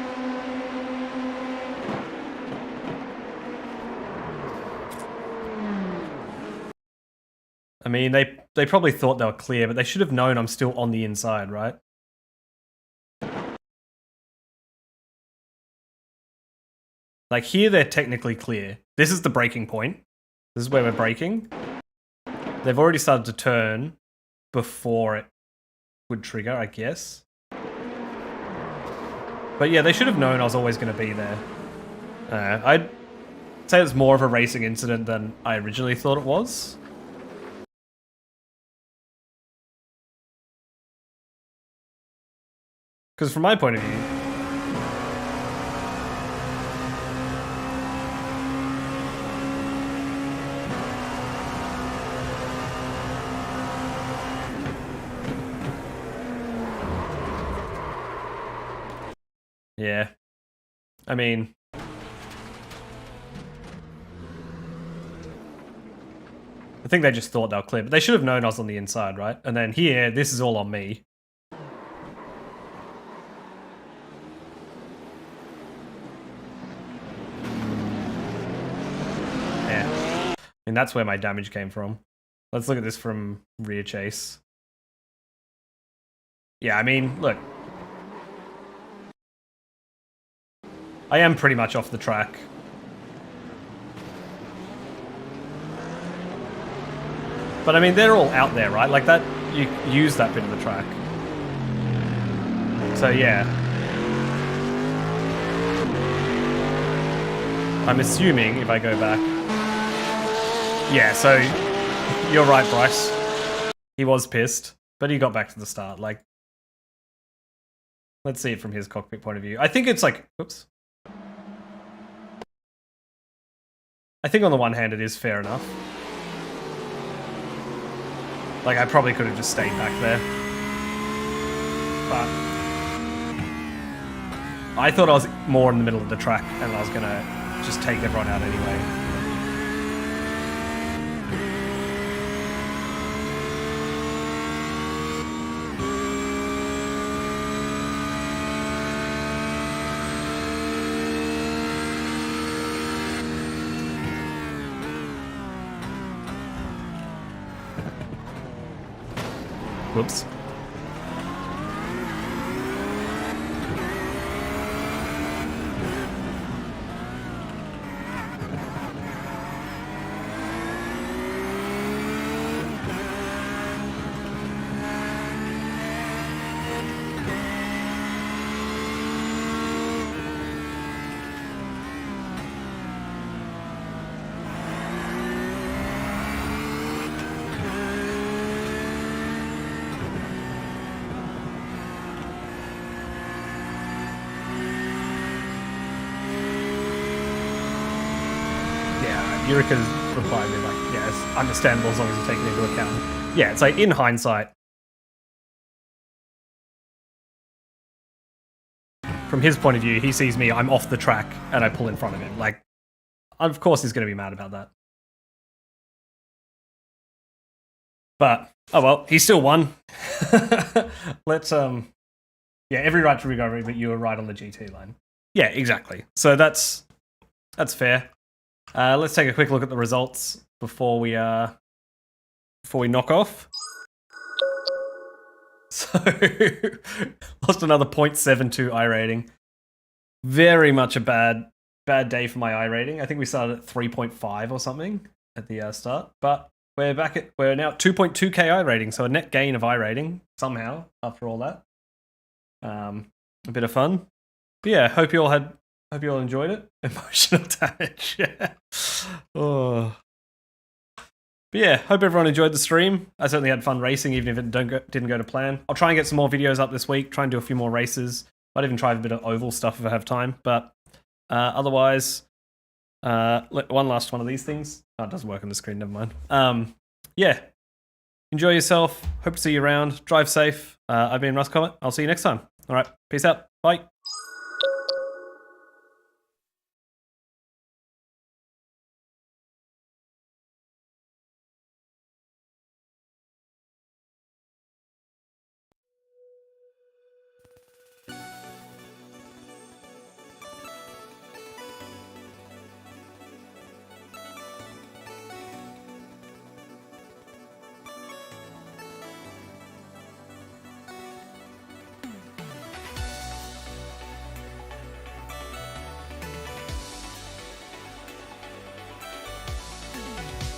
I mean, they probably thought they were clear, but they should have known I'm still on the inside, right? Like, here they're technically clear. This is the braking point. This is where we're braking. They've already started to turn before it would trigger, I guess. But yeah, they should have known I was always going to be there. I'd say it's more of a racing incident than I originally thought it was. Because from my point of view... Yeah. I mean... I think they just thought they were clear, but they should have known I was on the inside, right? And then here, this is all on me. And that's where my damage came from. Let's look at this from rear chase. Yeah, I mean, look. I am pretty much off the track. But I mean, they're all out there, right? Like that, you use that bit of the track. So yeah. I'm assuming if I go back... Yeah, so you're right, Bryce. He was pissed, but he got back to the start. Like, let's see it from his cockpit point of view. I think it's like, oops. I think on the one hand it is fair enough. Like, I probably could have just stayed back there. But I thought I was more in the middle of the track and I was gonna just take everyone out anyway. Whoops. Eureka's replied me like, yeah, it's understandable as long as you're taking it into account. Yeah, it's like in hindsight, from his point of view, he sees me, I'm off the track, and I pull in front of him. Like, of course he's going to be mad about that. But, oh well, he still won. Let's, yeah, every right to recovery, but you were right on the GT line. Yeah, exactly. So that's fair. Let's take a quick look at the results before we knock off. So, lost another 0.72 iRating. Very much a bad day for my iRating. I think we started at 3.5 or something at the start, but we're now at 2.2k iRating, so a net gain of iRating somehow after all that. A bit of fun. But yeah, hope you all enjoyed it. Emotional damage. Yeah. Oh. But yeah, hope everyone enjoyed the stream. I certainly had fun racing, even if it didn't go to plan. I'll try and get some more videos up this week, try and do a few more races. Might even try a bit of oval stuff if I have time. But otherwise, one last one of these things. Oh, it doesn't work on the screen, never mind. Yeah, enjoy yourself. Hope to see you around. Drive safe. I've been Russ Comet. I'll see you next time. All right, peace out. Bye.